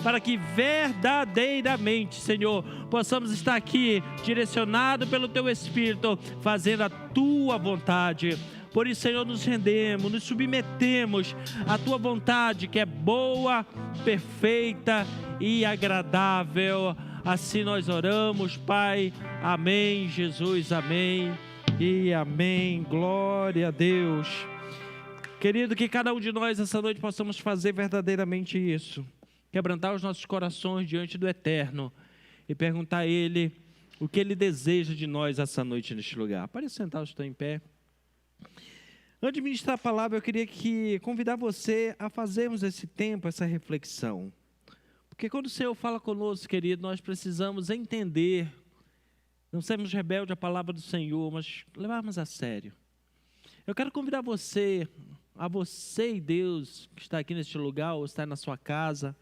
para que verdadeiramente, Senhor, possamos estar aqui direcionado pelo Teu Espírito, fazendo a Tua vontade. Por isso, Senhor, nos rendemos, nos submetemos à Tua vontade, que é boa, perfeita e agradável. Assim nós oramos, Pai. Amém, Jesus, amém e amém. Glória a Deus. Querido, que cada um de nós essa noite possamos fazer verdadeiramente isso. Quebrantar os nossos corações diante do Eterno e perguntar a Ele o que Ele deseja de nós essa noite neste lugar. Pode sentar, eu estou em pé. Antes de ministrar a palavra, eu queria convidar você a fazermos esse tempo, essa reflexão. Porque quando o Senhor fala conosco, querido, nós precisamos entender, não sermos rebeldes à palavra do Senhor, mas levarmos a sério. Eu quero convidar você e Deus, que está aqui neste lugar, ou está na sua casa,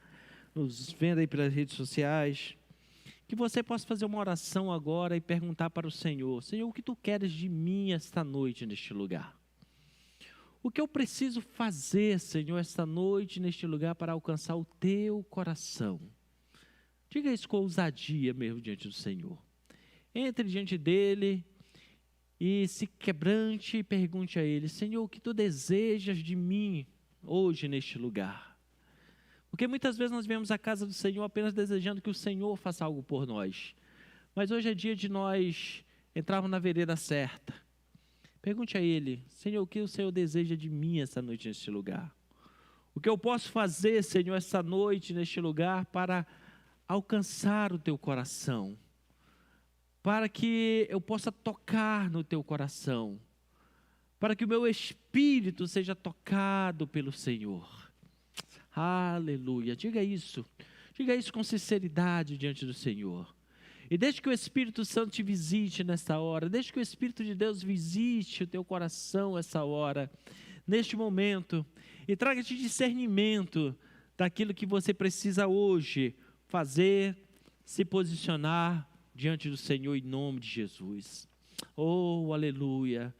nos vendo aí pelas redes sociais, que você possa fazer uma oração agora e perguntar para o Senhor: Senhor, o que Tu queres de mim esta noite neste lugar? O que eu preciso fazer, Senhor, esta noite neste lugar para alcançar o Teu coração? Diga isso com ousadia mesmo diante do Senhor. Entre diante dEle e se quebrante e pergunte a Ele: Senhor, o que Tu desejas de mim hoje neste lugar? Porque muitas vezes nós viemos à casa do Senhor apenas desejando que o Senhor faça algo por nós. Mas hoje é dia de nós entrarmos na vereda certa. Pergunte a Ele: Senhor, o que o Senhor deseja de mim essa noite neste lugar? O que eu posso fazer, Senhor, essa noite neste lugar para alcançar o Teu coração? Para que eu possa tocar no Teu coração? Para que o meu espírito seja tocado pelo Senhor? Aleluia. Diga isso com sinceridade diante do Senhor. E deixe que o Espírito Santo te visite nesta hora. Deixe que o Espírito de Deus visite o teu coração essa hora, neste momento. E traga-te discernimento daquilo que você precisa hoje fazer, se posicionar diante do Senhor em nome de Jesus. Oh, aleluia.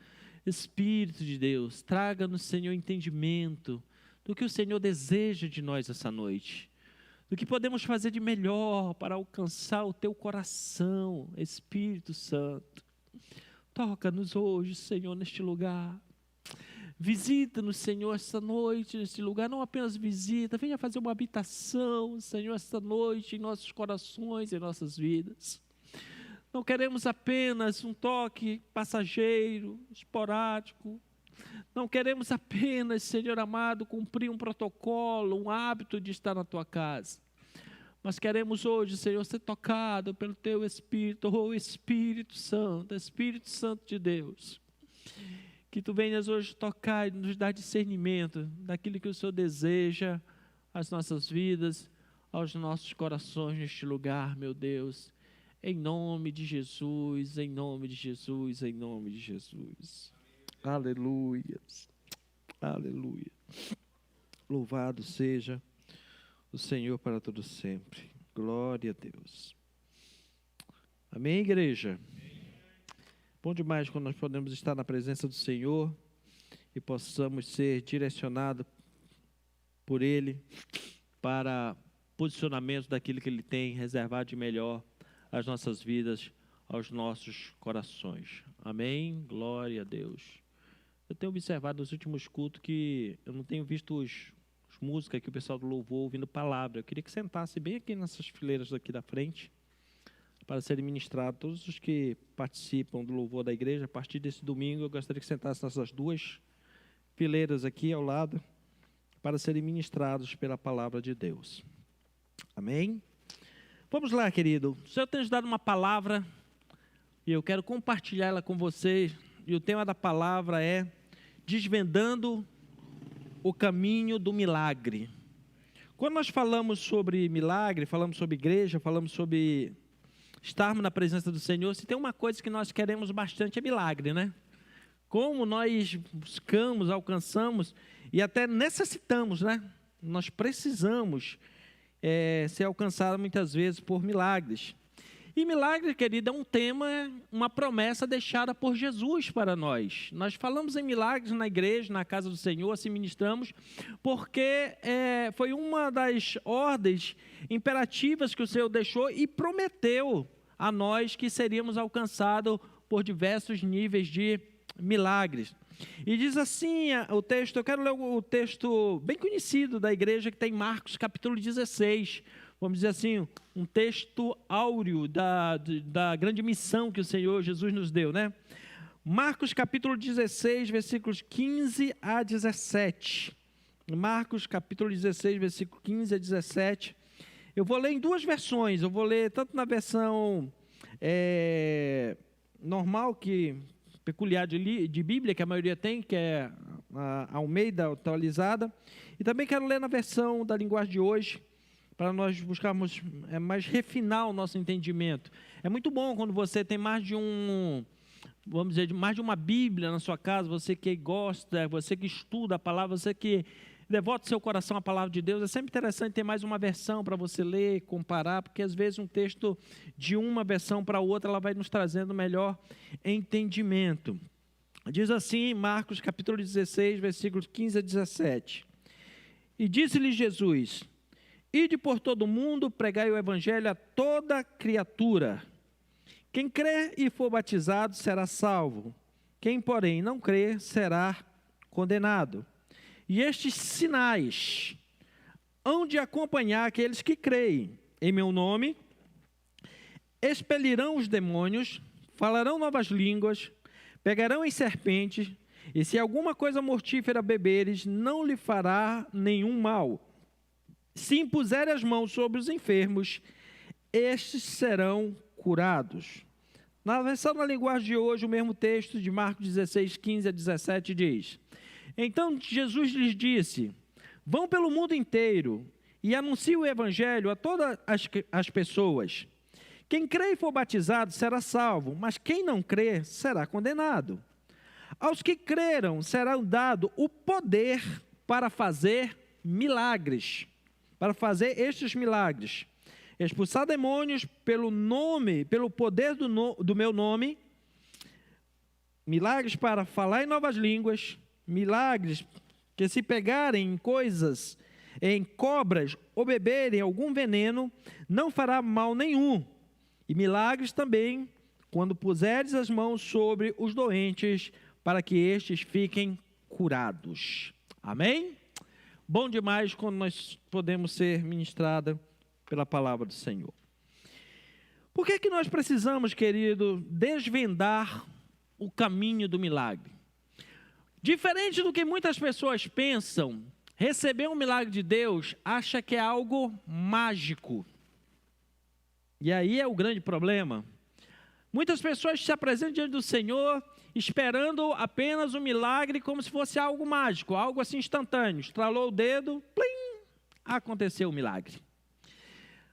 Espírito de Deus, traga-nos, Senhor, entendimento do que o Senhor deseja de nós essa noite. Do que podemos fazer de melhor para alcançar o Teu coração, Espírito Santo. Toca-nos hoje, Senhor, neste lugar. Visita-nos, Senhor, esta noite, neste lugar. Não apenas visita, venha fazer uma habitação, Senhor, esta noite em nossos corações, em nossas vidas. Não queremos apenas um toque passageiro, esporádico. Não queremos apenas, Senhor amado, cumprir um protocolo, um hábito de estar na Tua casa. Mas queremos hoje, Senhor, ser tocado pelo Teu Espírito, oh Espírito Santo de Deus. Que Tu venhas hoje tocar e nos dar discernimento daquilo que o Senhor deseja às nossas vidas, aos nossos corações neste lugar, meu Deus. Em nome de Jesus, em nome de Jesus, em nome de Jesus. Aleluia, aleluia. Louvado seja o Senhor para todo sempre. Glória a Deus. Amém, igreja? Bom demais quando nós podemos estar na presença do Senhor e possamos ser direcionados por Ele para posicionamento daquilo que Ele tem reservado de melhor às nossas vidas, aos nossos corações. Amém? Glória a Deus. Eu tenho observado nos últimos cultos que eu não tenho visto os músicos aqui, o pessoal do louvor ouvindo palavra. Eu queria que sentasse bem aqui nessas fileiras aqui da frente para serem ministrados. Todos os que participam do louvor da igreja, a partir desse domingo, eu gostaria que sentasse nessas duas fileiras aqui ao lado para serem ministrados pela palavra de Deus. Amém? Vamos lá, querido. O Senhor tem nos dado uma palavra e eu quero compartilhar ela com vocês. E o tema da palavra é Desvendando o Caminho do Milagre. Quando nós falamos sobre milagre, falamos sobre igreja, falamos sobre estarmos na presença do Senhor, se tem uma coisa que nós queremos bastante é milagre, né? Como nós buscamos, alcançamos e até necessitamos, né? Nós precisamos ser alcançados muitas vezes por milagres. E milagre, querida, é um tema, uma promessa deixada por Jesus para nós. Nós falamos em milagres na igreja, na casa do Senhor, assim ministramos, porque foi uma das ordens imperativas que o Senhor deixou e prometeu a nós que seríamos alcançados por diversos níveis de milagres. E diz assim o texto, eu quero ler o texto bem conhecido da igreja que tem Marcos capítulo 16, vamos dizer assim, um texto áureo da grande missão que o Senhor Jesus nos deu, né? Marcos capítulo 16, versículos 15 a 17. Marcos capítulo 16, versículo 15 a 17. Eu vou ler em duas versões, eu vou ler tanto na versão normal, que peculiar de Bíblia, que a maioria tem, que é a Almeida atualizada, e também quero ler na versão da linguagem de hoje, para nós buscarmos mais refinar o nosso entendimento. É muito bom quando você tem mais de vamos dizer, mais de uma Bíblia na sua casa, você que gosta, você que estuda a palavra, você que devota seu coração à palavra de Deus, é sempre interessante ter mais uma versão para você ler, comparar, porque às vezes um texto de uma versão para outra, ela vai nos trazendo melhor entendimento. Diz assim, Marcos capítulo 16, versículos 15 a 17. E disse-lhe Jesus: ide por todo o mundo, pregai o evangelho a toda criatura. Quem crer e for batizado será salvo. Quem, porém, não crer será condenado. E estes sinais hão de acompanhar aqueles que creem. Em meu nome, expelirão os demônios, falarão novas línguas, pegarão em serpentes, e se alguma coisa mortífera beberes, não lhe fará nenhum mal. Se impuserem as mãos sobre os enfermos, estes serão curados. Na versão da linguagem de hoje, o mesmo texto de Marcos 16, 15 a 17 diz: então Jesus lhes disse: vão pelo mundo inteiro e anunciem o evangelho a todas as pessoas. Quem crê e for batizado será salvo, mas quem não crê será condenado. Aos que creram será dado o poder para fazer milagres, para fazer estes milagres: expulsar demônios pelo poder do meu nome, milagres para falar em novas línguas, milagres que se pegarem em coisas, em cobras ou beberem algum veneno, não fará mal nenhum. E milagres também, quando puseres as mãos sobre os doentes, para que estes fiquem curados. Amém? Bom demais quando nós podemos ser ministrados pela palavra do Senhor. Por que nós precisamos, querido, desvendar o caminho do milagre? Diferente do que muitas pessoas pensam, receber um milagre de Deus acha que é algo mágico. E aí é o grande problema. Muitas pessoas se apresentam diante do Senhor esperando apenas um milagre como se fosse algo mágico, algo assim instantâneo. Estralou o dedo, plim, aconteceu o milagre.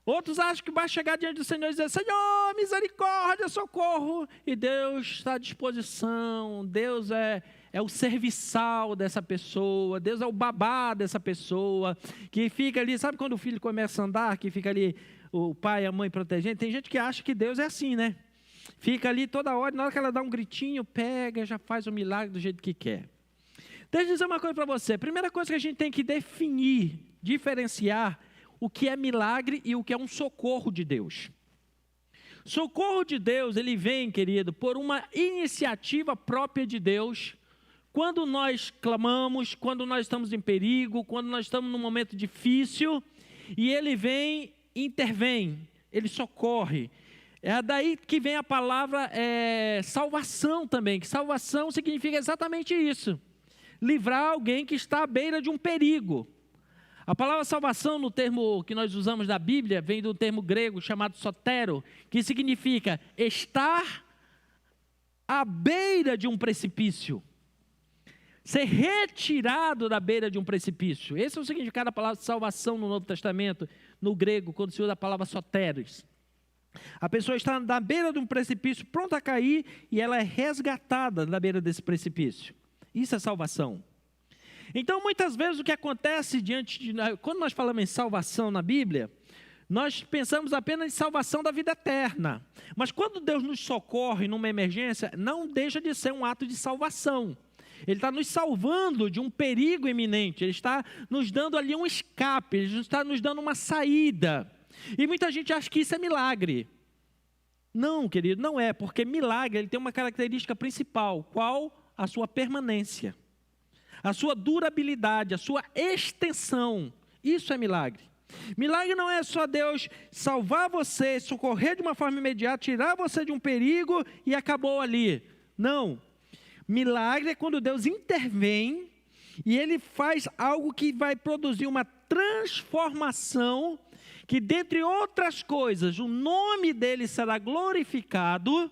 Outros acham que vai chegar diante do Senhor e dizer: Senhor, misericórdia, socorro. E Deus está à disposição, Deus é o serviçal dessa pessoa, Deus é o babá dessa pessoa, que fica ali, sabe quando o filho começa a andar, que fica ali o pai e a mãe protegendo? Tem gente que acha que Deus é assim, né? Fica ali toda hora, na hora que ela dá um gritinho, pega, já faz o milagre do jeito que quer. Deixa eu dizer uma coisa para você. A primeira coisa que a gente tem que definir, diferenciar o que é milagre e o que é um socorro de Deus. Socorro de Deus, ele vem, querido, por uma iniciativa própria de Deus. Quando nós clamamos, quando nós estamos em perigo, quando nós estamos num momento difícil, e ele vem, intervém, ele socorre. É daí que vem a palavra salvação também, que salvação significa exatamente isso: livrar alguém que está à beira de um perigo. A palavra salvação, no termo que nós usamos na Bíblia, vem do termo grego chamado sotero, que significa estar à beira de um precipício, ser retirado da beira de um precipício. Esse é o significado da palavra salvação no Novo Testamento, no grego, quando se usa a palavra soteros. A pessoa está na beira de um precipício, pronta a cair, e ela é resgatada na beira desse precipício. Isso é salvação. Então, muitas vezes o que acontece quando nós falamos em salvação na Bíblia, nós pensamos apenas em salvação da vida eterna. Mas quando Deus nos socorre numa emergência, não deixa de ser um ato de salvação. Ele está nos salvando de um perigo iminente, Ele está nos dando ali um escape, Ele está nos dando uma saída. E muita gente acha que isso é milagre. Não, querido, não é, porque milagre ele tem uma característica principal, qual? A sua permanência, a sua durabilidade, a sua extensão. Isso é milagre. Milagre não é só Deus salvar você, socorrer de uma forma imediata, tirar você de um perigo e acabou ali. Não. Milagre é quando Deus intervém e Ele faz algo que vai produzir uma transformação, que dentre outras coisas, o nome dele será glorificado,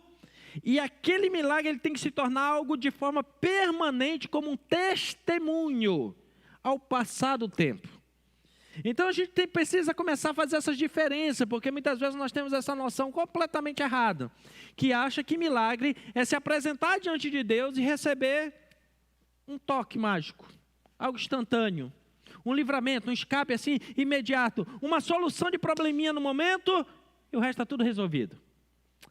e aquele milagre ele tem que se tornar algo de forma permanente, como um testemunho ao passar do tempo. Então a gente precisa começar a fazer essas diferenças, porque muitas vezes nós temos essa noção completamente errada, que acha que milagre é se apresentar diante de Deus e receber um toque mágico, algo instantâneo, um livramento, um escape assim imediato, uma solução de probleminha no momento e o resto está tudo resolvido.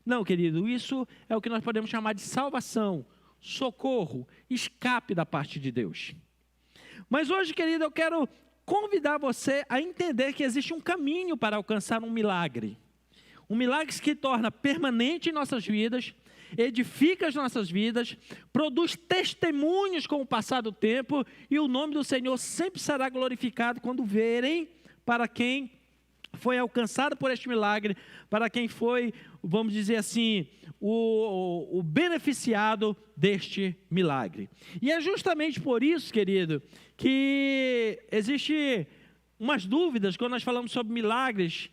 Não, querido, isso é o que nós podemos chamar de salvação, socorro, escape da parte de Deus. Mas hoje, querido, eu quero convidar você a entender que existe um caminho para alcançar um milagre que se torna permanente em nossas vidas, edifica as nossas vidas, produz testemunhos com o passar do tempo, e o nome do Senhor sempre será glorificado quando verem para quem foi alcançado por este milagre, para quem foi, vamos dizer assim, o beneficiado deste milagre. E é justamente por isso, querido, que existe umas dúvidas quando nós falamos sobre milagres.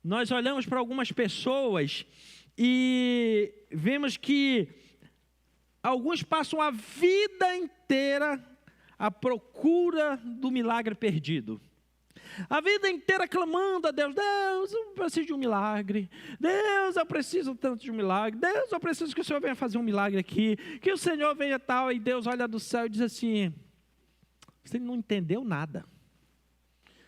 Nós olhamos para algumas pessoas e vemos que alguns passam a vida inteira à procura do milagre perdido. A vida inteira clamando a Deus: Deus, eu preciso de um milagre. Deus, eu preciso tanto de um milagre. Deus, eu preciso que o Senhor venha fazer um milagre aqui. Que o Senhor venha tal. E Deus olha do céu e diz assim: você não entendeu nada.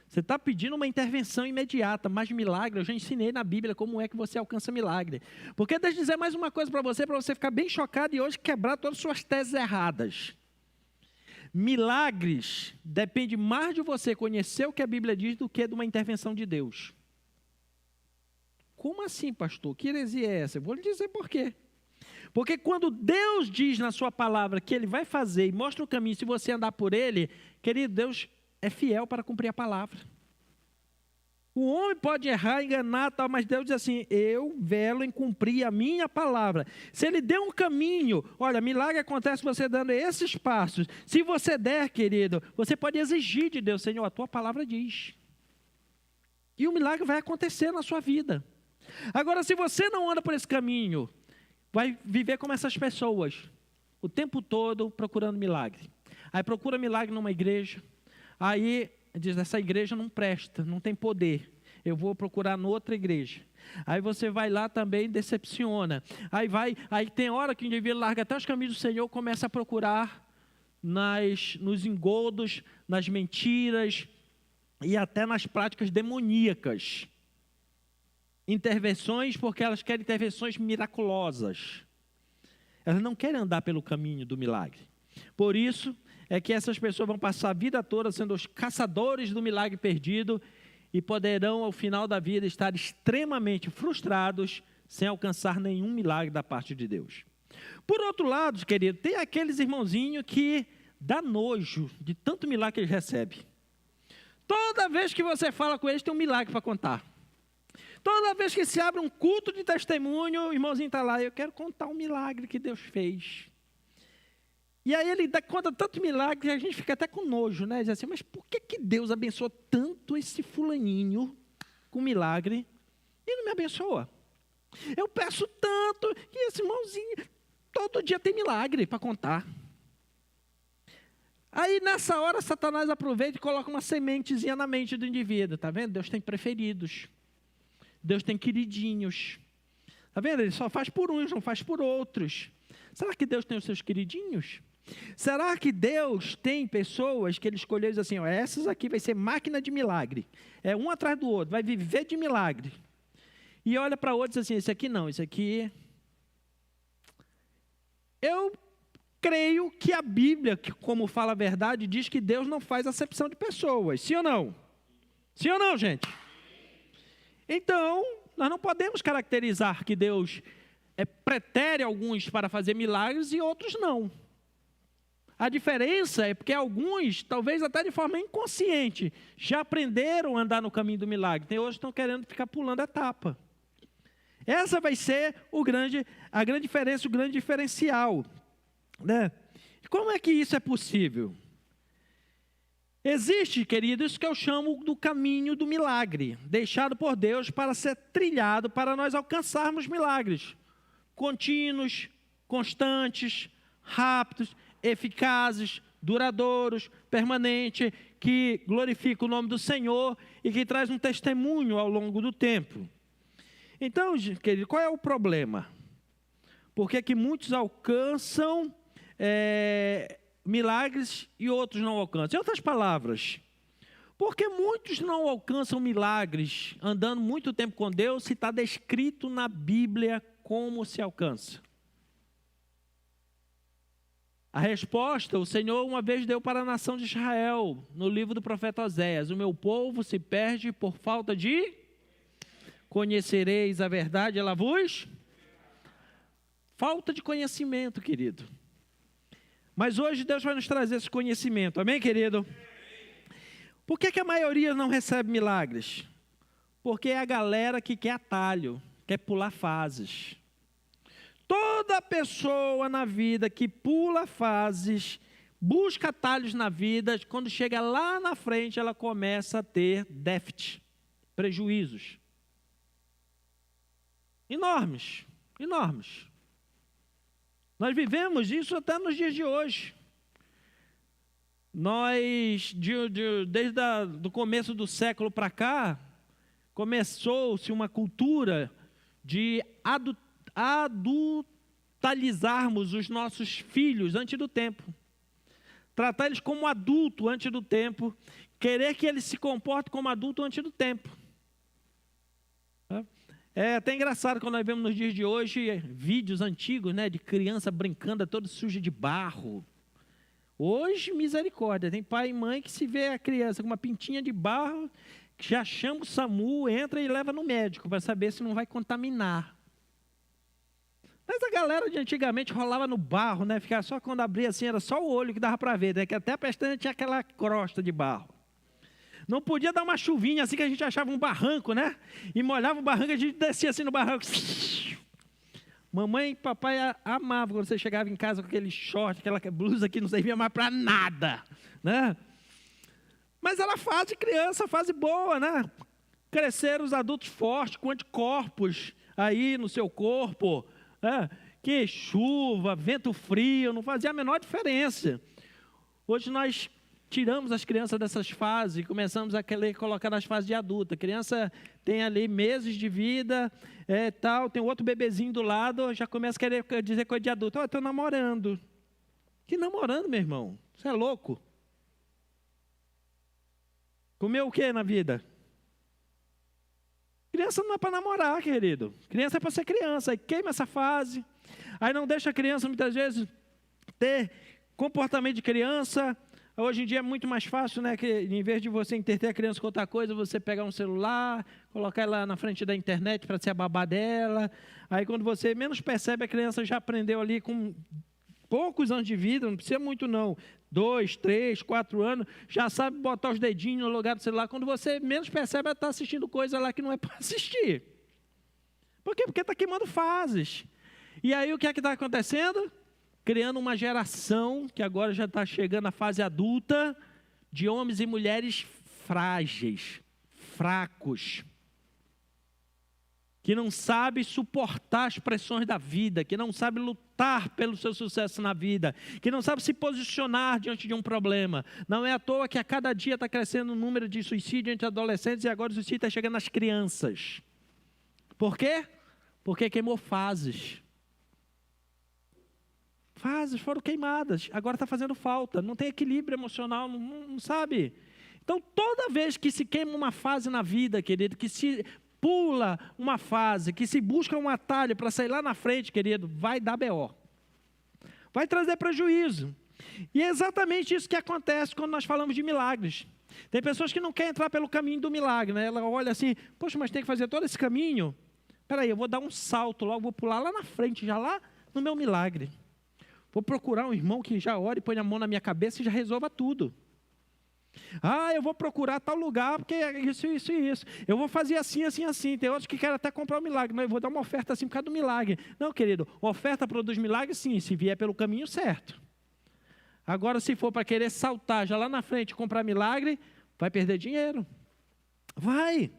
Você está pedindo uma intervenção imediata, mas milagre, eu já ensinei na Bíblia como é que você alcança milagre. Porque deixa eu dizer mais uma coisa para você ficar bem chocado e hoje quebrar todas as suas teses erradas. Milagres depende mais de você conhecer o que a Bíblia diz do que de uma intervenção de Deus. Como assim, pastor? Que heresia é essa? Eu vou lhe dizer por quê. Porque quando Deus diz na sua palavra que Ele vai fazer e mostra o caminho, se você andar por Ele, querido, Deus é fiel para cumprir a palavra. O homem pode errar, enganar, tal, mas Deus diz assim: eu velo em cumprir a minha palavra. Se Ele deu um caminho, olha, milagre acontece você dando esses passos. Se você der, querido, você pode exigir de Deus: Senhor, a tua palavra diz. E o milagre vai acontecer na sua vida. Agora, se você não anda por esse caminho, vai viver como essas pessoas, o tempo todo procurando milagre. Aí procura milagre numa igreja, aí diz: essa igreja não presta, não tem poder, eu vou procurar noutra igreja. Aí você vai lá também e decepciona. Aí tem hora que o indivíduo larga até os caminhos do Senhor, começa a procurar nos engodos, nas mentiras e até nas práticas demoníacas. Intervenções, porque elas querem intervenções miraculosas. Elas não querem andar pelo caminho do milagre. Por isso é que essas pessoas vão passar a vida toda sendo os caçadores do milagre perdido e poderão, ao final da vida, estar extremamente frustrados sem alcançar nenhum milagre da parte de Deus. Por outro lado, querido, tem aqueles irmãozinhos que dá nojo de tanto milagre que eles recebem. Toda vez que você fala com eles, tem um milagre para contar. Toda vez que se abre um culto de testemunho, o irmãozinho está lá: eu quero contar um milagre que Deus fez. E aí ele conta tanto milagre que a gente fica até com nojo, né? Diz assim: mas por que Deus abençoou tanto esse fulaninho com milagre e não me abençoa? Eu peço tanto e esse irmãozinho todo dia tem milagre para contar. Aí nessa hora Satanás aproveita e coloca uma sementezinha na mente do indivíduo. Tá vendo? Deus tem preferidos. Deus tem queridinhos. Tá vendo? Ele só faz por uns, não faz por outros. Será que Deus tem os seus queridinhos? Será que Deus tem pessoas que Ele escolheu e diz assim, ó, essas aqui vai ser máquina de milagre, é um atrás do outro, vai viver de milagre, e olha para outros assim, esse aqui não, esse aqui... Eu creio que a Bíblia, como fala a verdade, diz que Deus não faz acepção de pessoas, sim ou não? Sim ou não, gente? Então, nós não podemos caracterizar que Deus pretere alguns para fazer milagres e outros não. A diferença é porque alguns, talvez até de forma inconsciente, já aprenderam a andar no caminho do milagre. Tem outros que estão querendo ficar pulando etapa. Essa vai ser a grande diferença, o grande diferencial, né? E como é que isso é possível? Existe, querido, isso que eu chamo do caminho do milagre, deixado por Deus para ser trilhado, para nós alcançarmos milagres contínuos, constantes, rápidos, eficazes, duradouros, permanentes, que glorificam o nome do Senhor e que traz um testemunho ao longo do tempo. Então, querido, qual é o problema? Por que muitos alcançam milagres e outros não alcançam? Em outras palavras, porque muitos não alcançam milagres andando muito tempo com Deus, se está descrito na Bíblia como se alcança? A resposta, o Senhor uma vez deu para a nação de Israel, no livro do profeta Oséias: o meu povo se perde por falta de... Conhecereis a verdade, ela vos... Falta de conhecimento, querido. Mas hoje Deus vai nos trazer esse conhecimento, amém, querido? Por que a maioria não recebe milagres? Porque é a galera que quer atalho, quer pular fases. Toda pessoa na vida que pula fases, busca atalhos na vida, quando chega lá na frente, ela começa a ter déficit, prejuízos. Enormes, enormes. Nós vivemos isso até nos dias de hoje. Nós, desde o começo do século para cá, começou-se uma cultura de adultalizarmos os nossos filhos antes do tempo. Tratar eles como adulto antes do tempo. Querer que eles se comportem como adulto antes do tempo. É até engraçado quando nós vemos nos dias de hoje vídeos antigos, né, de criança brincando toda suja de barro. Hoje, misericórdia, tem pai e mãe que se vê a criança com uma pintinha de barro, que já chama o SAMU, entra e leva no médico para saber se não vai contaminar. Mas a galera de antigamente rolava no barro, né, ficava só quando abria assim, era só o olho que dava para ver, né, que até a pestana tinha aquela crosta de barro. Não podia dar uma chuvinha assim que a gente achava um barranco, né? E molhava o barranco, a gente descia assim no barranco. Mamãe e papai amavam quando você chegava em casa com aquele short, aquela blusa que não servia mais para nada, né? Mas era fase de criança, fase boa, né? Cresceram os adultos fortes, com anticorpos aí no seu corpo, né? Que chuva, vento frio, não fazia a menor diferença. Hoje nós tiramos as crianças dessas fases e começamos a querer colocar nas fases de adulta. A criança tem ali meses de vida, tal, tem outro bebezinho do lado, já começa a querer dizer coisa de adulto. Estou namorando. Que namorando, meu irmão? Você é louco? Comeu o que na vida? Criança não é para namorar, querido. Criança é para ser criança. Aí queima essa fase. Aí não deixa a criança, muitas vezes, ter comportamento de criança. Hoje em dia é muito mais fácil, né? Que em vez de você entreter a criança com outra coisa, você pegar um celular, colocar ela na frente da internet para ser a babá dela. Aí quando você menos percebe, a criança já aprendeu ali com poucos anos de vida, não precisa muito não, 2, 3, 4 anos, já sabe botar os dedinhos no lugar do celular. Quando você menos percebe, ela está assistindo coisa lá que não é para assistir. Por quê? Porque está queimando fases. E aí o que é que está acontecendo? Criando uma geração que agora já está chegando à fase adulta, de homens e mulheres frágeis, fracos, que não sabe suportar as pressões da vida, que não sabe lutar pelo seu sucesso na vida, que não sabe se posicionar diante de um problema. Não é à toa que a cada dia está crescendo o número de suicídio entre adolescentes e agora o suicídio está chegando nas crianças. Por quê? Porque queimou fases. Fases foram queimadas, agora está fazendo falta, não tem equilíbrio emocional, não sabe? Então, toda vez que se queima uma fase na vida, querido, que se pula uma fase, que se busca um atalho para sair lá na frente, querido, vai dar BO. Vai trazer prejuízo. E é exatamente isso que acontece quando nós falamos de milagres. Tem pessoas que não querem entrar pelo caminho do milagre, né? Ela olha assim, poxa, mas tem que fazer todo esse caminho? Espera aí, eu vou dar um salto logo, vou pular lá na frente, já lá no meu milagre. Vou procurar um irmão que já ore, põe a mão na minha cabeça e já resolva tudo. Eu vou procurar tal lugar, porque é isso, isso e isso. Eu vou fazer assim, assim, assim. Tem outros que querem até comprar um milagre, mas eu vou dar uma oferta assim por causa do milagre. Não, querido, oferta produz milagre sim, se vier pelo caminho certo. Agora, se for para querer saltar já lá na frente e comprar milagre, vai perder dinheiro. Vai.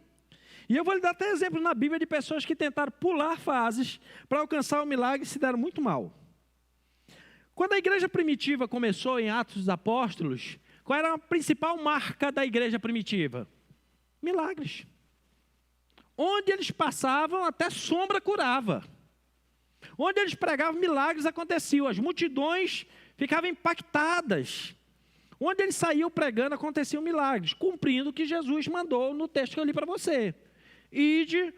E eu vou lhe dar até exemplo na Bíblia de pessoas que tentaram pular fases para alcançar o milagre e se deram muito mal. Quando a igreja primitiva começou em Atos dos Apóstolos, qual era a principal marca da igreja primitiva? Milagres. Onde eles passavam, até sombra curava. Onde eles pregavam, milagres aconteciam. As multidões ficavam impactadas. Onde eles saíam pregando, aconteciam milagres, cumprindo o que Jesus mandou no texto que eu li para você. Ide,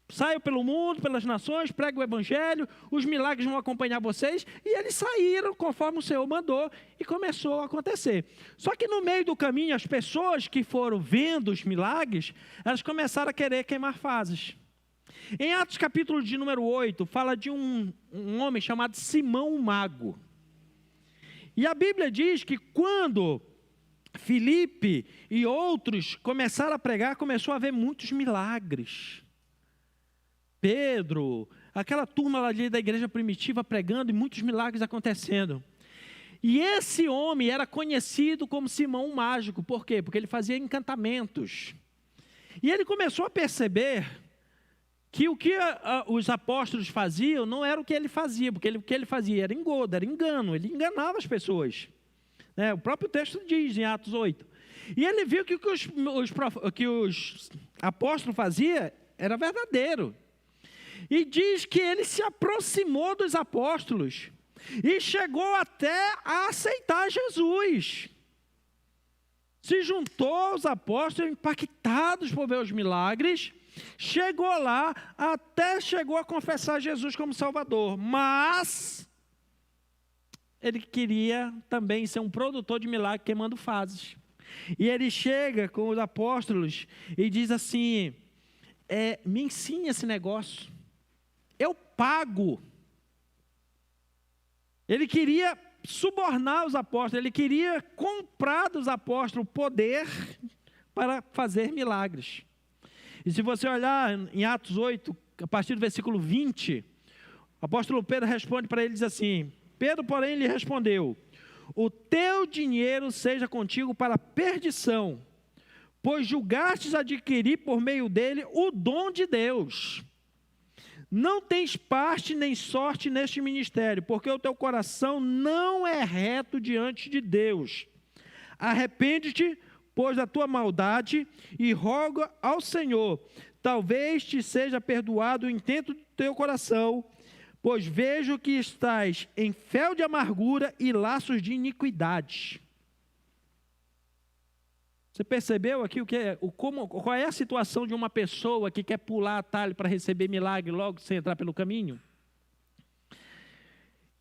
saiam pelo mundo, pelas nações, pregue o evangelho, os milagres vão acompanhar vocês. E eles saíram conforme o Senhor mandou e começou a acontecer. Só que no meio do caminho, as pessoas que foram vendo os milagres, elas começaram a querer queimar fases. Em Atos capítulo de número 8, fala de um homem chamado Simão o Mago. E a Bíblia diz que quando Filipe e outros começaram a pregar, começou a haver muitos milagres. Pedro, aquela turma lá da igreja primitiva pregando e muitos milagres acontecendo. E esse homem era conhecido como Simão o Mágico. Por quê? Porque ele fazia encantamentos. E ele começou a perceber que o que os apóstolos faziam não era o que ele fazia, porque o que ele fazia era engodo, era engano, ele enganava as pessoas. O próprio texto diz em Atos 8. E ele viu que o que os apóstolos faziam era verdadeiro. E diz que ele se aproximou dos apóstolos e chegou até a aceitar Jesus. Se juntou aos apóstolos, impactados por ver os milagres, chegou lá, até chegou a confessar Jesus como Salvador, mas ele queria também ser um produtor de milagre queimando fases. E ele chega com os apóstolos e diz assim, me ensine esse negócio, eu pago. Ele queria subornar os apóstolos, ele queria comprar dos apóstolos poder para fazer milagres. E se você olhar em Atos 8, a partir do versículo 20, o apóstolo Pedro responde para ele, diz assim, Pedro, porém, lhe respondeu, o teu dinheiro seja contigo para perdição, pois julgastes adquirir por meio dele o dom de Deus. Não tens parte nem sorte neste ministério, porque o teu coração não é reto diante de Deus. Arrepende-te, pois, da tua maldade, e roga ao Senhor, talvez te seja perdoado o intento do teu coração, pois vejo que estás em fel de amargura e laços de iniquidade. Você percebeu aqui qual é a situação de uma pessoa que quer pular atalho para receber milagre logo sem entrar pelo caminho?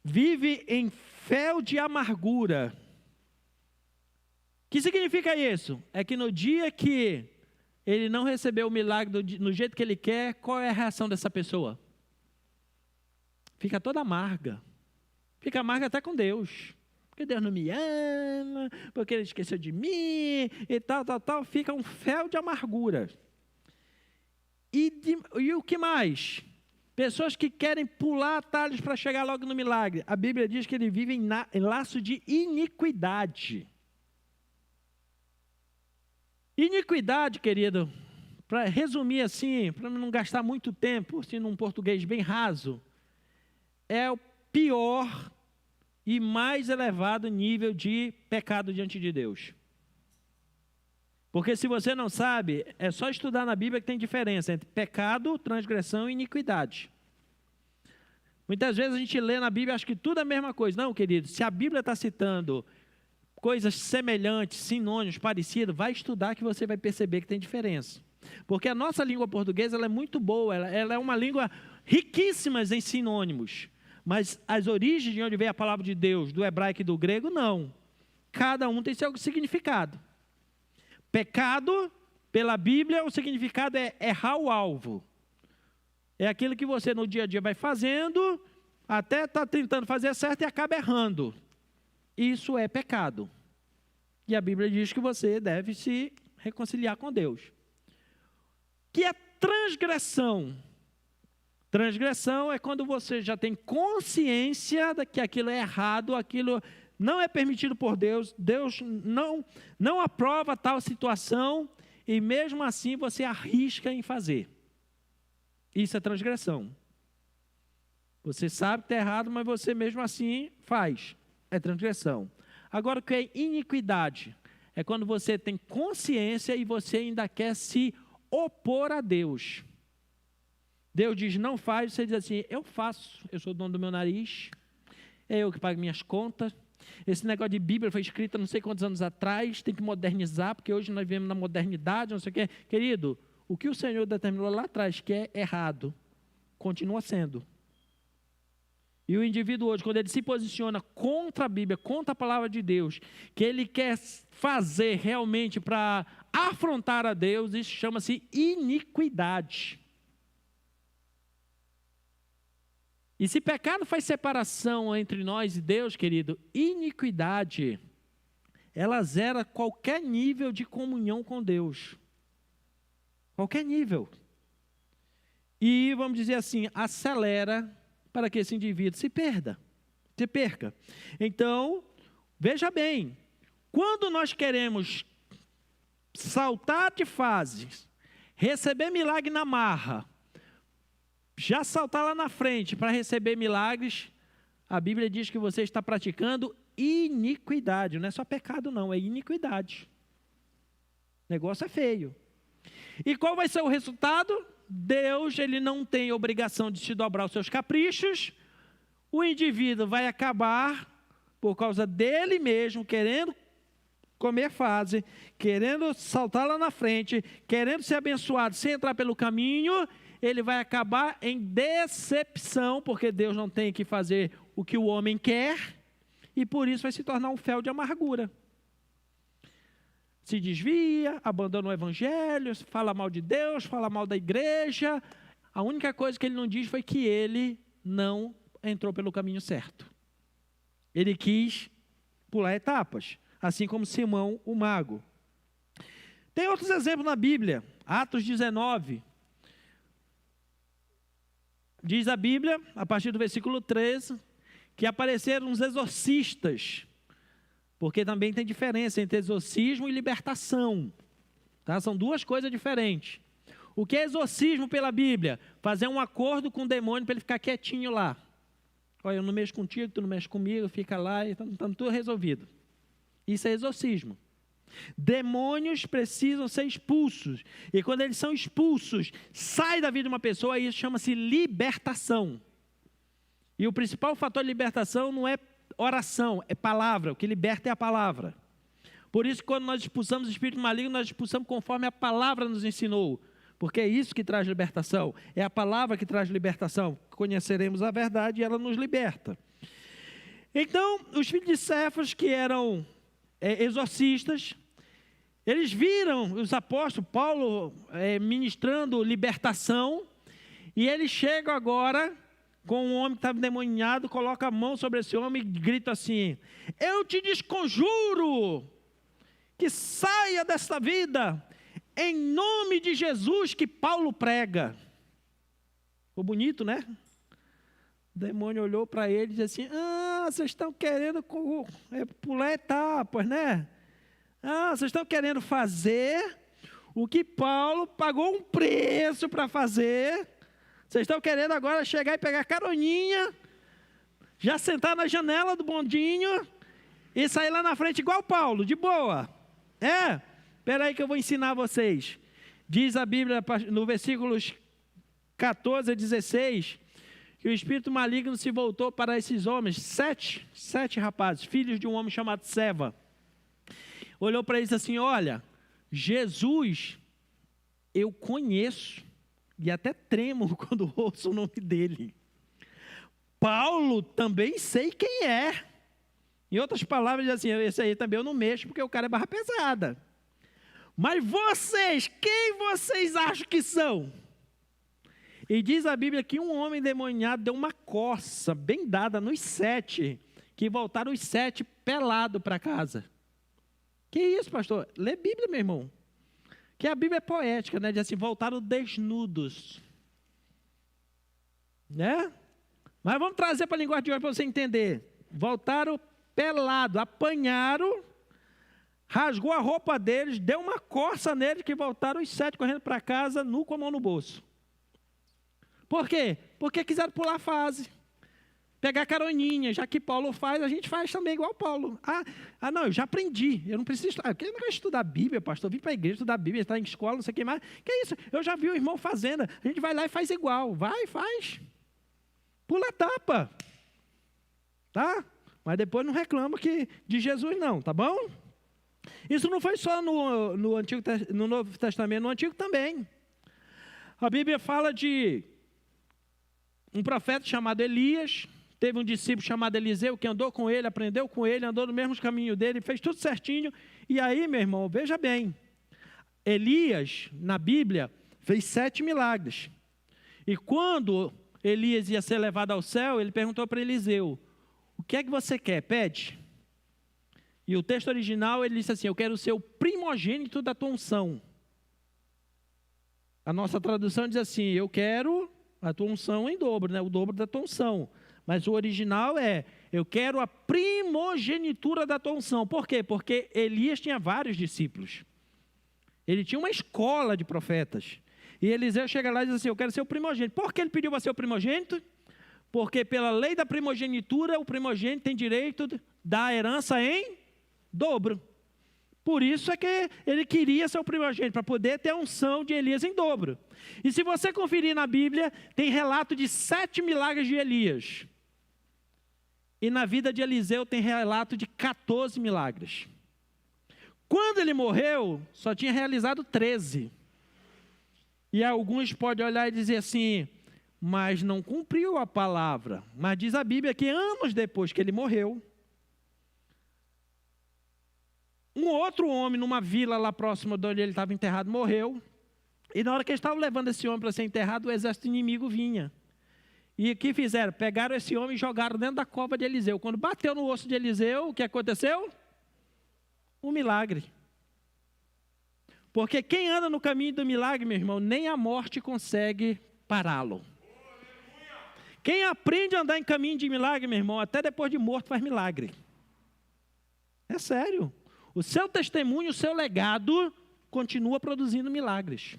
Vive em fel de amargura. O que significa isso? É que no dia que ele não recebeu o milagre no jeito que ele quer, qual é a reação dessa pessoa? Fica toda amarga. Fica amarga até com Deus. Porque Deus não me ama, porque Ele esqueceu de mim, e tal. Fica um fel de amargura. E o que mais? Pessoas que querem pular atalhos para chegar logo no milagre. A Bíblia diz que ele vive em laço de iniquidade. Iniquidade, querido, para resumir assim, para não gastar muito tempo, assim, num português bem raso, é o pior e mais elevado nível de pecado diante de Deus. Porque se você não sabe, é só estudar na Bíblia que tem diferença entre pecado, transgressão e iniquidade. Muitas vezes a gente lê na Bíblia e acha que tudo é a mesma coisa. Não, querido, se a Bíblia está citando coisas semelhantes, sinônimos, parecidos, vai estudar que você vai perceber que tem diferença. Porque a nossa língua portuguesa ela é muito boa, ela é uma língua riquíssima em sinônimos. Mas as origens de onde veio a palavra de Deus, do hebraico e do grego, não. Cada um tem seu significado. Pecado, pela Bíblia, o significado é errar o alvo. É aquilo que você no dia a dia vai fazendo, até está tentando fazer certo e acaba errando. Isso é pecado. E a Bíblia diz que você deve se reconciliar com Deus. Que é transgressão. Transgressão é quando você já tem consciência de que aquilo é errado, aquilo não é permitido por Deus, Deus não aprova tal situação e mesmo assim você arrisca em fazer. Isso é transgressão. Você sabe que está errado, mas você mesmo assim faz. É transgressão. Agora, o que é iniquidade? É quando você tem consciência e você ainda quer se opor a Deus. Deus diz, não faz, você diz assim, eu faço, eu sou o dono do meu nariz, é eu que pago minhas contas. Esse negócio de Bíblia foi escrita não sei quantos anos atrás, tem que modernizar, porque hoje nós vivemos na modernidade, não sei o quê. Querido, o que o Senhor determinou lá atrás, que é errado, continua sendo. E o indivíduo hoje, quando ele se posiciona contra a Bíblia, contra a palavra de Deus, que ele quer fazer realmente para afrontar a Deus, isso chama-se iniquidade. E se pecado faz separação entre nós e Deus, querido, iniquidade, ela zera qualquer nível de comunhão com Deus. Qualquer nível. E, vamos dizer assim, acelera para que esse indivíduo se perca. Então, veja bem, quando nós queremos saltar de fases, receber milagre na marra, já saltar lá na frente para receber milagres, a Bíblia diz que você está praticando iniquidade. Não é só pecado não, é iniquidade. O negócio é feio. E qual vai ser o resultado? Deus, ele não tem obrigação de se dobrar aos seus caprichos. O indivíduo vai acabar, por causa dele mesmo, querendo comer fase, querendo saltar lá na frente, querendo ser abençoado sem entrar pelo caminho, ele vai acabar em decepção, porque Deus não tem que fazer o que o homem quer, e por isso vai se tornar um fel de amargura. Se desvia, abandona o evangelho, fala mal de Deus, fala mal da igreja. A única coisa que ele não diz foi que ele não entrou pelo caminho certo. Ele quis pular etapas, assim como Simão, o mago. Tem outros exemplos na Bíblia. Atos 19. Diz a Bíblia, a partir do versículo 13, que apareceram uns exorcistas. Porque também tem diferença entre exorcismo e libertação. Tá? São duas coisas diferentes. O que é exorcismo pela Bíblia? Fazer um acordo com o demônio para ele ficar quietinho lá. Olha, eu não mexo contigo, tu não mexe comigo, fica lá e está tudo resolvido. Isso é exorcismo. Demônios precisam ser expulsos. E quando eles são expulsos, sai da vida de uma pessoa, isso chama-se libertação. E o principal fator de libertação não é oração, é palavra. O que liberta é a palavra. Por isso, quando nós expulsamos o espírito maligno, nós expulsamos conforme a palavra nos ensinou. Porque é isso que traz libertação. É a palavra que traz libertação. Conheceremos a verdade e ela nos liberta. Então, os filhos de Cefas, que eram exorcistas, eles viram os apóstolos, Paulo ministrando libertação, e eles chegam agora com um homem que estava endemoniado, coloca a mão sobre esse homem e grita assim: eu te desconjuro que saia desta vida, em nome de Jesus que Paulo prega. Ficou bonito, né? O demônio olhou para ele e disse assim: vocês estão querendo pular etapas, né? Vocês estão querendo fazer o que Paulo pagou um preço para fazer. Vocês estão querendo agora chegar e pegar caroninha, já sentar na janela do bondinho e sair lá na frente igual Paulo, de boa. Espera aí que eu vou ensinar vocês. Diz a Bíblia no versículos 14 a 16, que o espírito maligno se voltou para esses homens, sete rapazes, filhos de um homem chamado Seva. Olhou para eles assim: olha, Jesus eu conheço e até tremo quando ouço o nome dele. Paulo também sei quem é. Em outras palavras, assim, esse aí também eu não mexo porque o cara é barra pesada. Mas vocês, quem vocês acham que são? E diz a Bíblia que um homem endemoniado deu uma coça bem dada nos 7, que voltaram os 7 pelados para casa. Que isso, pastor? Lê Bíblia, meu irmão. Que a Bíblia é poética, né? Diz assim, voltaram desnudos. Né? Mas vamos trazer para a linguagem de hoje para você entender. Voltaram pelados, apanharam, rasgou a roupa deles, deu uma coça neles, que voltaram os 7 correndo para casa, nu com a mão no bolso. Por quê? Porque quiseram pular a fase. Pegar caroninha, já que Paulo faz, a gente faz também igual Paulo. Não, eu já aprendi, eu não preciso estudar. Eu não quero estudar a Bíblia, pastor, eu vim para a igreja estudar a Bíblia, estar em escola, não sei o que mais. Que isso? Eu já vi o irmão fazendo, a gente vai lá e faz igual. Vai, faz. Pula a tapa. Tá? Mas depois não reclama de Jesus não, tá bom? Isso não foi só no Novo Testamento, no Antigo também. A Bíblia fala de um profeta chamado Elias, teve um discípulo chamado Eliseu, que andou com ele, aprendeu com ele, andou no mesmo caminho dele, fez tudo certinho. E aí, meu irmão, veja bem, Elias, na Bíblia, fez 7 milagres. E quando Elias ia ser levado ao céu, ele perguntou para Eliseu: o que é que você quer? Pede. E o texto original, ele disse assim: eu quero ser o primogênito da tua unção. A nossa tradução diz assim: eu quero a tua unção em dobro, né? O dobro da tua unção. Mas o original é: eu quero a primogenitura da tua unção. Por quê? Porque Elias tinha vários discípulos. Ele tinha uma escola de profetas. E Eliseu chega lá e diz assim: eu quero ser o primogênito. Por que ele pediu para ser o primogênito? Porque pela lei da primogenitura, o primogênito tem direito da herança em dobro. Por isso é que ele queria ser o primogênito, para poder ter a unção de Elias em dobro. E se você conferir na Bíblia, tem relato de 7 milagres de Elias. E na vida de Eliseu tem relato de 14 milagres. Quando ele morreu, só tinha realizado 13. E alguns podem olhar e dizer assim: mas não cumpriu a palavra. Mas diz a Bíblia que anos depois que ele morreu, um outro homem numa vila lá próxima de onde ele estava enterrado morreu. E na hora que eles estavam levando esse homem para ser enterrado, o exército inimigo vinha. E o que fizeram? Pegaram esse homem e jogaram dentro da cova de Eliseu. Quando bateu no osso de Eliseu, o que aconteceu? Um milagre. Porque quem anda no caminho do milagre, meu irmão, nem a morte consegue pará-lo. Quem aprende a andar em caminho de milagre, meu irmão, até depois de morto faz milagre. É sério. O seu testemunho, o seu legado continua produzindo milagres.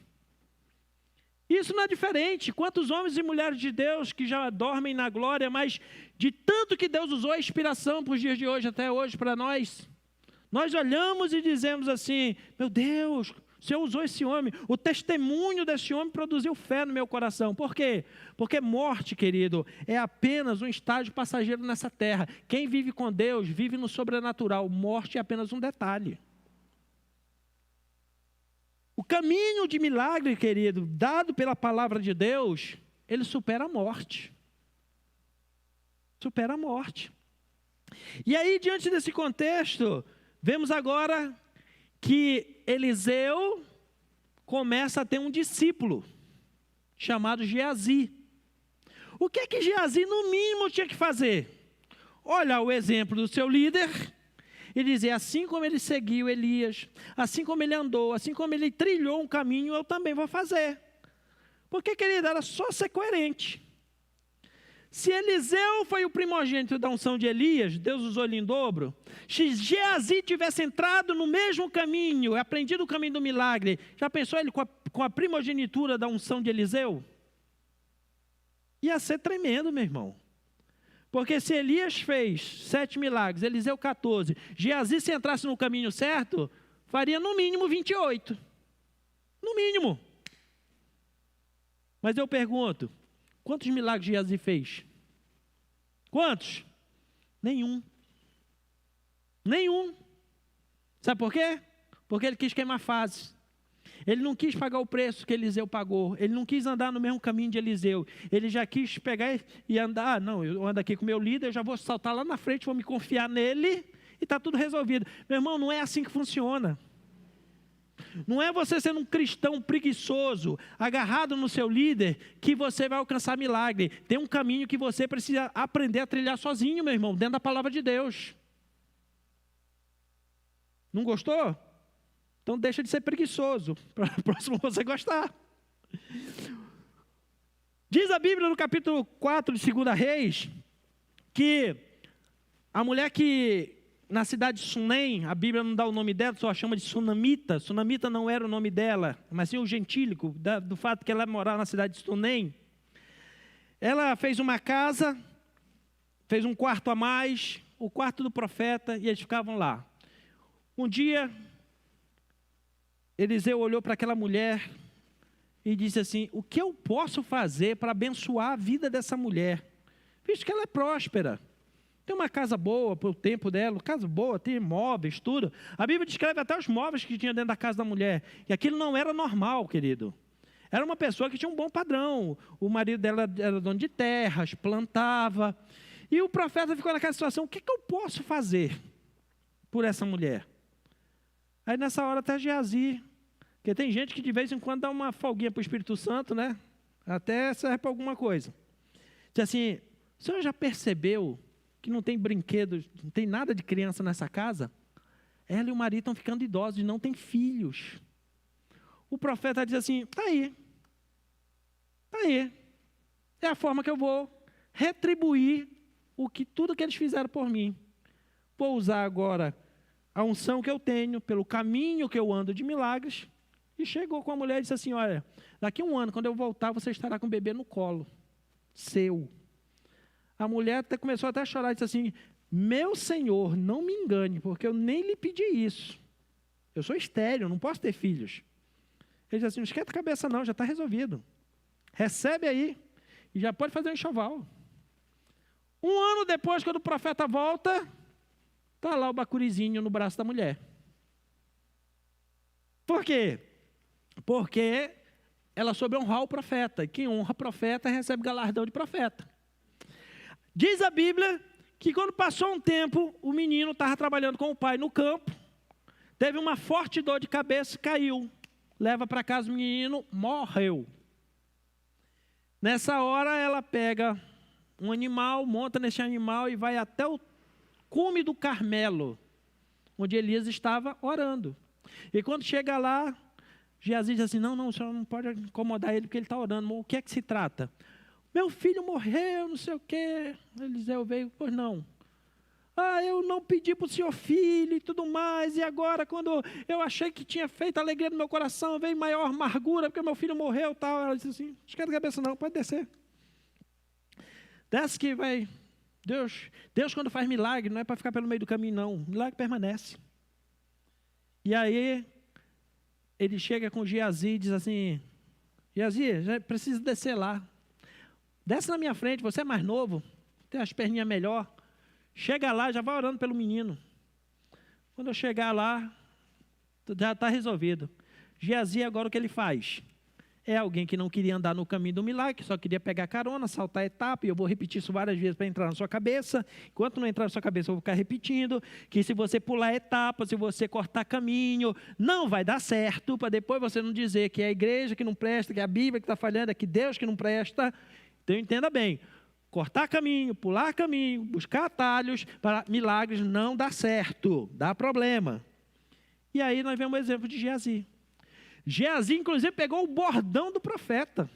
Isso não é diferente. Quantos homens e mulheres de Deus que já dormem na glória, mas de tanto que Deus usou a inspiração para os dias de hoje, até hoje, para nós. Nós olhamos e dizemos assim: meu Deus, o Senhor usou esse homem. O testemunho desse homem produziu fé no meu coração. Por quê? Porque morte, querido, é apenas um estágio passageiro nessa terra. Quem vive com Deus, vive no sobrenatural. Morte é apenas um detalhe. O caminho de milagre, querido, dado pela palavra de Deus, ele supera a morte. Supera a morte. E aí, diante desse contexto, vemos agora que Eliseu começa a ter um discípulo chamado Geazi. O que é que Geazi, no mínimo, tinha que fazer? Olhar o exemplo do seu líder e dizer: assim como ele seguiu Elias, assim como ele andou, assim como ele trilhou um caminho, eu também vou fazer. Porque, querido, era só ser coerente. Se Eliseu foi o primogênito da unção de Elias, Deus usou ele em dobro. Se Geazi tivesse entrado no mesmo caminho, aprendido o caminho do milagre, já pensou ele com a primogenitura da unção de Eliseu? Ia ser tremendo, meu irmão. Porque se Elias fez 7 milagres, Eliseu 14, Geazi, se entrasse no caminho certo, faria no mínimo 28. No mínimo. Mas eu pergunto: Quantos milagres Geazi fez? Quantos? Nenhum. Nenhum. Sabe por quê? Porque ele quis queimar fase. Ele não quis pagar o preço que Eliseu pagou. Ele não quis andar no mesmo caminho de Eliseu. Ele já quis pegar e andar. Não, eu ando aqui com o meu líder, eu já vou saltar lá na frente, vou me confiar nele e está tudo resolvido. Meu irmão, não é assim que funciona. Não é você sendo um cristão preguiçoso, agarrado no seu líder, que você vai alcançar milagre. Tem um caminho que você precisa aprender a trilhar sozinho, meu irmão, dentro da palavra de Deus. Não gostou? Então deixa de ser preguiçoso, para o próximo você gostar. Diz a Bíblia no capítulo 4 de 2 Reis, que a mulher que na cidade de Sunem, a Bíblia não dá o nome dela, só a chama de Sunamita. Sunamita não era o nome dela, mas sim o gentílico, do fato que ela morava na cidade de Sunem. Ela fez uma casa, fez um quarto a mais, o quarto do profeta, e eles ficavam lá. Um dia, Eliseu olhou para aquela mulher e disse assim: o que eu posso fazer para abençoar a vida dessa mulher? Visto que ela é próspera. Tem uma casa boa para o tempo dela, casa boa, tem móveis, tudo. A Bíblia descreve até os móveis que tinha dentro da casa da mulher. E aquilo não era normal, querido. Era uma pessoa que tinha um bom padrão. O marido dela era dono de terras, plantava. E o profeta ficou naquela situação: o que eu posso fazer por essa mulher? Aí nessa hora até Geazi, porque tem gente que de vez em quando dá uma folguinha para o Espírito Santo, né? Até serve para alguma coisa. Diz assim: o senhor já percebeu que não tem brinquedos, não tem nada de criança nessa casa? Ela e o marido estão ficando idosos e não têm filhos. O profeta diz assim: está aí. Está aí. É a forma que eu vou retribuir tudo que eles fizeram por mim. Vou usar agora a unção que eu tenho, pelo caminho que eu ando de milagres. E chegou com a mulher e disse assim: olha, daqui a um ano, quando eu voltar, você estará com o bebê no colo. Seu. A mulher começou até a chorar e disse assim: meu senhor, não me engane, porque eu nem lhe pedi isso. Eu sou estéril, não posso ter filhos. Ele disse assim: não esquenta a cabeça não, já está resolvido. Recebe aí e já pode fazer um enxoval. Um ano depois, quando o profeta volta, está lá o bacurizinho no braço da mulher. Por quê? Porque ela soube honrar o profeta. E quem honra profeta recebe galardão de profeta. Diz a Bíblia que quando passou um tempo, o menino estava trabalhando com o pai no campo, teve uma forte dor de cabeça e caiu. Leva para casa o menino, morreu. Nessa hora ela pega um animal, monta nesse animal e vai até o cume do Carmelo, onde Elias estava orando. E quando chega lá, Geazi diz assim: não, o senhor não pode incomodar ele porque ele está orando. Mas o que é que se trata? Meu filho morreu, não sei o quê. Eliseu veio: pois não. Eu não pedi para o senhor filho e tudo mais, e agora quando eu achei que tinha feito alegria no meu coração, veio maior amargura porque meu filho morreu e tal. Ela disse assim: esquenta a cabeça não, pode descer. Desce que vai. Deus quando faz milagre, não é para ficar pelo meio do caminho não, o milagre permanece. E aí, ele chega com Geazi e diz assim: Geazi, já precisa descer lá. Desce na minha frente, você é mais novo, tem as perninhas melhor. Chega lá, já vai orando pelo menino. Quando eu chegar lá, já está resolvido. Geazi, agora o que ele faz? É alguém que não queria andar no caminho do milagre, que só queria pegar carona, saltar a etapa, e eu vou repetir isso várias vezes para entrar na sua cabeça. Enquanto não entrar na sua cabeça, eu vou ficar repetindo, que se você pular etapa, se você cortar caminho, não vai dar certo, para depois você não dizer que é a igreja que não presta, que é a Bíblia que está falhando, é que Deus que não presta. Então entenda bem, cortar caminho, pular caminho, buscar atalhos para milagres não dá certo, dá problema. E aí nós vemos o exemplo de Geazi. Geazi, inclusive, pegou o bordão do profeta,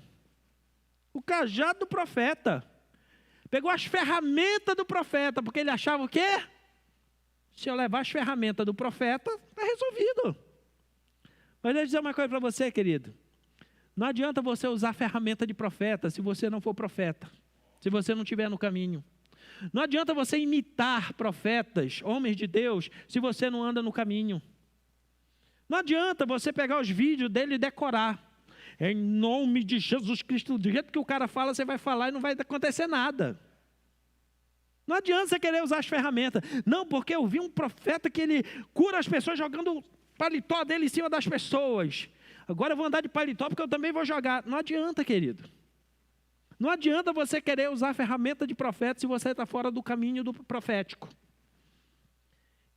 o cajado do profeta, pegou as ferramentas do profeta, porque ele achava o quê? Se eu levar as ferramentas do profeta, está resolvido. Mas deixa eu dizer uma coisa para você, querido. Não adianta você usar a ferramenta de profeta se você não for profeta, se você não estiver no caminho. Não adianta você imitar profetas, homens de Deus, se você não anda no caminho. Não adianta você pegar os vídeos dele e decorar. Em nome de Jesus Cristo, do jeito que o cara fala, você vai falar e não vai acontecer nada. Não adianta você querer usar as ferramentas. Não, porque eu vi um profeta que ele cura as pessoas jogando o paletó dele em cima das pessoas. Agora eu vou andar de paletó porque eu também vou jogar. Não adianta, querido. Não adianta você querer usar a ferramenta de profeta se você está fora do caminho do profético.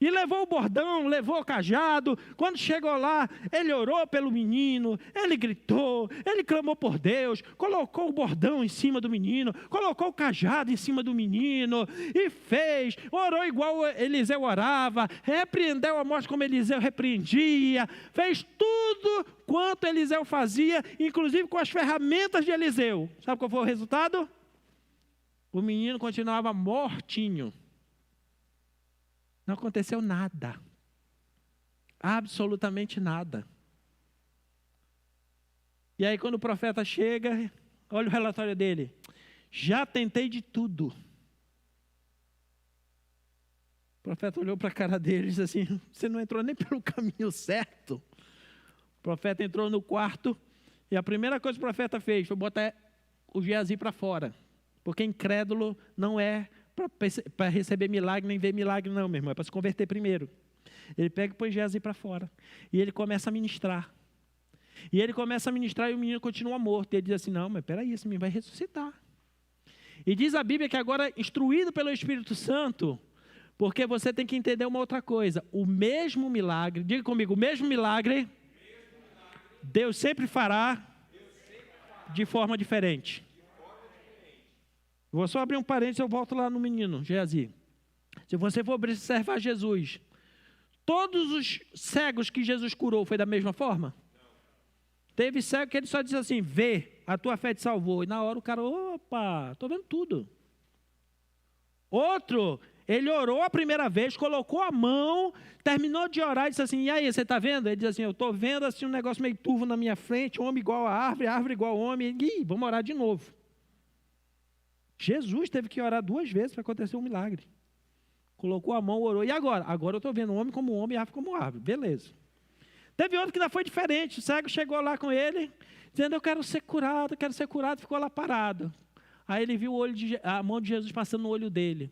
E levou o bordão, levou o cajado. Quando chegou lá, ele orou pelo menino, ele gritou, ele clamou por Deus, colocou o bordão em cima do menino, colocou o cajado em cima do menino, e fez, orou igual Eliseu orava, repreendeu a morte como Eliseu repreendia, fez tudo quanto Eliseu fazia, inclusive com as ferramentas de Eliseu. Sabe qual foi o resultado? O menino continuava mortinho. Não aconteceu nada. Absolutamente nada. E aí quando o profeta chega, olha o relatório dele. Já tentei de tudo. O profeta olhou para a cara dele e disse assim, você não entrou nem pelo caminho certo. O profeta entrou no quarto e a primeira coisa que o profeta fez foi botar o Geazi para fora. Porque incrédulo não é para receber milagre, nem ver milagre não, meu irmão. É para se converter primeiro. Ele pega e põe Geazi para fora. E ele começa a ministrar. E ele começa a ministrar e o menino continua morto. E ele diz assim, não, mas peraí, esse menino vai ressuscitar. E diz a Bíblia que agora, instruído pelo Espírito Santo, porque você tem que entender uma outra coisa. O mesmo milagre, diga comigo, o mesmo milagre, Deus sempre fará de forma diferente. Vou só abrir um parênteses, eu volto lá no menino, Geazi. Se você for observar Jesus, todos os cegos que Jesus curou foi da mesma forma? Não. Teve cego que ele só disse assim, vê, a tua fé te salvou. E na hora o cara, opa, estou vendo tudo. Outro, ele orou a primeira vez, colocou a mão, terminou de orar e disse assim, e aí, você está vendo? Ele diz assim, eu estou vendo assim, um negócio meio turvo na minha frente, homem igual a árvore igual a homem. Ih, vamos orar de novo. Jesus teve que orar 2 vezes para acontecer um milagre. Colocou a mão, orou. E agora? Agora eu estou vendo homem como homem e árvore como árvore. Beleza. Teve outro que ainda foi diferente. O cego chegou lá com ele, dizendo, eu quero ser curado, ficou lá parado. Aí ele viu a mão de Jesus passando no olho dele.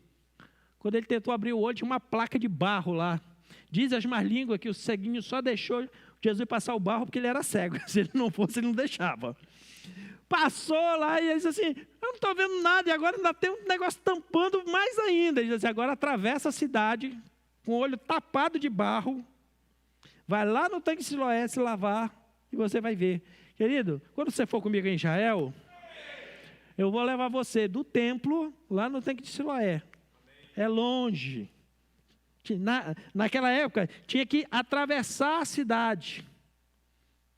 Quando ele tentou abrir o olho, tinha uma placa de barro lá. Diz as más línguas que o ceguinho só deixou Jesus passar o barro porque ele era cego. Se ele não fosse, ele não deixava. Passou lá e ele disse assim, eu não estou vendo nada, e agora ainda tem um negócio tampando mais ainda. Ele disse assim, agora atravessa a cidade, com o olho tapado de barro, vai lá no tanque de Siloé se lavar, e você vai ver. Querido, quando você for comigo em Israel, eu vou levar você do templo, lá no tanque de Siloé. É longe. Naquela época, tinha que atravessar a cidade,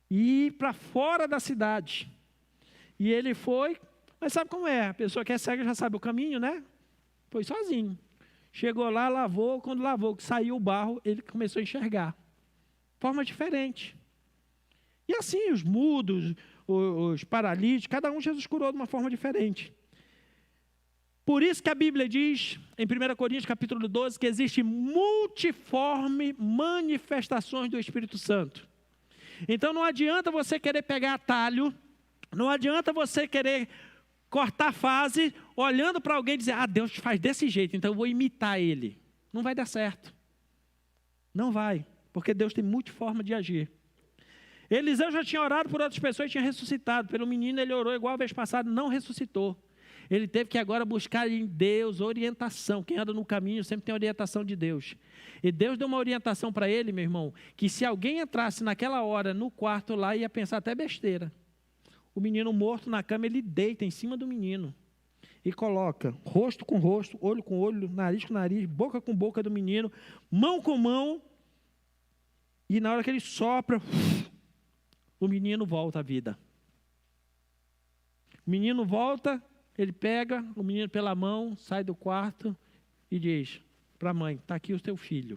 e ir para fora da cidade. E ele foi, mas sabe como é? A pessoa que é cega já sabe o caminho, né? Foi sozinho. Chegou lá, lavou, quando lavou, que saiu o barro, ele começou a enxergar. Forma diferente. E assim, os mudos, os paralíticos, cada um Jesus curou de uma forma diferente. Por isso que a Bíblia diz, em 1 Coríntios capítulo 12, que existe multiforme manifestações do Espírito Santo. Então não adianta você querer pegar atalho, não adianta você querer cortar fase, olhando para alguém e dizer, Deus faz desse jeito, então eu vou imitar ele. Não vai dar certo. Não vai, porque Deus tem multiforma de agir. Eliseu já tinha orado por outras pessoas e tinha ressuscitado. Pelo menino ele orou igual a vez passada, não ressuscitou. Ele teve que agora buscar em Deus orientação. Quem anda no caminho sempre tem orientação de Deus. E Deus deu uma orientação para ele, meu irmão, que se alguém entrasse naquela hora no quarto lá, ia pensar até besteira. O menino morto na cama, ele deita em cima do menino e coloca rosto com rosto, olho com olho, nariz com nariz, boca com boca do menino, mão com mão, e na hora que ele sopra, o menino volta à vida. O menino volta, ele pega o menino pela mão, sai do quarto e diz para a mãe, está aqui o teu filho.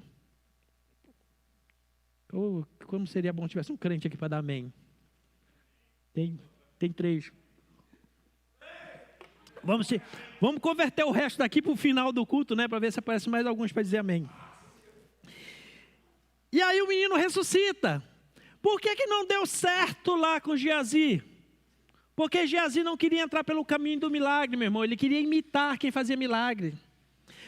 Como seria bom se tivesse um crente aqui para dar amém. Tem 3. Vamos converter o resto daqui para o final do culto, né? Para ver se aparece mais alguns para dizer amém. E aí o menino ressuscita. Por que não deu certo lá com Geazi? Porque Geazi não queria entrar pelo caminho do milagre, meu irmão. Ele queria imitar quem fazia milagre.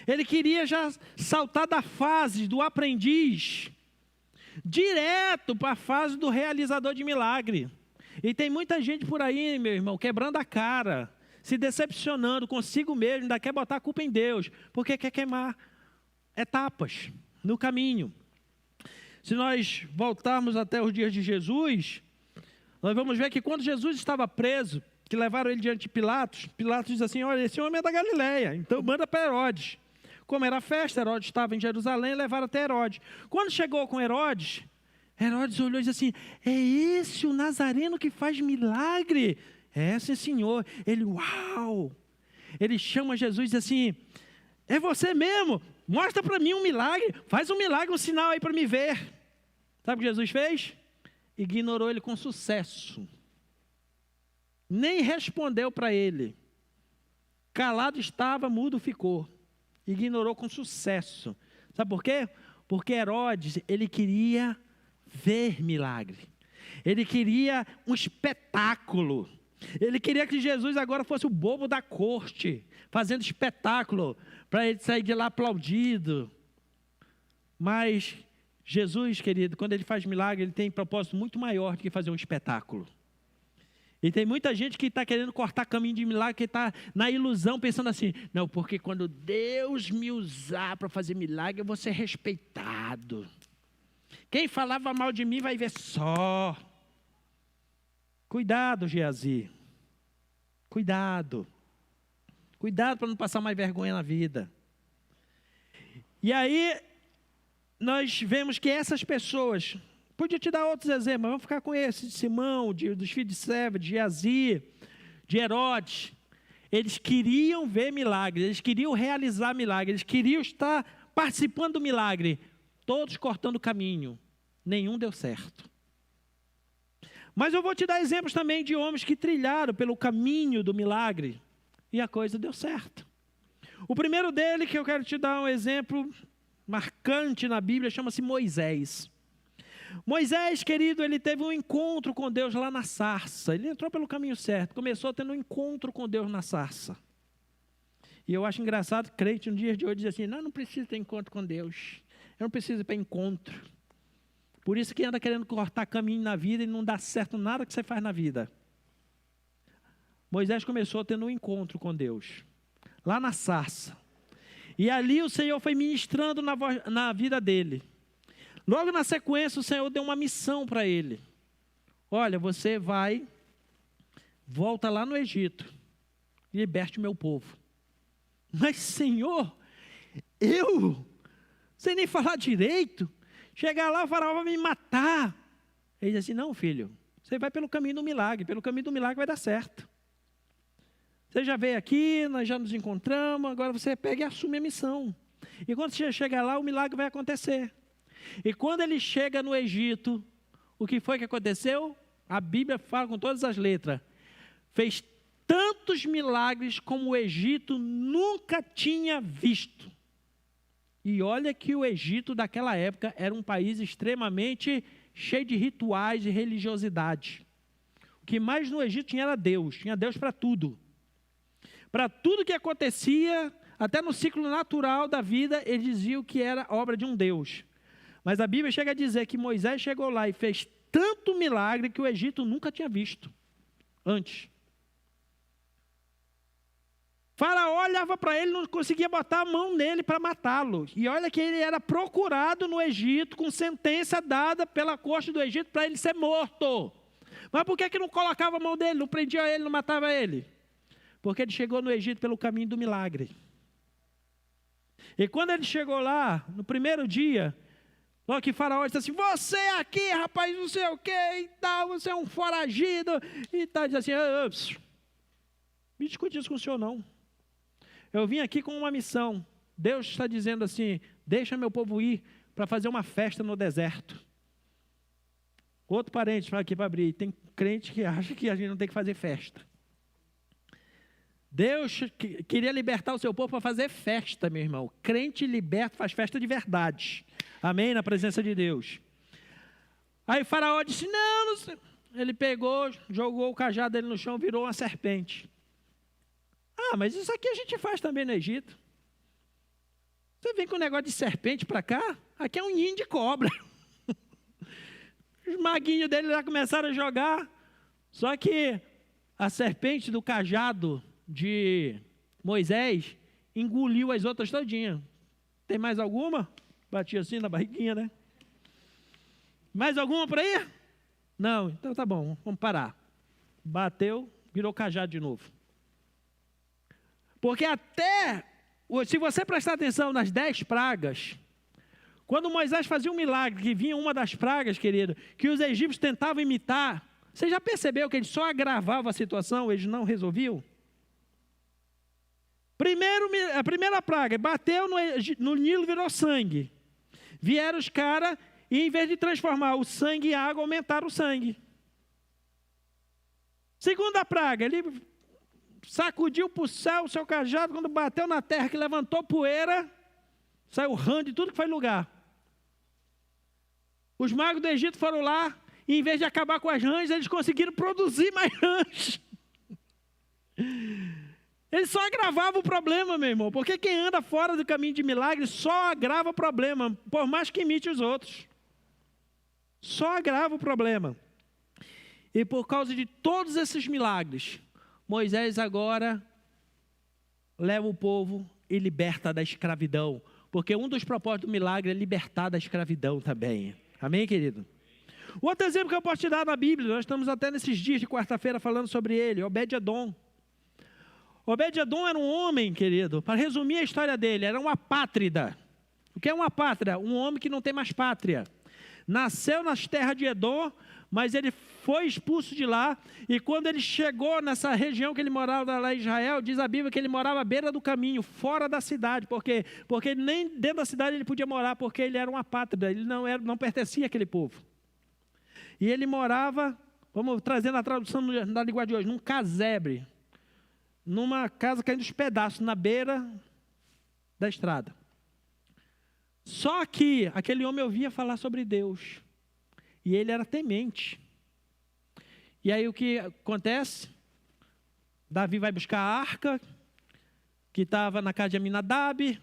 Ele queria já saltar da fase do aprendiz direto para a fase do realizador de milagre. E tem muita gente por aí, meu irmão, quebrando a cara, se decepcionando consigo mesmo, ainda quer botar a culpa em Deus, porque quer queimar etapas no caminho. Se nós voltarmos até os dias de Jesus, nós vamos ver que quando Jesus estava preso, que levaram ele diante de Pilatos, Pilatos diz assim, olha, esse homem é da Galileia, então manda para Herodes. Como era festa, Herodes estava em Jerusalém, levaram até Herodes. Quando chegou com Herodes, Herodes olhou e disse assim, é esse o Nazareno que faz milagre? É, sim, senhor. Ele, uau! Ele chama Jesus e diz assim, é você mesmo? Mostra para mim um milagre, faz um milagre, um sinal aí para me ver. Sabe o que Jesus fez? Ignorou ele com sucesso. Nem respondeu para ele. Calado estava, mudo ficou. Ignorou com sucesso. Sabe por quê? Porque Herodes, ele queria ver milagre. Ele queria um espetáculo. Ele queria que Jesus agora fosse o bobo da corte, fazendo espetáculo, para ele sair de lá aplaudido. Mas Jesus, querido, quando ele faz milagre, ele tem um propósito muito maior do que fazer um espetáculo. E tem muita gente que está querendo cortar caminho de milagre, que está na ilusão, pensando assim, não, porque quando Deus me usar para fazer milagre, eu vou ser respeitado. Quem falava mal de mim vai ver só. Cuidado, Geazi. Cuidado. Cuidado para não passar mais vergonha na vida. E aí, nós vemos que essas pessoas, podia te dar outros exemplos, mas vamos ficar com esse, de Simão, dos filhos de Seva, de Geazi, de Herodes. Eles queriam ver milagres, eles queriam realizar milagres, eles queriam estar participando do milagre. Todos cortando o caminho, nenhum deu certo. Mas eu vou te dar exemplos também de homens que trilharam pelo caminho do milagre e a coisa deu certo. O primeiro dele, que eu quero te dar um exemplo marcante na Bíblia, chama-se Moisés. Moisés, querido, ele teve um encontro com Deus lá na sarça. Ele entrou pelo caminho certo, começou tendo um encontro com Deus na sarça. E eu acho engraçado, crente no dia de hoje diz assim, não preciso ter encontro com Deus. Eu não preciso ir para encontro. Por isso que anda querendo cortar caminho na vida e não dá certo nada que você faz na vida. Moisés começou tendo um encontro com Deus, lá na sarça. E ali o Senhor foi ministrando na vida dele. Logo na sequência, o Senhor deu uma missão para ele. Olha, você volta lá no Egito e liberte o meu povo. Mas, Senhor, eu, sem nem falar direito, chegar lá, o faraó vai me matar. Ele diz assim, não, filho, você vai pelo caminho do milagre vai dar certo. Você já veio aqui, nós já nos encontramos, agora você pega e assume a missão. E quando você chegar lá, o milagre vai acontecer. E quando ele chega no Egito, o que foi que aconteceu? A Bíblia fala com todas as letras. Fez tantos milagres como o Egito nunca tinha visto. E olha que o Egito daquela época era um país extremamente cheio de rituais e religiosidade. O que mais no Egito tinha Deus para tudo. Para tudo que acontecia, até no ciclo natural da vida, eles diziam que era obra de um Deus. Mas a Bíblia chega a dizer que Moisés chegou lá e fez tanto milagre que o Egito nunca tinha visto antes. Faraó olhava para ele, não conseguia botar a mão nele para matá-lo. E olha que ele era procurado no Egito, com sentença dada pela corte do Egito para ele ser morto. Mas por que não colocava a mão dele, não prendia ele, não matava ele? Porque ele chegou no Egito pelo caminho do milagre. E quando ele chegou lá, no primeiro dia, logo que Faraó disse assim, você aqui, rapaz, não sei o que e tal, você é um foragido e tal. Diz assim, me discute isso com o senhor não. Eu vim aqui com uma missão. Deus está dizendo assim, deixa meu povo ir para fazer uma festa no deserto. Outro parente fala aqui para abrir, tem crente que acha que a gente não tem que fazer festa. Deus queria libertar o seu povo para fazer festa, meu irmão. Crente liberto faz festa de verdade. Amém? Na presença de Deus. Aí Faraó disse, não sei. Ele pegou, jogou o cajado dele no chão, virou uma serpente. Ah, mas isso aqui a gente faz também no Egito. Você vem com um negócio de serpente para cá? Aqui é um ninho de cobra. Os maguinhos dele já começaram a jogar. Só que a serpente do cajado de Moisés engoliu as outras todinhas. Tem mais alguma? Bati assim na barriguinha, né? Mais alguma por aí? Não, então tá bom, vamos parar. Bateu, virou cajado de novo. Porque até, se você prestar atenção nas 10 pragas, quando Moisés fazia um milagre, que vinha uma das pragas, querido, que os egípcios tentavam imitar, você já percebeu que eles só agravavam a situação, eles não resolviam? A primeira praga, bateu no Nilo, virou sangue. Vieram os caras e, em vez de transformar o sangue em água, aumentaram o sangue. Segunda praga, ele sacudiu para o céu o seu cajado, quando bateu na terra, que levantou poeira, saiu rã de tudo que foi lugar. Os magos do Egito foram lá, e em vez de acabar com as rãs, eles conseguiram produzir mais rãs. Eles só agravavam o problema, meu irmão, porque quem anda fora do caminho de milagre só agrava o problema, por mais que imite os outros. Só agrava o problema. E por causa de todos esses milagres, Moisés agora leva o povo e liberta da escravidão. Porque um dos propósitos do milagre é libertar da escravidão também. Amém, querido? O outro exemplo que eu posso te dar na Bíblia, nós estamos até nesses dias de quarta-feira falando sobre ele, Obed-Edom. Obed-Edom era um homem, querido, para resumir a história dele, era um apátrida. O que é um apátrida? Um homem que não tem mais pátria. Nasceu nas terras de Edom, mas ele foi expulso de lá, e quando ele chegou nessa região que ele morava lá em Israel, diz a Bíblia que ele morava à beira do caminho, fora da cidade, porque nem dentro da cidade ele podia morar, porque ele era um apátrida, ele não pertencia àquele povo. E ele morava, vamos trazer na tradução da linguagem de hoje, num casebre, numa casa caindo dos pedaços, na beira da estrada. Só que aquele homem ouvia falar sobre Deus, e ele era temente. E aí o que acontece? Davi vai buscar a arca, que estava na casa de Aminadab,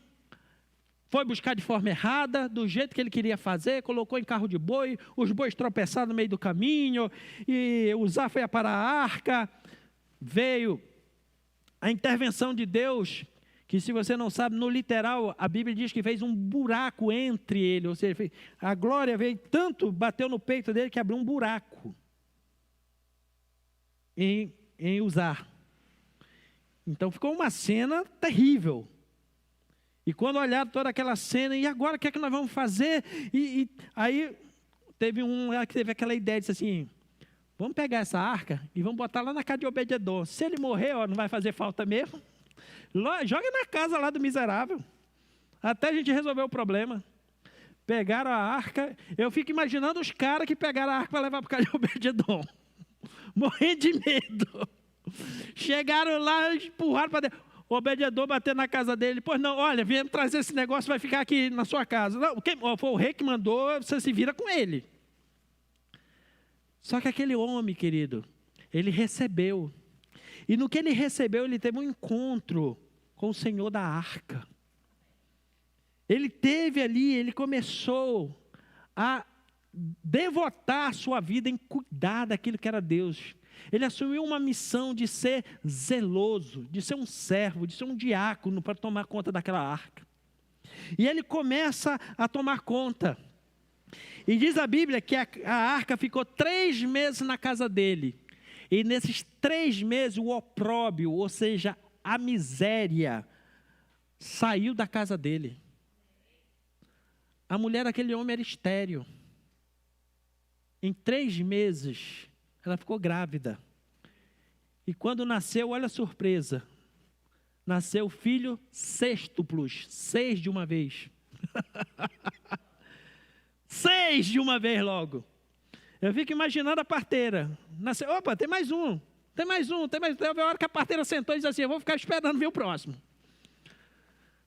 foi buscar de forma errada, do jeito que ele queria fazer, colocou em carro de boi, os bois tropeçaram no meio do caminho, e Uzá foi para a arca, veio a intervenção de Deus, que se você não sabe, no literal, a Bíblia diz que fez um buraco entre ele, ou seja, a glória veio tanto, bateu no peito dele, que abriu um buraco em Uzá. Então ficou uma cena terrível. E quando olharam toda aquela cena, e agora o que é que nós vamos fazer? E aí teve que teve aquela ideia, disse assim, vamos pegar essa arca e vamos botar lá na casa de Obed-Edom. Se ele morrer, ó, não vai fazer falta mesmo. Joga na casa lá do miserável, até a gente resolver o problema. Pegaram a arca, eu fico imaginando os caras que pegaram a arca para levar para casa de Obed-Edom, morrendo de medo. Chegaram lá, empurraram para dentro. Obed-Edom bateu na casa dele, pois não, olha, viemos trazer esse negócio, vai ficar aqui na sua casa. Não, foi o rei que mandou, você se vira com ele. Só que aquele homem, querido, ele recebeu. E no que ele recebeu, ele teve um encontro com o Senhor da arca. Ele teve ali, ele começou a devotar a sua vida em cuidar daquilo que era Deus. Ele assumiu uma missão de ser zeloso, de ser um servo, de ser um diácono para tomar conta daquela arca. E ele começa a tomar conta. E diz a Bíblia que a arca ficou 3 meses na casa dele. E nesses 3 meses o opróbrio, ou seja, a miséria, saiu da casa dele. A mulher daquele homem era estéril. Em 3 meses, ela ficou grávida. E quando nasceu, olha a surpresa. Nasceu filho sextuplos, 6 de uma vez. 6 de uma vez logo. Eu fico imaginando a parteira. Nasceu, opa, tem mais um. Tem mais um. Teve a hora que a parteira sentou e disse assim, eu vou ficar esperando ver o próximo.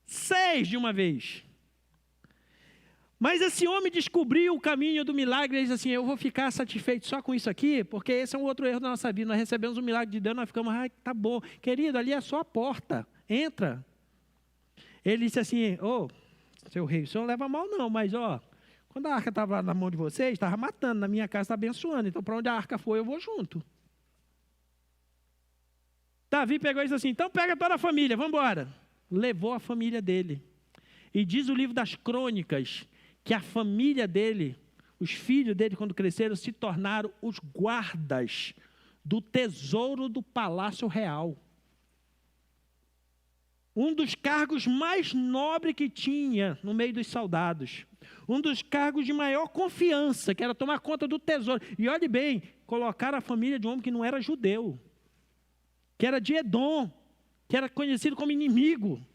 6 de uma vez. Mas esse homem descobriu o caminho do milagre e diz assim, eu vou ficar satisfeito só com isso aqui, porque esse é um outro erro da nossa vida. Nós recebemos um milagre de Deus, nós ficamos, tá bom. Querido, ali é só a porta, entra. Ele disse assim, seu rei, o senhor não leva mal não, mas quando a arca estava na mão de vocês, estava matando, na minha casa está abençoando, então para onde a arca foi, eu vou junto. Davi pegou e disse assim, então pega toda a família, vamos embora. Levou a família dele. E diz o livro das Crônicas, que a família dele, os filhos dele, quando cresceram, se tornaram os guardas do tesouro do palácio real. Um dos cargos mais nobres que tinha no meio dos soldados. Um dos cargos de maior confiança, que era tomar conta do tesouro. E olhe bem, colocaram a família de um homem que não era judeu, que era de Edom, que era conhecido como inimigo.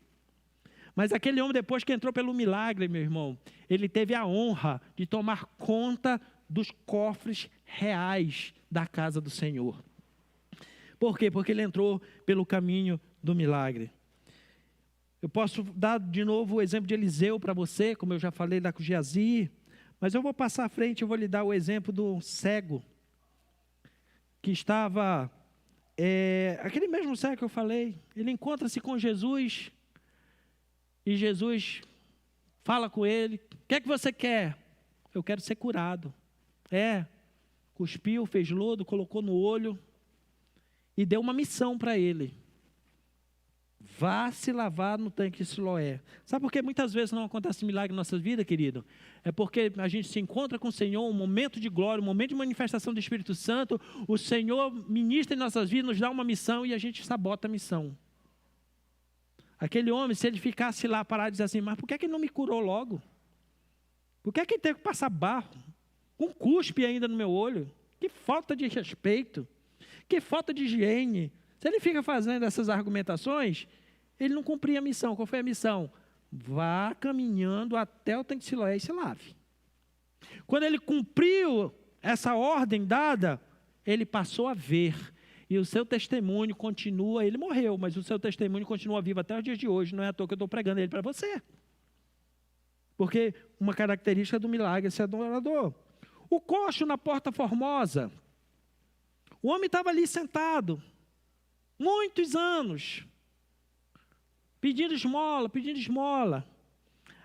Mas aquele homem, depois que entrou pelo milagre, meu irmão, ele teve a honra de tomar conta dos cofres reais da casa do Senhor. Por quê? Porque ele entrou pelo caminho do milagre. Eu posso dar de novo o exemplo de Eliseu para você, como eu já falei lá com Geazi, mas eu vou passar à frente, eu vou lhe dar o exemplo do cego, que estava, aquele mesmo cego que eu falei, ele encontra-se com Jesus, e Jesus fala com ele, o que é que você quer? Eu quero ser curado. Cuspiu, fez lodo, colocou no olho, e deu uma missão para ele. Vá se lavar no tanque de Siloé. Sabe por que muitas vezes não acontece milagre em nossas vidas, querido? É porque a gente se encontra com o Senhor, um momento de glória, um momento de manifestação do Espírito Santo, o Senhor ministra em nossas vidas, nos dá uma missão e a gente sabota a missão. Aquele homem, se ele ficasse lá parado e dizer assim, mas por que ele não me curou logo? Por que ele teve que passar barro? Com cuspe ainda no meu olho? Que falta de respeito, que falta de higiene. Se ele fica fazendo essas argumentações, ele não cumpria a missão. Qual foi a missão? Vá caminhando até o tanque de Siloé e se lave. Quando ele cumpriu essa ordem dada, ele passou a ver. E o seu testemunho continua, ele morreu, mas o seu testemunho continua vivo até os dias de hoje. Não é à toa que eu estou pregando ele para você. Porque uma característica do milagre é ser adorador. O coxo na Porta Formosa. O homem estava ali sentado, muitos anos, pedindo esmola,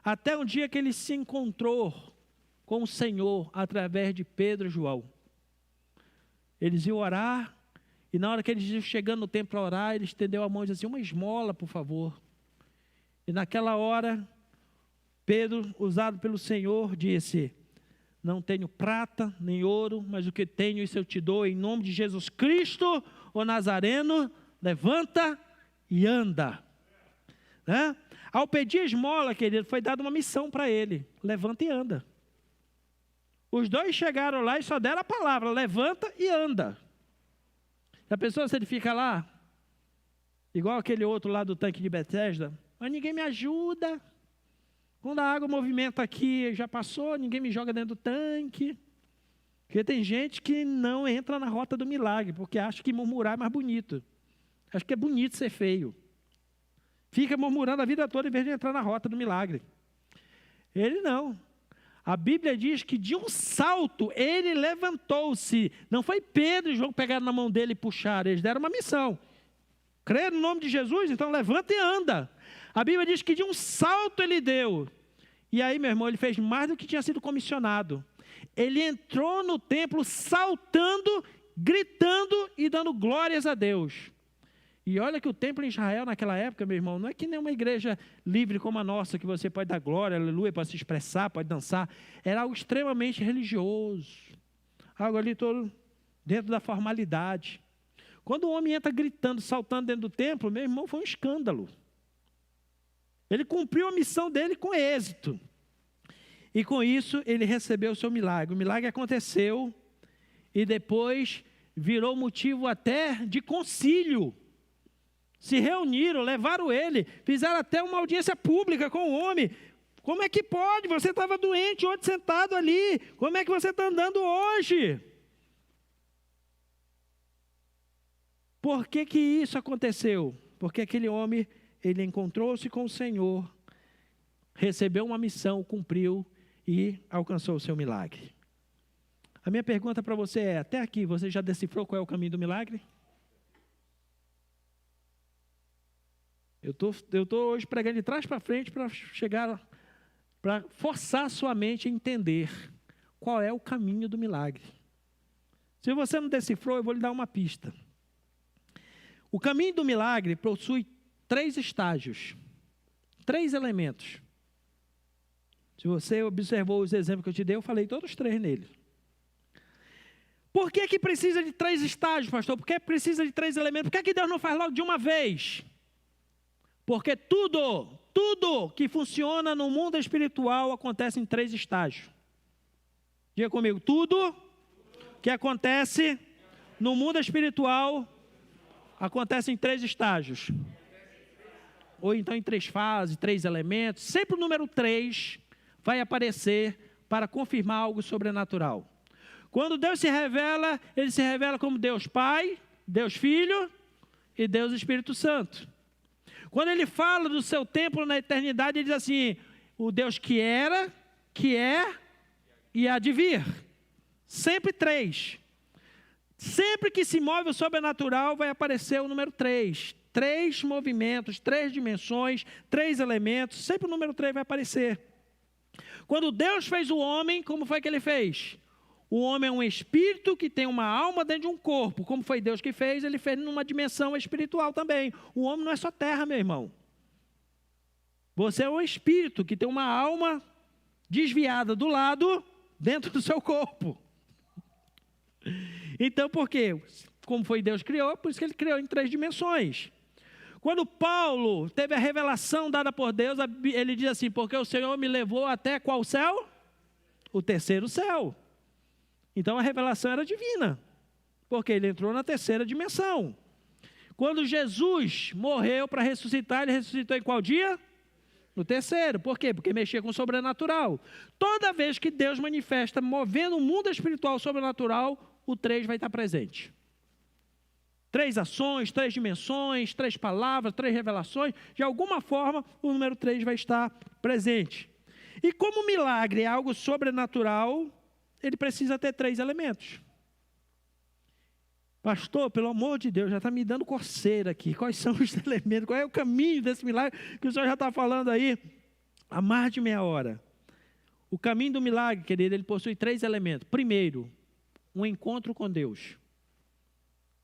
até um dia que ele se encontrou com o Senhor através de Pedro e João. Eles iam orar, e na hora que eles iam chegando no templo para orar, ele estendeu a mão e disse assim, uma esmola, por favor. E naquela hora, Pedro, usado pelo Senhor, disse, não tenho prata nem ouro, mas o que tenho isso eu te dou, em nome de Jesus Cristo, o Nazareno, levanta e anda. Né? Ao pedir esmola, querido, foi dada uma missão para ele, levanta e anda. Os dois chegaram lá e só deram a palavra, levanta e anda. A pessoa, se ele fica lá, igual aquele outro lá do tanque de Betesda, mas ninguém me ajuda. Quando a água movimenta aqui, já passou, ninguém me joga dentro do tanque. Porque tem gente que não entra na rota do milagre, porque acha que murmurar é mais bonito. Acha que é bonito ser feio. Fica murmurando a vida toda em vez de entrar na rota do milagre. Ele não. A Bíblia diz que de um salto ele levantou-se. Não foi Pedro e João que pegaram na mão dele e puxaram. Eles deram uma missão. Crê no nome de Jesus, então levanta e anda. A Bíblia diz que de um salto ele deu. E aí, meu irmão, ele fez mais do que tinha sido comissionado. Ele entrou no templo saltando, gritando e dando glórias a Deus. E olha que o templo em Israel naquela época, meu irmão, não é que nem uma igreja livre como a nossa, que você pode dar glória, aleluia, pode se expressar, pode dançar. Era algo extremamente religioso. Algo ali todo dentro da formalidade. Quando o homem entra gritando, saltando dentro do templo, meu irmão, foi um escândalo. Ele cumpriu a missão dele com êxito. E com isso, ele recebeu o seu milagre. O milagre aconteceu e depois virou motivo até de concílio. Se reuniram, levaram ele, fizeram até uma audiência pública com o homem. Como é que pode? Você estava doente, ontem sentado ali. Como é que você está andando hoje? Por que que isso aconteceu? Porque aquele homem, ele encontrou-se com o Senhor, recebeu uma missão, cumpriu, e alcançou o seu milagre. A minha pergunta para você é, até aqui, você já decifrou qual é o caminho do milagre? Eu tô hoje pregando de trás para frente para chegar, para forçar a sua mente a entender qual é o caminho do milagre. Se você não decifrou, eu vou lhe dar uma pista. O caminho do milagre possui 3 estágios, 3 elementos. Se você observou os exemplos que eu te dei, eu falei todos 3 nele. Por que precisa de 3 estágios, pastor? Por que precisa de 3 elementos? Por que Deus não faz logo de uma vez? Porque tudo que funciona no mundo espiritual acontece em 3 estágios. Diga comigo, tudo que acontece no mundo espiritual acontece em 3 estágios. Ou então em 3 fases, 3 elementos. Sempre o número 3 vai aparecer para confirmar algo sobrenatural. Quando Deus se revela, Ele se revela como Deus Pai, Deus Filho e Deus Espírito Santo. Quando Ele fala do seu templo na eternidade, Ele diz assim, o Deus que era, que é e há de vir. Sempre 3. Sempre que se move o sobrenatural, vai aparecer o número 3. 3 movimentos, 3 dimensões, 3 elementos, sempre o número 3 vai aparecer. Quando Deus fez o homem, como foi que Ele fez? O homem é um espírito que tem uma alma dentro de um corpo. Como foi Deus que fez? Ele fez numa dimensão espiritual também. O homem não é só terra, meu irmão. Você é um espírito que tem uma alma desviada do lado, dentro do seu corpo. Então, por quê? Como foi Deus que criou, por isso que Ele criou em 3 dimensões. Quando Paulo teve a revelação dada por Deus, ele diz assim, porque o Senhor me levou até qual céu? O 3º céu. Então a revelação era divina, porque Ele entrou na 3ª dimensão. Quando Jesus morreu para ressuscitar, Ele ressuscitou em qual dia? No 3º. Por quê? Porque mexia com o sobrenatural. Toda vez que Deus manifesta, movendo o mundo espiritual sobrenatural, o 3 vai estar presente. 3 ações, 3 dimensões, 3 palavras, 3 revelações, de alguma forma o número 3 vai estar presente. E como o milagre é algo sobrenatural, ele precisa ter 3 elementos. Pastor, pelo amor de Deus, já está me dando coceira aqui. Quais são os elementos? Qual é o caminho desse milagre que o senhor já está falando aí há mais de meia hora? O caminho do milagre, querido, ele possui 3 elementos. Primeiro, um encontro com Deus.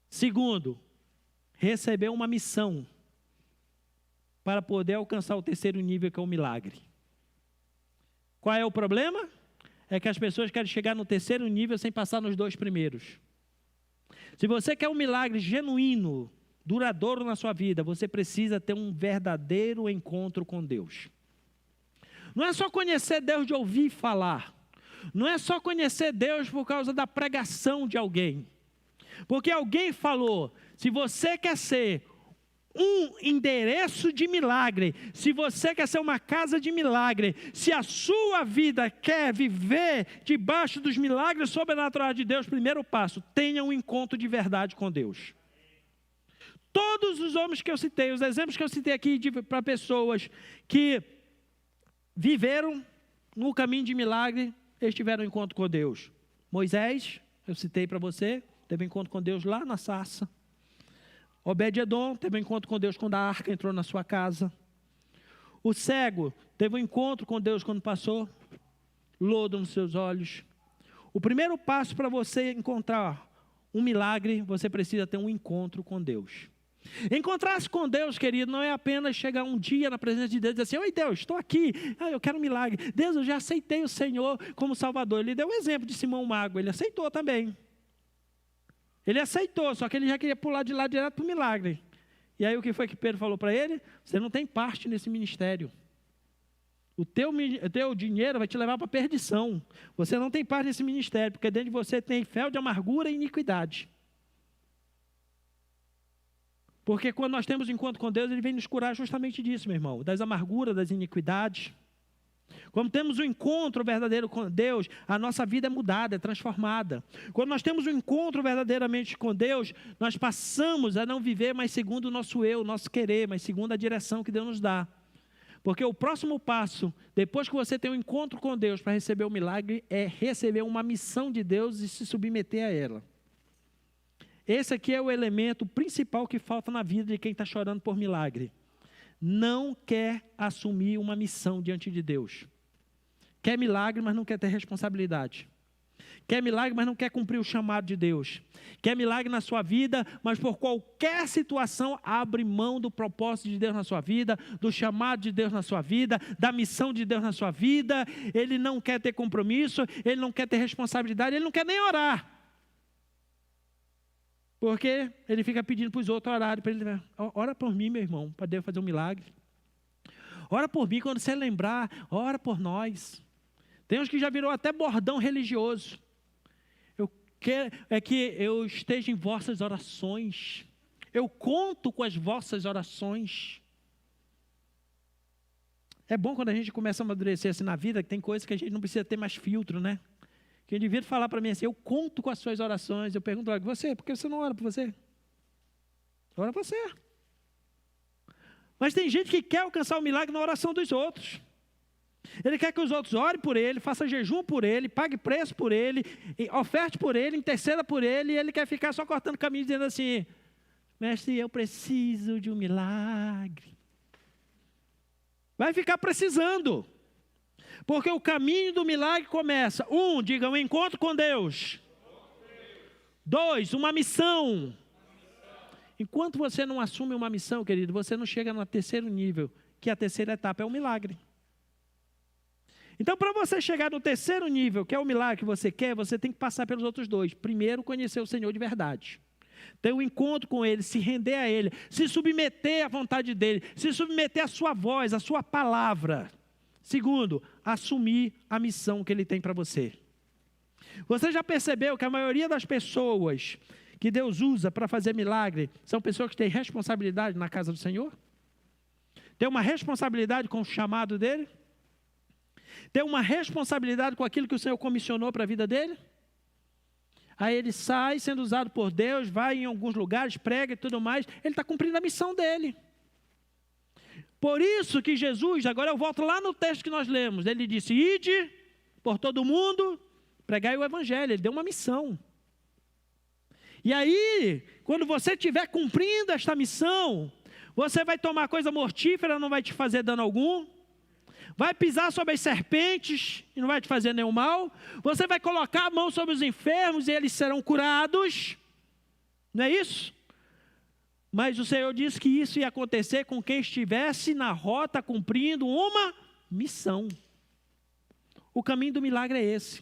Segundo, receber uma missão para poder alcançar o 3º nível, que é o milagre. Qual é o problema? É que as pessoas querem chegar no 3º nível sem passar nos 2 primeiros. Se você quer um milagre genuíno, duradouro na sua vida, você precisa ter um verdadeiro encontro com Deus. Não é só conhecer Deus de ouvir falar. Não é só conhecer Deus por causa da pregação de alguém. Porque alguém falou, se você quer ser um endereço de milagre, se você quer ser uma casa de milagre, se a sua vida quer viver debaixo dos milagres sobrenaturais de Deus, primeiro passo, tenha um encontro de verdade com Deus. Todos os homens que eu citei, os exemplos que eu citei aqui para pessoas que viveram no caminho de milagre, eles tiveram um encontro com Deus. Moisés, eu citei para você, teve um encontro com Deus lá na sarça. Obed-edom teve um encontro com Deus quando a arca entrou na sua casa. O cego teve um encontro com Deus quando passou lodo nos seus olhos. O primeiro passo para você encontrar um milagre, você precisa ter um encontro com Deus. Encontrar-se com Deus, querido, não é apenas chegar um dia na presença de Deus e dizer assim, oi Deus, estou aqui, eu quero um milagre. Deus, eu já aceitei o Senhor como Salvador. Ele deu o exemplo de Simão Mago, ele aceitou também. Ele aceitou, só que ele já queria pular de lá direto para o milagre. E aí o que foi que Pedro falou para ele? Você não tem parte nesse ministério. O teu dinheiro vai te levar para a perdição. Você não tem parte nesse ministério, porque dentro de você tem fel de amargura e iniquidade. Porque quando nós temos encontro com Deus, Ele vem nos curar justamente disso, meu irmão. Das amarguras, das iniquidades. Quando temos um encontro verdadeiro com Deus, a nossa vida é mudada, é transformada. Quando nós temos um encontro verdadeiramente com Deus, nós passamos a não viver mais segundo o nosso eu, o nosso querer, mas segundo a direção que Deus nos dá. Porque o próximo passo, depois que você tem um encontro com Deus para receber o milagre, é receber uma missão de Deus e se submeter a ela. Esse aqui é o elemento principal que falta na vida de quem está chorando por milagre. Não quer assumir uma missão diante de Deus. Quer milagre, mas não quer ter responsabilidade. Quer milagre, mas não quer cumprir o chamado de Deus. Quer milagre na sua vida, mas por qualquer situação abre mão do propósito de Deus na sua vida, do chamado de Deus na sua vida, da missão de Deus na sua vida. Ele não quer ter compromisso, ele não quer ter responsabilidade, ele não quer nem orar. Porque ele fica pedindo para os outros orarem, para ele, ora por mim, meu irmão, para Deus fazer um milagre. Ora por mim, quando você lembrar, ora por nós. Tem uns que já virou até bordão religioso. É que eu esteja em vossas orações. Eu conto com as vossas orações. É bom quando a gente começa a amadurecer assim na vida, que tem coisas que a gente não precisa ter mais filtro, né? Que o indivíduo falar para mim assim, eu conto com as suas orações. Eu pergunto, você, por que você não ora por você? Ora por você. Mas tem gente que quer alcançar o milagre na oração dos outros. Ele quer que os outros orem por ele, façam jejum por ele, pague preço por ele, oferte por ele, interceda por ele, e ele quer ficar só cortando caminho dizendo assim, mestre, eu preciso de um milagre. Vai ficar precisando. Porque o caminho do milagre começa, diga, um encontro com Deus. 2, uma missão. Enquanto você não assume uma missão, querido, você não chega no terceiro nível, que a terceira etapa é o milagre. Então, para você chegar no terceiro nível, que é o milagre que você quer, você tem que passar pelos outros 2. Primeiro, conhecer o Senhor de verdade. Ter um encontro com Ele, se render a Ele, se submeter à vontade dEle, se submeter à sua voz, à sua palavra. Segundo, assumir a missão que Ele tem para você. Você já percebeu que a maioria das pessoas que Deus usa para fazer milagre são pessoas que têm responsabilidade na casa do Senhor? Tem uma responsabilidade com o chamado dEle? Tem uma responsabilidade com aquilo que o Senhor comissionou para a vida dele? Aí ele sai sendo usado por Deus, vai em alguns lugares, prega e tudo mais. Ele está cumprindo a missão dele. Por isso que Jesus, agora eu volto lá no texto que nós lemos. Ele disse, ide por todo mundo, pregai o evangelho. Ele deu uma missão. E aí, quando você estiver cumprindo esta missão, você vai tomar coisa mortífera, não vai te fazer dano algum. Vai pisar sobre as serpentes e não vai te fazer nenhum mal. Você vai colocar a mão sobre os enfermos e eles serão curados. Não é isso? Mas o Senhor disse que isso ia acontecer com quem estivesse na rota cumprindo uma missão. O caminho do milagre é esse.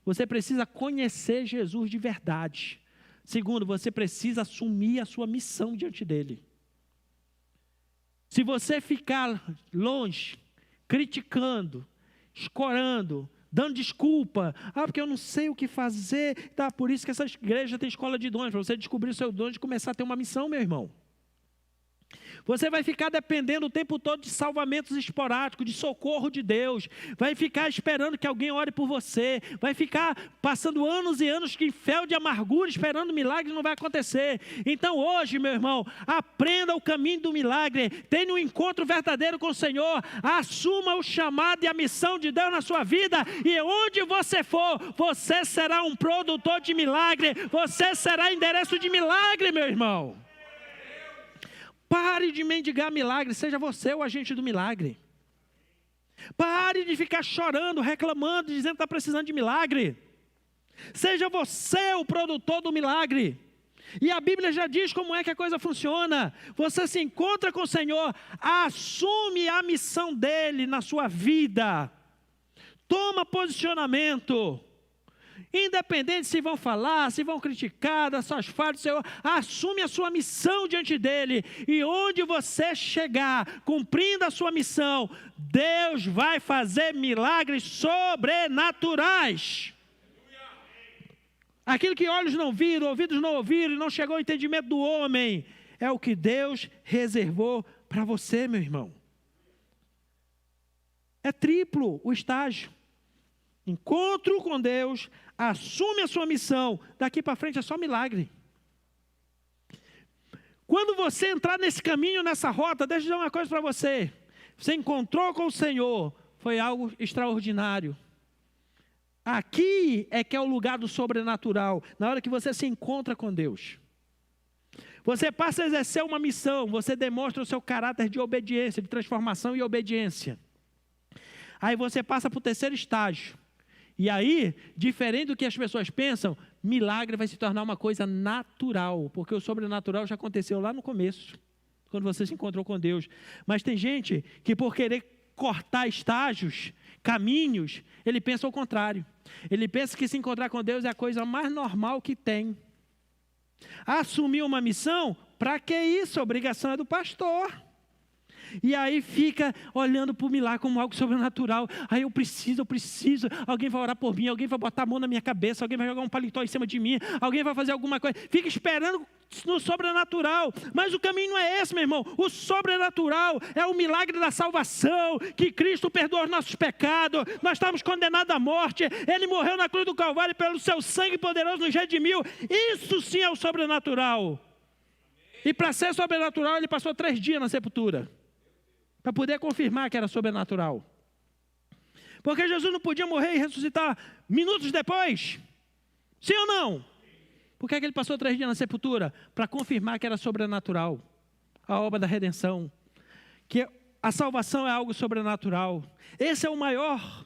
Você precisa conhecer Jesus de verdade. Segundo, você precisa assumir a sua missão diante dele. Se você ficar longe, criticando, escorando, dando desculpa, porque eu não sei o que fazer, tá? Por isso que essa igreja tem escola de dons, para você descobrir o seu dom e começar a ter uma missão, meu irmão. Você vai ficar dependendo o tempo todo de salvamentos esporádicos, de socorro de Deus. Vai ficar esperando que alguém ore por você. Vai ficar passando anos e anos em fel de amargura, esperando milagre, não vai acontecer. Então hoje, meu irmão, aprenda o caminho do milagre. Tenha um encontro verdadeiro com o Senhor. Assuma o chamado e a missão de Deus na sua vida. E onde você for, você será um produtor de milagre. Você será endereço de milagre, meu irmão. Pare de mendigar milagre, seja você o agente do milagre. Pare de ficar chorando, reclamando, dizendo que está precisando de milagre. Seja você o produtor do milagre. E a Bíblia já diz como é que a coisa funciona. Você se encontra com o Senhor, assume a missão dEle na sua vida. Toma posicionamento. Independente se vão falar, se vão criticar das suas falhas, Senhor, assume a sua missão diante dEle. E onde você chegar, cumprindo a sua missão, Deus vai fazer milagres sobrenaturais. Aquilo que olhos não viram, ouvidos não ouviram, e não chegou ao entendimento do homem, é o que Deus reservou para você, meu irmão. É triplo o estágio. Encontro com Deus, assume a sua missão, daqui para frente é só milagre. Quando você entrar nesse caminho, nessa rota, deixa eu dizer uma coisa para você. Você encontrou com o Senhor, foi algo extraordinário. Aqui é que é o lugar do sobrenatural, na hora que você se encontra com Deus. Você passa a exercer uma missão, você demonstra o seu caráter de obediência, de transformação e obediência. Aí você passa para o terceiro estágio. E aí, diferente do que as pessoas pensam, milagre vai se tornar uma coisa natural, porque o sobrenatural já aconteceu lá no começo, quando você se encontrou com Deus. Mas tem gente que por querer cortar estágios, caminhos, ele pensa o contrário. Ele pensa que se encontrar com Deus é a coisa mais normal que tem. Assumir uma missão, para que isso? A obrigação é do pastor. E aí fica olhando para o milagre como algo sobrenatural. Aí eu preciso, alguém vai orar por mim, alguém vai botar a mão na minha cabeça, alguém vai jogar um paletó em cima de mim, alguém vai fazer alguma coisa. Fica esperando no sobrenatural, mas o caminho não é esse, meu irmão. O sobrenatural é o milagre da salvação, que Cristo perdoa os nossos pecados. Nós estávamos condenados à morte, Ele morreu na cruz do Calvário, pelo seu sangue poderoso nos redimiu. Isso sim é o sobrenatural. E para ser sobrenatural, Ele passou 3 dias na sepultura, para poder confirmar que era sobrenatural. Porque Jesus não podia morrer e ressuscitar minutos depois? Sim ou não? Por que ele passou 3 dias na sepultura? Para confirmar que era sobrenatural a obra da redenção, que a salvação é algo sobrenatural. Esse é o maior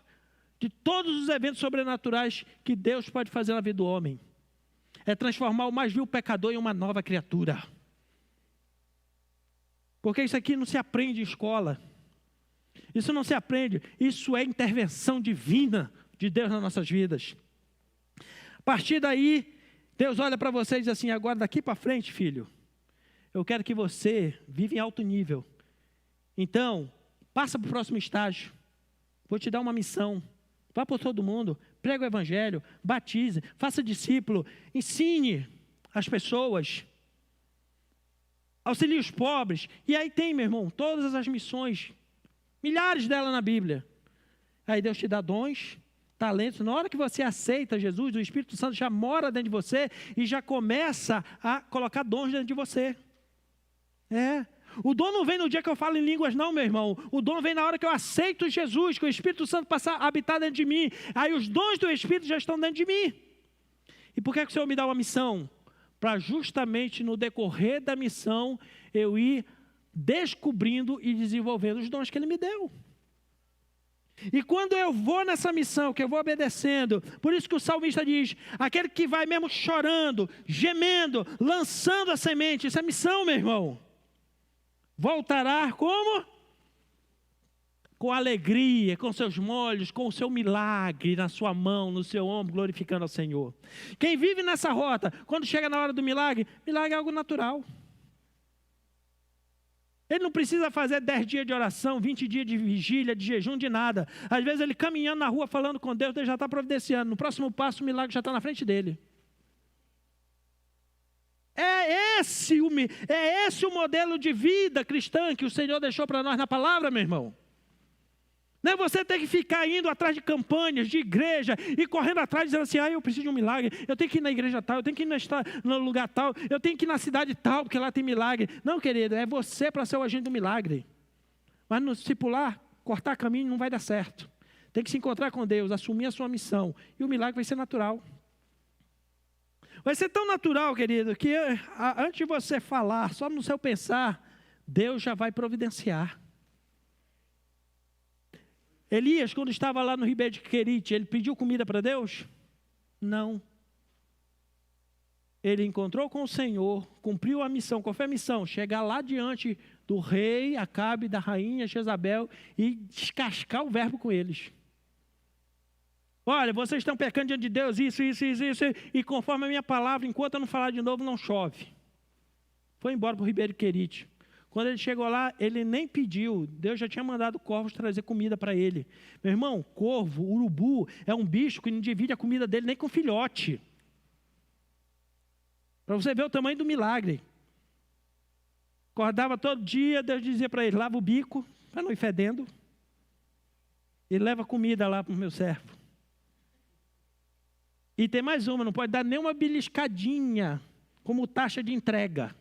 de todos os eventos sobrenaturais que Deus pode fazer na vida do homem. É transformar o mais vil pecador em uma nova criatura. Porque isso aqui não se aprende em escola. Isso não se aprende. Isso é intervenção divina de Deus nas nossas vidas. A partir daí, Deus olha para você e diz assim: agora daqui para frente, filho, eu quero que você viva em alto nível. Então, passa para o próximo estágio. Vou te dar uma missão. Vá por todo mundo, prega o evangelho, batize, faça discípulo, ensine as pessoas, auxilie os pobres. E aí tem, meu irmão, todas as missões, milhares delas na Bíblia. Aí Deus te dá dons, talentos. Na hora que você aceita Jesus, o Espírito Santo já mora dentro de você e já começa a colocar dons dentro de você. O dom não vem no dia que eu falo em línguas não, meu irmão. O dom vem na hora que eu aceito Jesus, que o Espírito Santo passa a habitar dentro de mim. Aí os dons do Espírito já estão dentro de mim. E por que o Senhor me dá uma missão? Para justamente no decorrer da missão eu ir descobrindo e desenvolvendo os dons que Ele me deu. E quando eu vou nessa missão, que eu vou obedecendo, por isso que o salmista diz, aquele que vai mesmo chorando, gemendo, lançando a semente, isso é missão, meu irmão. Voltará como? Com alegria, com seus molhos, com o seu milagre na sua mão, no seu ombro, glorificando ao Senhor. Quem vive nessa rota, quando chega na hora do milagre, milagre é algo natural. Ele não precisa fazer 10 dias de oração, 20 dias de vigília, de jejum, de nada. Às vezes ele caminhando na rua, falando com Deus, Deus já está providenciando. No próximo passo, o milagre já está na frente dele. É esse o modelo de vida cristã que o Senhor deixou para nós na palavra, meu irmão. Não é você ter que ficar indo atrás de campanhas, de igreja, e correndo atrás, dizendo assim, eu preciso de um milagre, eu tenho que ir na igreja tal, eu tenho que ir no lugar tal, eu tenho que ir na cidade tal, porque lá tem milagre. Não, querido, é você para ser o agente do milagre. Mas no discipular, cortar caminho não vai dar certo. Tem que se encontrar com Deus, assumir a sua missão, e o milagre vai ser natural. Vai ser tão natural, querido, que antes de você falar, só no seu pensar, Deus já vai providenciar. Elias, quando estava lá no Ribeiro de Querite, ele pediu comida para Deus? Não. Ele encontrou com o Senhor, cumpriu a missão. Qual foi a missão? Chegar lá diante do rei Acabe, da rainha Jezabel e descascar o verbo com eles. Olha, vocês estão pecando diante de Deus, isso, e conforme a minha palavra, enquanto eu não falar de novo, não chove. Foi embora para o Ribeiro de Querite. Quando ele chegou lá, ele nem pediu, Deus já tinha mandado corvos trazer comida para ele. Meu irmão, corvo, urubu, é um bicho que não divide a comida dele nem com filhote. Para você ver o tamanho do milagre. Acordava todo dia, Deus dizia para ele, lava o bico, para não ir fedendo, e leva comida lá para o meu servo. E tem mais uma, não pode dar nenhuma beliscadinha como taxa de entrega.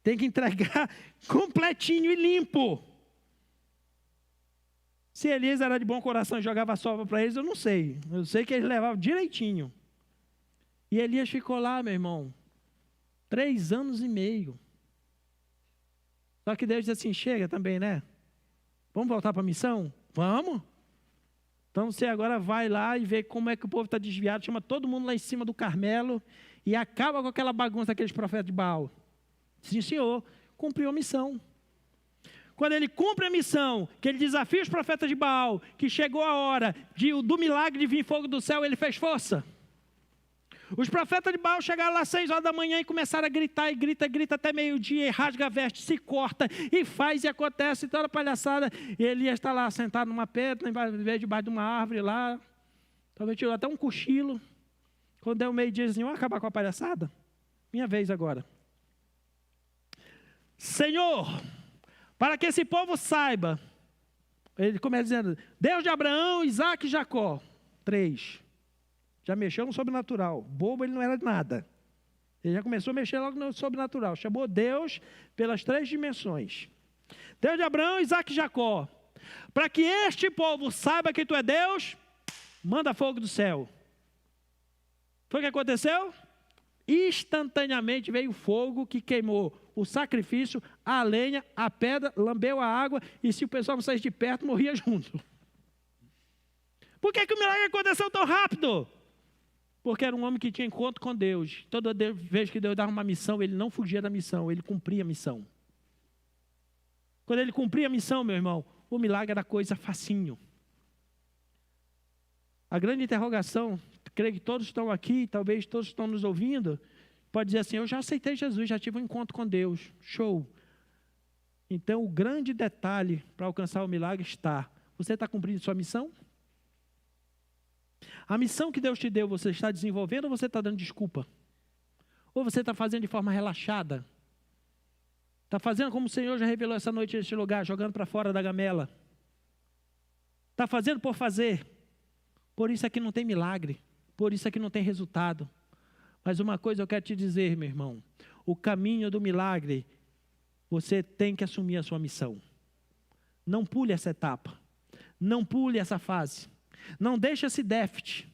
Tem que entregar completinho e limpo. Se Elias era de bom coração e jogava sova para eles, eu não sei. Eu sei que eles levavam direitinho. E Elias ficou lá, meu irmão, 3 anos e meio. Só que Deus disse assim, chega também, né? Vamos voltar para a missão? Vamos. Então você agora vai lá e vê como é que o povo está desviado, chama todo mundo lá em cima do Carmelo e acaba com aquela bagunça daqueles profetas de Baal. Sim, senhor, cumpriu a missão. Quando ele cumpre a missão, que ele desafia os profetas de Baal, que chegou a hora do milagre de vir fogo do céu, ele fez força. Os profetas de Baal chegaram lá às 6 horas da manhã e começaram a gritar, e grita até meio-dia, e rasga a veste, se corta, e faz, e acontece, toda a palhaçada. E ele ia estar lá sentado numa pedra, debaixo de uma árvore lá, talvez tirou até um cochilo. Quando deu meio-dia, assim, vamos acabar com a palhaçada? Minha vez agora. Senhor, para que esse povo saiba, ele começa dizendo, Deus de Abraão, Isaac e Jacó. 3. Já mexeu no sobrenatural. Bobo ele não era de nada. Ele já começou a mexer logo no sobrenatural. Chamou Deus pelas 3 dimensões. Deus de Abraão, Isaac e Jacó. Para que este povo saiba que tu é Deus, manda fogo do céu. Foi o que aconteceu? Instantaneamente veio fogo que queimou o sacrifício, a lenha, a pedra, lambeu a água, e se o pessoal não saísse de perto, morria junto. Por que o milagre aconteceu tão rápido? Porque era um homem que tinha encontro com Deus. Toda vez que Deus dava uma missão, ele não fugia da missão, ele cumpria a missão. Quando ele cumpria a missão, meu irmão, o milagre era coisa facinho. A grande interrogação, creio que todos estão aqui, talvez todos estão nos ouvindo, pode dizer assim, eu já aceitei Jesus, já tive um encontro com Deus, show. Então o grande detalhe para alcançar o milagre está, você está cumprindo sua missão? A missão que Deus te deu, você está desenvolvendo ou você está dando desculpa? Ou você está fazendo de forma relaxada? Está fazendo como o Senhor já revelou essa noite neste lugar, jogando para fora da gamela? Está fazendo por fazer? Por isso aqui não tem milagre, por isso aqui não tem resultado. Mas uma coisa eu quero te dizer, meu irmão, o caminho do milagre, você tem que assumir a sua missão. Não pule essa etapa, não pule essa fase, não deixe esse déficit.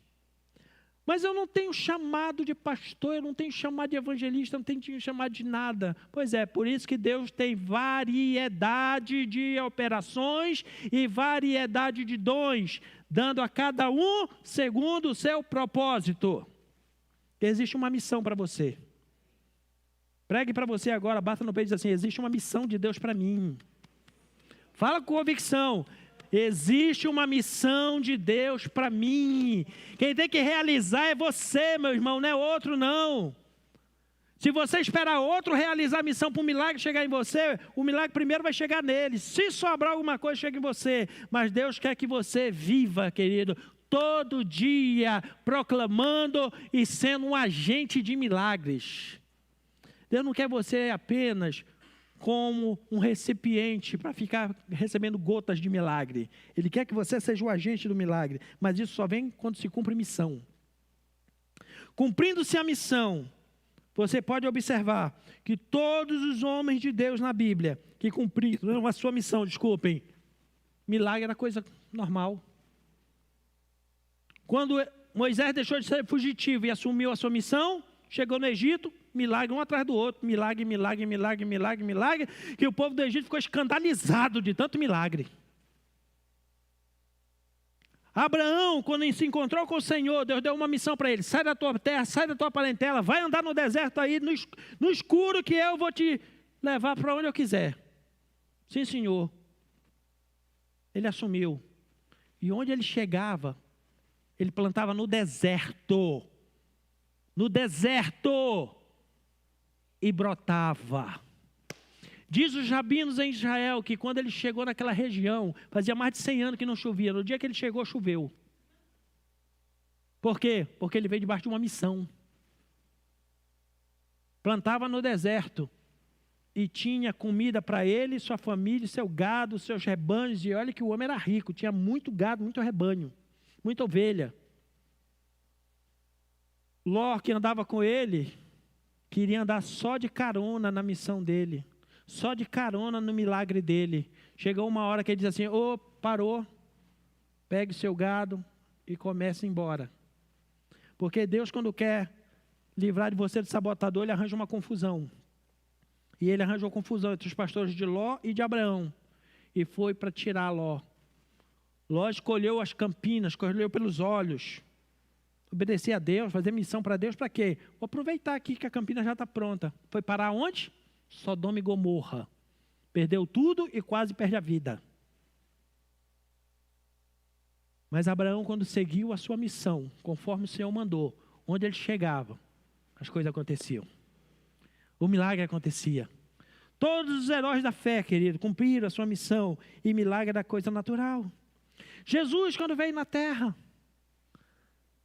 Mas eu não tenho chamado de pastor, eu não tenho chamado de evangelista, eu não tenho chamado de nada. Pois é, por isso que Deus tem variedade de operações e variedade de dons, dando a cada um segundo o seu propósito. Existe uma missão para você. Pregue para você agora, bata no peito e diz assim, existe uma missão de Deus para mim. Fala com convicção. Existe uma missão de Deus para mim. Quem tem que realizar é você, meu irmão, não é outro não. Se você esperar outro realizar a missão para o milagre chegar em você, o milagre primeiro vai chegar nele. Se sobrar alguma coisa, chega em você. Mas Deus quer que você viva, querido, todo dia proclamando e sendo um agente de milagres. Deus não quer você apenas como um recipiente para ficar recebendo gotas de milagre. Ele quer que você seja o agente do milagre, mas isso só vem quando se cumpre missão. Cumprindo-se a missão, você pode observar que todos os homens de Deus na Bíblia que cumpriram a sua missão, milagre era coisa normal. Quando Moisés deixou de ser fugitivo e assumiu a sua missão, chegou no Egito, milagre um atrás do outro, milagre, que o povo do Egito ficou escandalizado de tanto milagre. Abraão, quando se encontrou com o Senhor, Deus deu uma missão para ele, sai da tua terra, sai da tua parentela, vai andar no deserto aí, no escuro, que eu vou te levar para onde eu quiser. Sim, Senhor. Ele assumiu. E onde ele chegava, ele plantava no deserto. No deserto. E brotava. Diz os rabinos em Israel que quando ele chegou naquela região, fazia mais de 100 anos que não chovia. No dia que ele chegou, choveu. Por quê? Porque ele veio debaixo de uma missão. Plantava no deserto. E tinha comida para ele, sua família, seu gado, seus rebanhos. E olha que o homem era rico, tinha muito gado, muito rebanho, muita ovelha. Ló, que andava com ele, queria andar só de carona na missão dele, só de carona no milagre dele. Chegou uma hora que ele diz assim, parou, pegue o seu gado e comece a ir embora. Porque Deus, quando quer livrar de você do sabotador, Ele arranja uma confusão. E Ele arranjou confusão entre os pastores de Ló e de Abraão. E foi para tirar Ló. Ló escolheu as campinas, escolheu pelos olhos. Obedecer a Deus, fazer missão para Deus, para quê? Vou aproveitar aqui que a campina já está pronta. Foi parar onde? Sodoma e Gomorra. Perdeu tudo e quase perde a vida. Mas Abraão, quando seguiu a sua missão, conforme o Senhor mandou, onde ele chegava, as coisas aconteciam. O milagre acontecia. Todos os heróis da fé, querido, cumpriram a sua missão. E milagre era coisa natural. Jesus, quando veio na terra,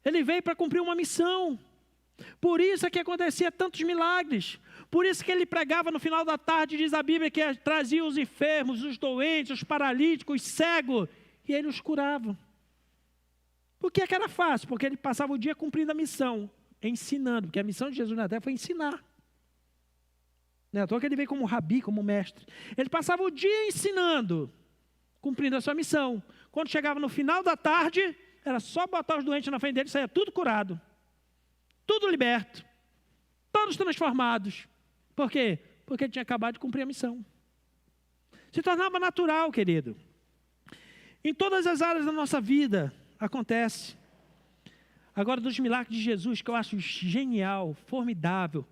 Ele veio para cumprir uma missão. Por isso é que acontecia tantos milagres. Por isso que Ele pregava no final da tarde, diz a Bíblia, que trazia os enfermos, os doentes, os paralíticos, os cegos. E Ele os curava. Por que era fácil? Porque Ele passava o dia cumprindo a missão, ensinando. Porque a missão de Jesus na terra foi ensinar. Não é à toa que Ele veio como rabi, como mestre. Ele passava o dia ensinando, cumprindo a sua missão. Quando chegava no final da tarde, era só botar os doentes na frente dele, saia tudo curado. Tudo liberto. Todos transformados. Por quê? Porque ele tinha acabado de cumprir a missão. Se tornava natural, querido. Em todas as áreas da nossa vida acontece. Agora, dos milagres de Jesus, que eu acho genial, formidável,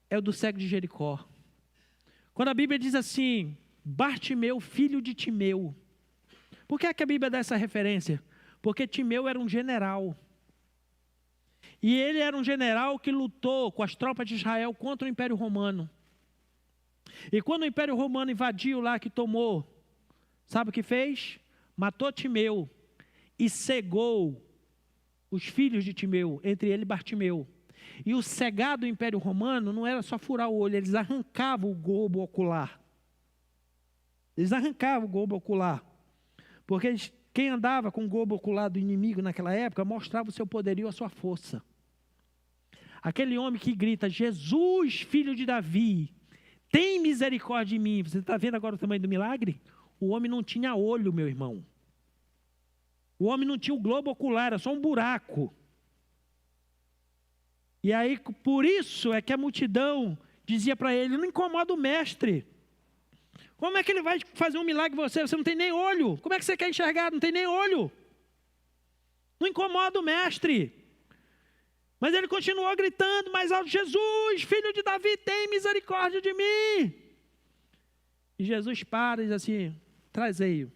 é o do cego de Jericó. Quando a Bíblia diz assim, Bartimeu, filho de Timeu. Por que é que a Bíblia dá essa referência? Porque Timeu era um general. E ele era um general que lutou com as tropas de Israel contra o Império Romano. E quando o Império Romano invadiu lá, que tomou, sabe o que fez? Matou Timeu e cegou os filhos de Timeu, entre ele e Bartimeu. E o cegar do Império Romano não era só furar o olho, eles arrancavam o globo ocular. Eles arrancavam o globo ocular. Porque quem andava com o globo ocular do inimigo naquela época mostrava o seu poderio, a sua força. Aquele homem que grita, Jesus, filho de Davi, tem misericórdia de mim. Você está vendo agora o tamanho do milagre? O homem não tinha olho, meu irmão. O homem não tinha o globo ocular, era só um buraco. E aí, por isso é que a multidão dizia para ele, não incomoda o mestre. Como é que ele vai fazer um milagre em você? Você não tem nem olho. Como é que você quer enxergar? Não tem nem olho. Não incomoda o mestre. Mas ele continuou gritando mais alto, Jesus, filho de Davi, tem misericórdia de mim. E Jesus para e diz assim, trazei-o.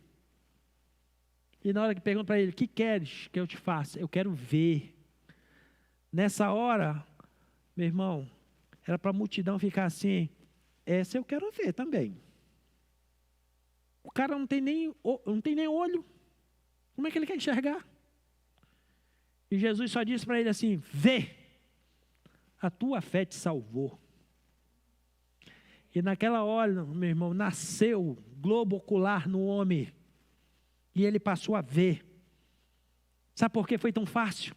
E na hora que pergunta para ele, o que queres que eu te faça? Eu quero ver. Nessa hora, meu irmão, era para a multidão ficar assim, essa eu quero ver também. O cara não tem nem olho. Como é que ele quer enxergar? E Jesus só disse para ele assim, vê, a tua fé te salvou. E naquela hora, meu irmão, nasceu globo ocular no homem. E ele passou a ver. Sabe por que foi tão fácil?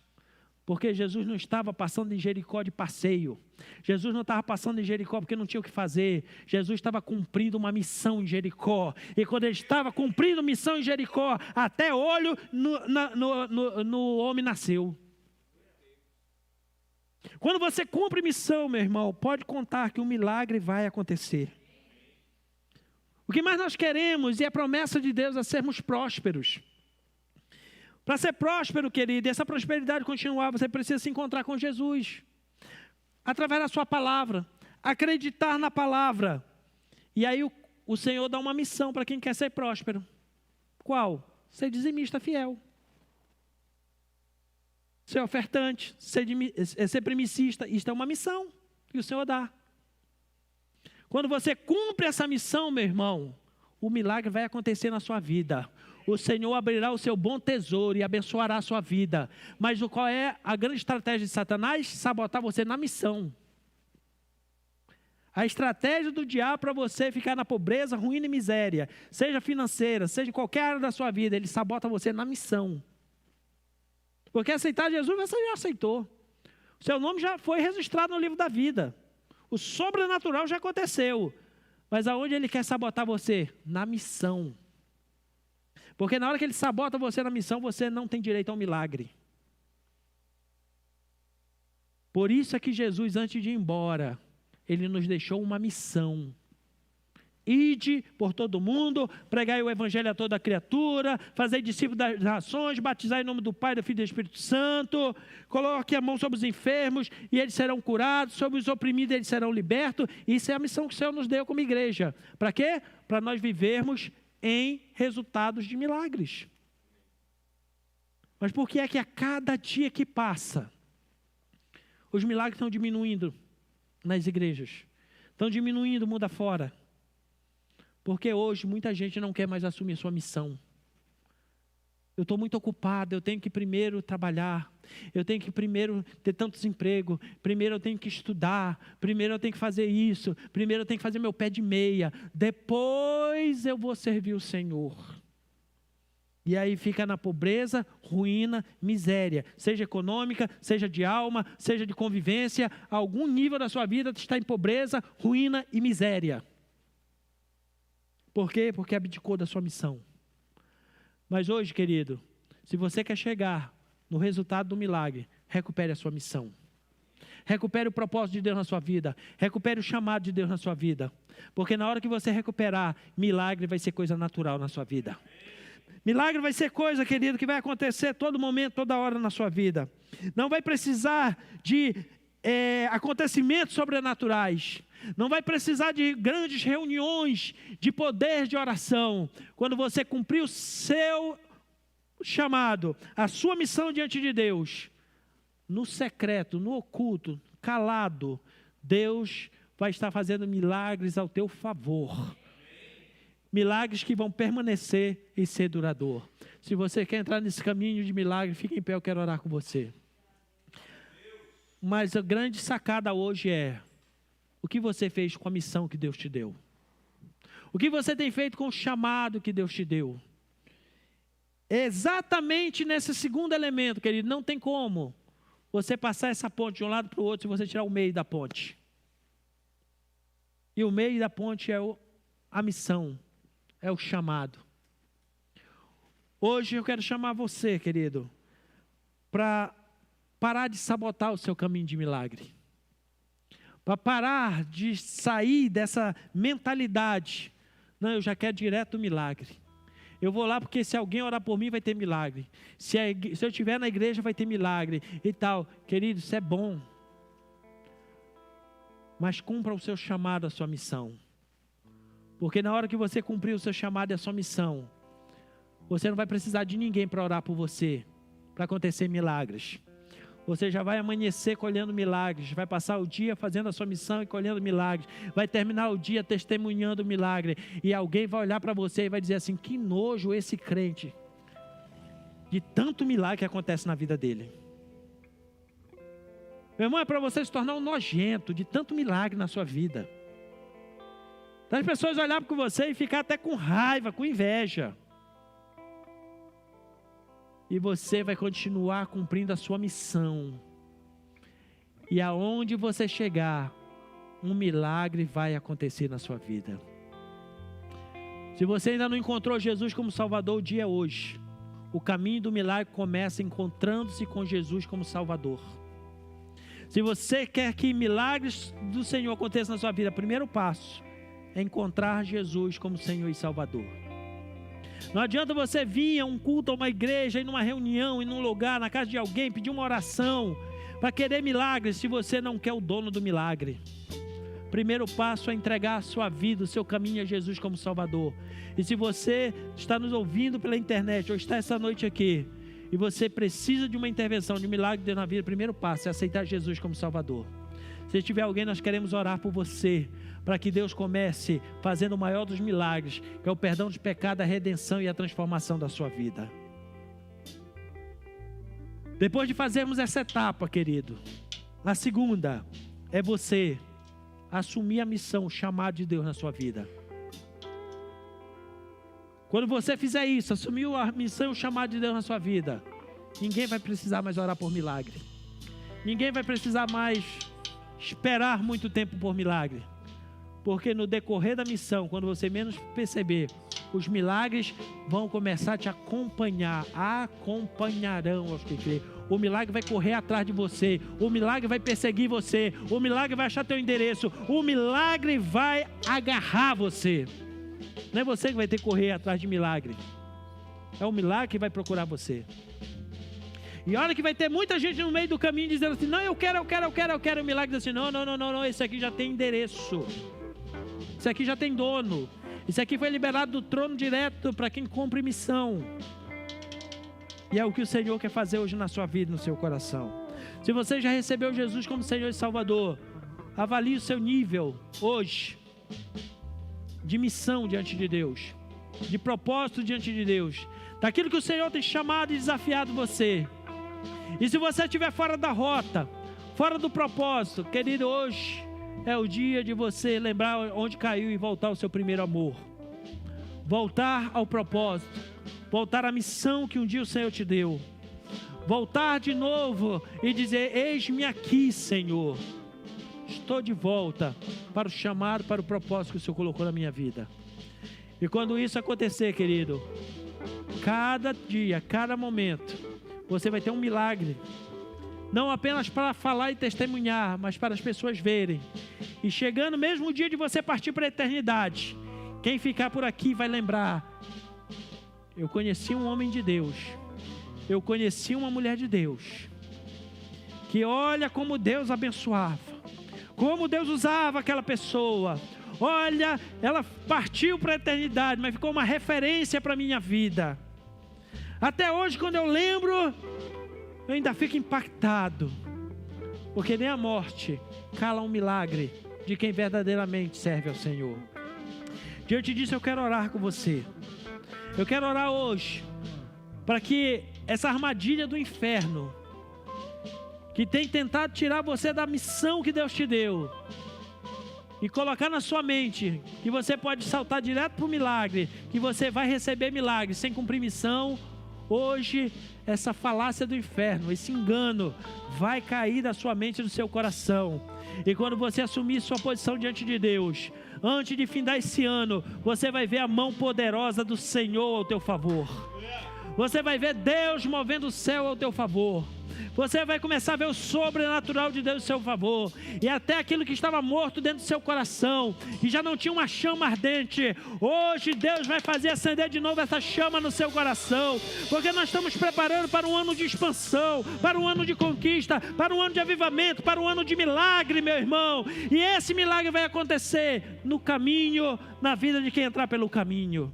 Porque Jesus não estava passando em Jericó de passeio. Jesus não estava passando em Jericó porque não tinha o que fazer. Jesus estava cumprindo uma missão em Jericó. E quando ele estava cumprindo missão em Jericó, até olho no homem nasceu. Quando você cumpre missão, meu irmão, pode contar que um milagre vai acontecer. O que mais nós queremos, e a promessa de Deus, é sermos prósperos. Para ser próspero, querido, e essa prosperidade continuar, você precisa se encontrar com Jesus. Através da sua palavra. Acreditar na palavra. E aí o Senhor dá uma missão para quem quer ser próspero. Qual? Ser dizimista fiel. Ser ofertante. Ser primicista. Isto é uma missão que o Senhor dá. Quando você cumpre essa missão, meu irmão, o milagre vai acontecer na sua vida. O Senhor abrirá o seu bom tesouro e abençoará a sua vida. Mas qual é a grande estratégia de Satanás? Sabotar você na missão. A estratégia do diabo para você ficar na pobreza, ruína e miséria, seja financeira, seja em qualquer área da sua vida, ele sabota você na missão. Porque aceitar Jesus, você já aceitou. O seu nome já foi registrado no livro da vida. O sobrenatural já aconteceu. Mas aonde ele quer sabotar você? Na missão. Porque na hora que ele sabota você na missão, você não tem direito ao milagre. Por isso é que Jesus, antes de ir embora, ele nos deixou uma missão. Ide por todo mundo, pregai o evangelho a toda criatura, fazei discípulos das nações, batizai em nome do Pai, do Filho e do Espírito Santo, coloque a mão sobre os enfermos e eles serão curados, sobre os oprimidos eles serão libertos. Isso é a missão que o Senhor nos deu como igreja. Para quê? Para nós vivermos em resultados de milagres. Mas por que é que a cada dia que passa, os milagres estão diminuindo nas igrejas? Estão diminuindo mundo afora. Porque hoje muita gente não quer mais assumir sua missão. Eu estou muito ocupado, eu tenho que primeiro trabalhar, eu tenho que primeiro ter tantos empregos, primeiro eu tenho que estudar, primeiro eu tenho que fazer isso, primeiro eu tenho que fazer meu pé de meia, depois eu vou servir o Senhor. E aí fica na pobreza, ruína, miséria, seja econômica, seja de alma, seja de convivência, algum nível da sua vida está em pobreza, ruína e miséria. Por quê? Porque abdicou da sua missão. Mas hoje, querido, se você quer chegar no resultado do milagre, recupere a sua missão. Recupere o propósito de Deus na sua vida. Recupere o chamado de Deus na sua vida. Porque na hora que você recuperar, milagre vai ser coisa natural na sua vida. Milagre vai ser coisa, querido, que vai acontecer todo momento, toda hora na sua vida. Não vai precisar de acontecimentos sobrenaturais. Não vai precisar de grandes reuniões de poder de oração. Quando você cumprir o seu chamado, a sua missão diante de Deus, no secreto, no oculto, calado, Deus vai estar fazendo milagres ao teu favor. Milagres que vão permanecer e ser duradouro. Se você quer entrar nesse caminho de milagre, fique em pé, eu quero orar com você. Mas a grande sacada hoje é: o que você fez com a missão que Deus te deu? O que você tem feito com o chamado que Deus te deu? Exatamente nesse segundo elemento, querido, não tem como você passar essa ponte de um lado para o outro se você tirar o meio da ponte. E o meio da ponte é a missão, é o chamado. Hoje eu quero chamar você, querido, para parar de sabotar o seu caminho de milagre. Para parar de sair dessa mentalidade. Não, eu já quero direto o milagre. Eu vou lá porque se alguém orar por mim vai ter milagre. Se eu estiver na igreja vai ter milagre e tal. Querido, isso é bom. Mas cumpra o seu chamado, a sua missão. Porque na hora que você cumprir o seu chamado e a sua missão, você não vai precisar de ninguém para orar por você, para acontecer milagres. Você já vai amanhecer colhendo milagres, vai passar o dia fazendo a sua missão e colhendo milagres, vai terminar o dia testemunhando o milagre, e alguém vai olhar para você e vai dizer assim: que nojo esse crente, de tanto milagre que acontece na vida dele. Meu irmão, é para você se tornar um nojento, de tanto milagre na sua vida. As pessoas olharem para você e ficar até com raiva, com inveja. E você vai continuar cumprindo a sua missão. E aonde você chegar, um milagre vai acontecer na sua vida. Se você ainda não encontrou Jesus como Salvador, o dia é hoje. O caminho do milagre começa encontrando-se com Jesus como Salvador. Se você quer que milagres do Senhor aconteçam na sua vida, o primeiro passo é encontrar Jesus como Senhor e Salvador. Não adianta você vir a um culto, a uma igreja, ir numa reunião, ir num lugar, na casa de alguém, pedir uma oração, para querer milagres, se você não quer o dono do milagre. Primeiro passo é entregar a sua vida, o seu caminho a Jesus como Salvador. E se você está nos ouvindo pela internet, ou está essa noite aqui, e você precisa de uma intervenção, de um milagre de Deus na vida, o primeiro passo é aceitar Jesus como Salvador. Se tiver alguém, nós queremos orar por você, para que Deus comece fazendo o maior dos milagres, que é o perdão de pecado, a redenção e a transformação da sua vida. Depois de fazermos essa etapa, querido, a segunda é você assumir a missão, o chamado de Deus na sua vida. Quando você fizer isso, assumir a missão, o chamado de Deus na sua vida, ninguém vai precisar mais orar por milagre. Ninguém vai precisar mais esperar muito tempo por milagre. Porque no decorrer da missão, quando você menos perceber, os milagres vão começar a te acompanhar, acompanharão aos que crê. O milagre vai correr atrás de você, o milagre vai perseguir você, o milagre vai achar teu endereço, o milagre vai agarrar você. Não é você que vai ter que correr atrás de milagre, é o milagre que vai procurar você. E olha que vai ter muita gente no meio do caminho dizendo assim: não, eu quero o milagre. Assim, não, esse aqui já tem endereço, esse aqui já tem dono, esse aqui foi liberado do trono direto para quem cumpre missão. E é o que o Senhor quer fazer hoje na sua vida, no seu coração. Se você já recebeu Jesus como Senhor e Salvador, avalie o seu nível hoje de missão diante de Deus, de propósito diante de Deus, daquilo que o Senhor tem chamado e desafiado você. E se você estiver fora da rota, fora do propósito, querido, hoje é o dia de você lembrar onde caiu e voltar ao seu primeiro amor, voltar ao propósito, voltar à missão que um dia o Senhor te deu, voltar de novo e dizer: eis-me aqui, Senhor, estou de volta para o chamado, para o propósito que o Senhor colocou na minha vida. E quando isso acontecer, querido, cada dia, cada momento, você vai ter um milagre, não apenas para falar e testemunhar, mas para as pessoas verem. E chegando mesmo o dia de você partir para a eternidade, quem ficar por aqui vai lembrar: eu conheci um homem de Deus, eu conheci uma mulher de Deus, que olha como Deus abençoava, como Deus usava aquela pessoa. Olha, ela partiu para a eternidade, mas ficou uma referência para a minha vida. Até hoje, quando eu lembro, eu ainda fico impactado, porque nem a morte cala um milagre de quem verdadeiramente serve ao Senhor. Diante disso, eu quero orar com você. Eu quero orar hoje para que essa armadilha do inferno, que tem tentado tirar você da missão que Deus te deu, e colocar na sua mente que você pode saltar direto para o milagre, que você vai receber milagre sem cumprir missão, hoje essa falácia do inferno, esse engano vai cair da sua mente e do seu coração. E quando você assumir sua posição diante de Deus, antes de findar esse ano, você vai ver a mão poderosa do Senhor ao teu favor. Você vai ver Deus movendo o céu ao teu favor. Você vai começar a ver o sobrenatural de Deus ao seu favor. E até aquilo que estava morto dentro do seu coração, e já não tinha uma chama ardente, hoje Deus vai fazer acender de novo essa chama no seu coração. Porque nós estamos preparando para um ano de expansão, para um ano de conquista, para um ano de avivamento, para um ano de milagre, meu irmão. E esse milagre vai acontecer no caminho, na vida de quem entrar pelo caminho.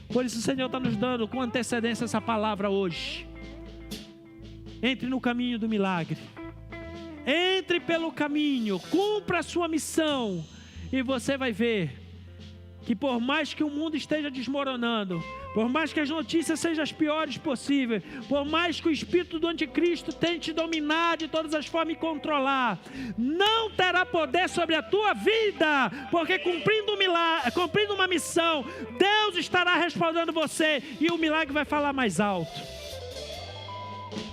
Por isso o Senhor está nos dando com antecedência essa palavra hoje. Entre no caminho do milagre, entre pelo caminho, cumpra a sua missão, e você vai ver que por mais que o mundo esteja desmoronando, por mais que as notícias sejam as piores possíveis, por mais que o espírito do anticristo tente dominar de todas as formas e controlar, não terá poder sobre a tua vida, porque cumprindo uma missão, Deus estará respaldando você, e o milagre vai falar mais alto.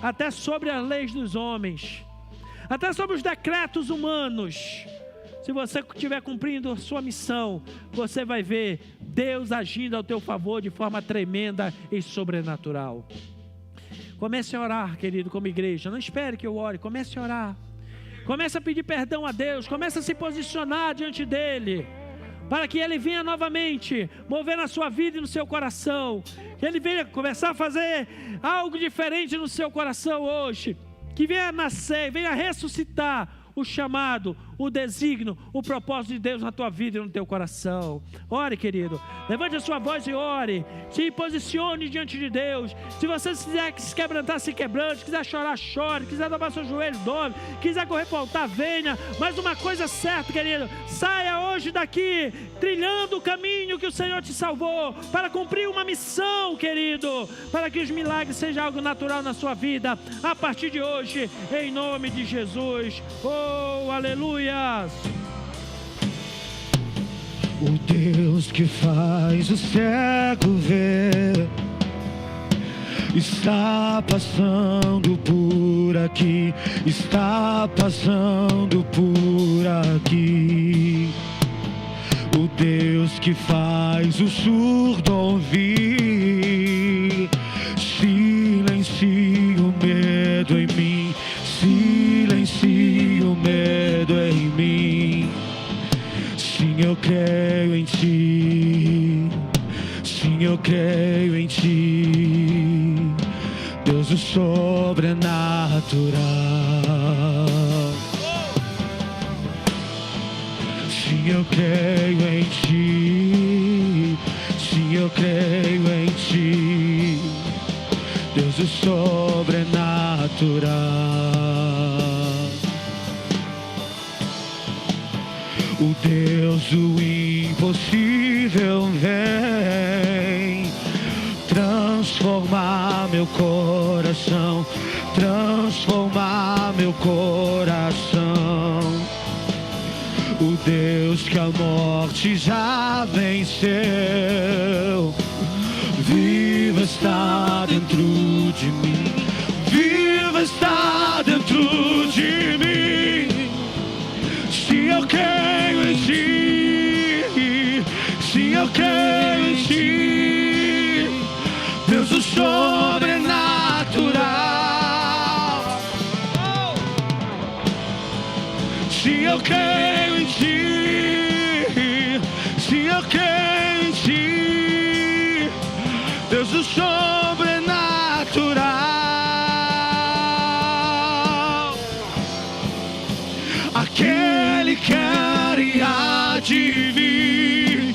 Até sobre as leis dos homens, até sobre os decretos humanos. Se você estiver cumprindo a sua missão, você vai ver Deus agindo ao teu favor de forma tremenda e sobrenatural. Comece a orar, querido, como igreja. Não espere que eu ore, comece a orar. Comece a pedir perdão a Deus, comece a se posicionar diante dEle, para que Ele venha novamente mover na sua vida e no seu coração. Que Ele venha começar a fazer algo diferente no seu coração hoje. Que venha nascer, venha ressuscitar o chamado, o desígnio, o propósito de Deus na tua vida e no teu coração. Ore, querido, levante a sua voz e ore, se posicione diante de Deus. Se você quiser se quebrantar, se quebrante, quiser chorar, chore, quiser dobrar seu joelho, dobre, quiser correr para o altar, venha. Mas uma coisa certa, querido, saia hoje daqui trilhando o caminho que o Senhor te salvou, para cumprir uma missão, querido, para que os milagres sejam algo natural na sua vida, a partir de hoje, em nome de Jesus. Oh, aleluias! O Deus que faz o cego ver está passando por aqui, está passando por aqui. o Deus que faz o surdo ouvir. Silencie o medo em mim, silencie o medo em mim. Sim, eu creio em ti, sim, eu creio em ti, Deus do sobrenatural. Sim, eu creio em ti, sim, eu creio em ti, Deus do sobrenatural. O Deus do impossível vem transformar meu coração, transformar meu coração. O Deus que a morte já venceu, viva está dentro de mim, viva está dentro de mim. Se eu creio em ti, se eu creio em ti, Deus do sobrenatural. Se eu creio em ti, se eu creio em ti, Deus do sobrenatural. Aquele que era e há de vir,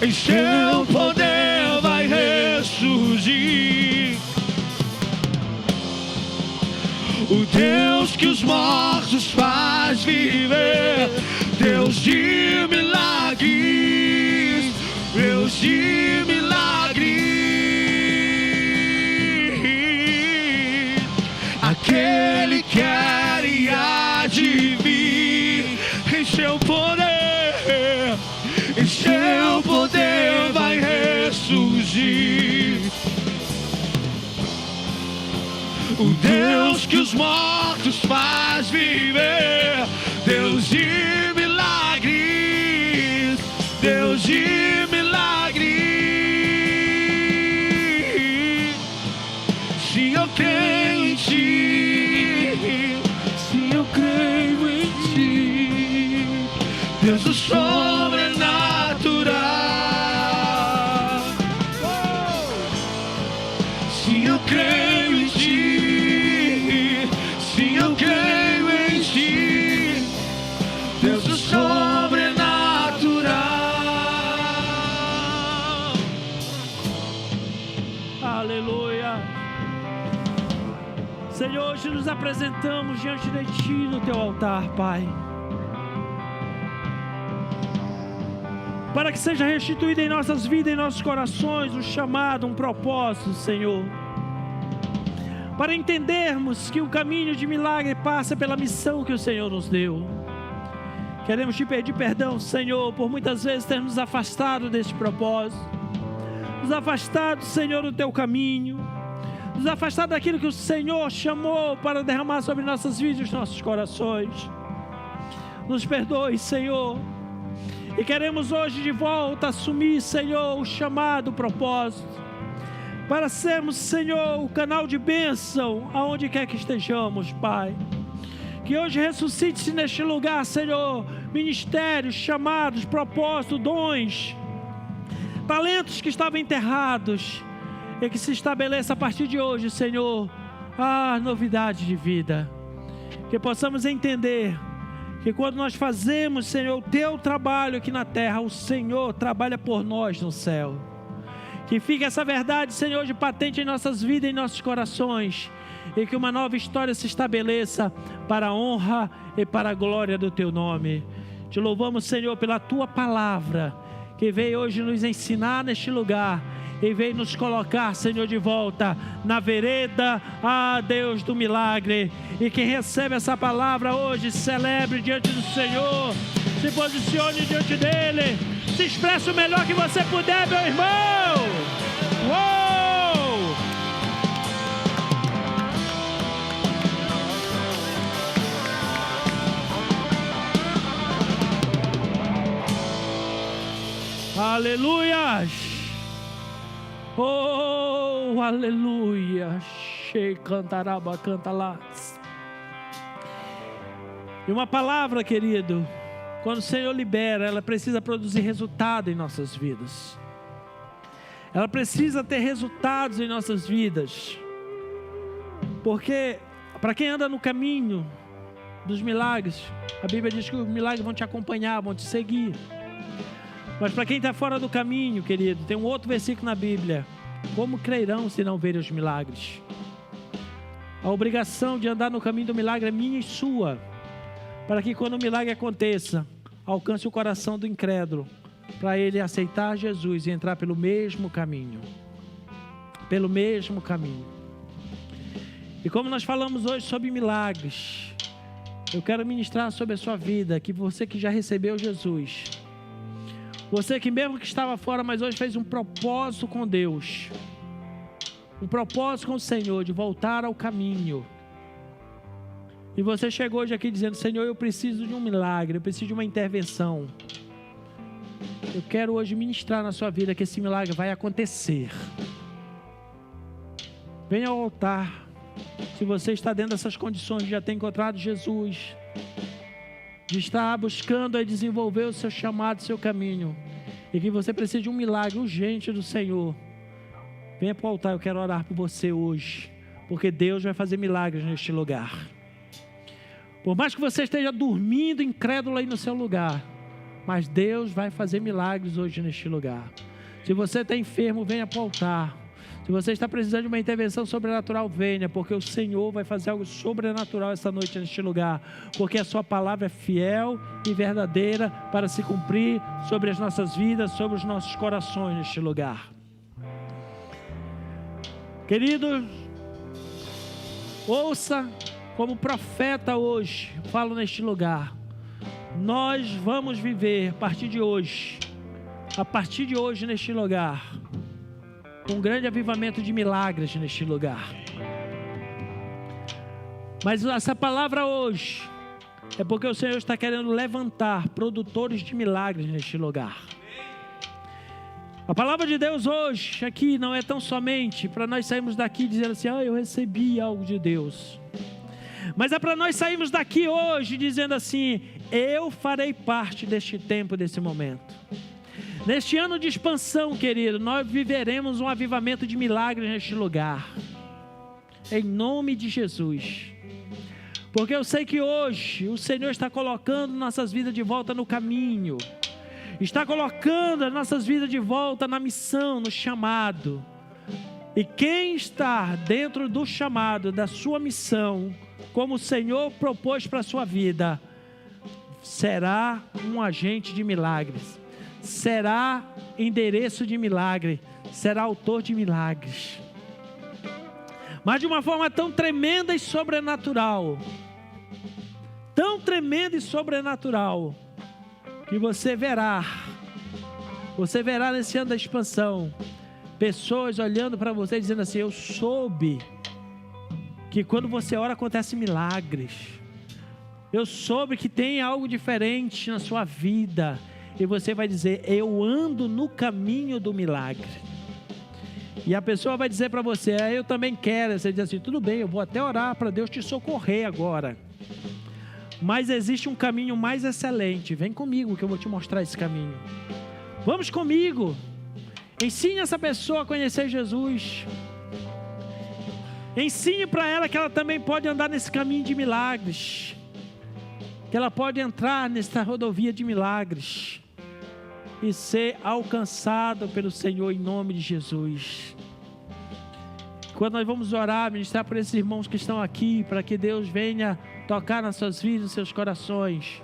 em seu poder vai ressurgir. O Deus que os mortos faz viver, Deus de milagres, Deus de milagres. Aquele que era e há de vir, em seu poder, em seu poder vai ressurgir. O Deus que os mortos faz viver, Deus de milagres, Deus de milagres. Se eu creio em ti, se eu creio em ti, Deus do sobrenatural. Se eu creio em ti, se eu creio em ti, Deus do sobrenatural. Aleluia. Senhor, hoje nos apresentamos diante de Ti no Teu altar, Pai, para que seja restituído em nossas vidas, em nossos corações, um chamado, um propósito, Senhor, para entendermos que o caminho de milagre passa pela missão que o Senhor nos deu. Queremos Te pedir perdão, Senhor, por muitas vezes termos nos afastado deste propósito, nos afastado, Senhor, do Teu caminho, nos afastado daquilo que o Senhor chamou para derramar sobre nossas vidas e os nossos corações. Nos perdoe, Senhor, e queremos hoje de volta assumir, Senhor, o chamado, o propósito, para sermos, Senhor, o canal de bênção aonde quer que estejamos, Pai. Que hoje ressuscite-se neste lugar, Senhor, ministérios, chamados, propósitos, dons, talentos que estavam enterrados, e que se estabeleça a partir de hoje, Senhor, a novidade de vida. Que possamos entender que quando nós fazemos, Senhor, o Teu trabalho aqui na terra, o Senhor trabalha por nós no céu. Que fique essa verdade, Senhor, de patente em nossas vidas e em nossos corações, e que uma nova história se estabeleça para a honra e para a glória do Teu nome. Te louvamos, Senhor, pela Tua palavra, que veio hoje nos ensinar neste lugar, e veio nos colocar, Senhor, de volta na vereda, Deus do milagre. E quem recebe essa palavra hoje, celebre diante do Senhor, se posicione diante dEle, se expresse o melhor que você puder, meu irmão. Uou! Aleluia. Oh, aleluia. Cantaraba, canta lá. E uma palavra, querido, quando o Senhor libera, ela precisa produzir resultado em nossas vidas. Ela precisa ter resultados em nossas vidas. Porque para quem anda no caminho dos milagres, a Bíblia diz que os milagres vão te acompanhar, vão te seguir. Mas para quem está fora do caminho, querido, tem um outro versículo na Bíblia: como crerão se não verem os milagres? A obrigação de andar no caminho do milagre é minha e sua, para que quando o milagre aconteça, alcance o coração do incrédulo, para ele aceitar Jesus e entrar pelo mesmo caminho. Pelo mesmo caminho. E como nós falamos hoje sobre milagres, eu quero ministrar sobre a sua vida, que você que já recebeu Jesus, você que mesmo que estava fora, mas hoje fez um propósito com Deus, um propósito com o Senhor, de voltar ao caminho. E você chegou hoje aqui dizendo: Senhor, eu preciso de um milagre, eu preciso de uma intervenção. Eu quero hoje ministrar na sua vida que esse milagre vai acontecer. Venha ao altar. Se você está dentro dessas condições de já ter encontrado Jesus, de estar buscando e desenvolver o seu chamado, o seu caminho, e que você precisa de um milagre urgente do Senhor, venha para o altar. Eu quero orar por você hoje, porque Deus vai fazer milagres neste lugar. Por mais que você esteja dormindo incrédulo aí no seu lugar, mas Deus vai fazer milagres hoje neste lugar. Se você está enfermo, venha para o altar. Se você está precisando de uma intervenção sobrenatural, venha, porque o Senhor vai fazer algo sobrenatural essa noite neste lugar, porque a sua palavra é fiel e verdadeira para se cumprir sobre as nossas vidas, sobre os nossos corações neste lugar. Querido, ouça como profeta hoje, falo neste lugar. Nós vamos viver a partir de hoje neste lugar, um grande avivamento de milagres neste lugar. Mas essa palavra hoje é porque o Senhor está querendo levantar produtores de milagres neste lugar. A palavra de Deus hoje aqui não é tão somente para nós sairmos daqui dizendo assim: eu recebi algo de Deus. Mas é para nós sairmos daqui hoje dizendo assim: eu farei parte deste tempo, desse momento. Neste ano de expansão, querido, nós viveremos um avivamento de milagres neste lugar, em nome de Jesus. Porque eu sei que hoje o Senhor está colocando nossas vidas de volta no caminho, está colocando as nossas vidas de volta na missão, no chamado. E quem está dentro do chamado, da sua missão, como o Senhor propôs para a sua vida, será um agente de milagres, será endereço de milagre, será autor de milagres. Mas de uma forma tão tremenda e sobrenatural, tão tremenda e sobrenatural, que você verá nesse ano da expansão, pessoas olhando para você dizendo assim: eu soube que quando você ora acontece milagres, eu soube que tem algo diferente na sua vida, e você vai dizer: eu ando no caminho do milagre. E a pessoa vai dizer para você: eu também quero. Você diz assim: tudo bem, eu vou até orar para Deus te socorrer agora, mas existe um caminho mais excelente. Vem comigo que eu vou te mostrar esse caminho. Vamos comigo. Ensine essa pessoa a conhecer Jesus. Ensine para ela que ela também pode andar nesse caminho de milagres, que ela pode entrar nessa rodovia de milagres e ser alcançado pelo Senhor em nome de Jesus. Quando nós vamos orar, ministrar por esses irmãos que estão aqui, para que Deus venha tocar nas suas vidas, nos seus corações,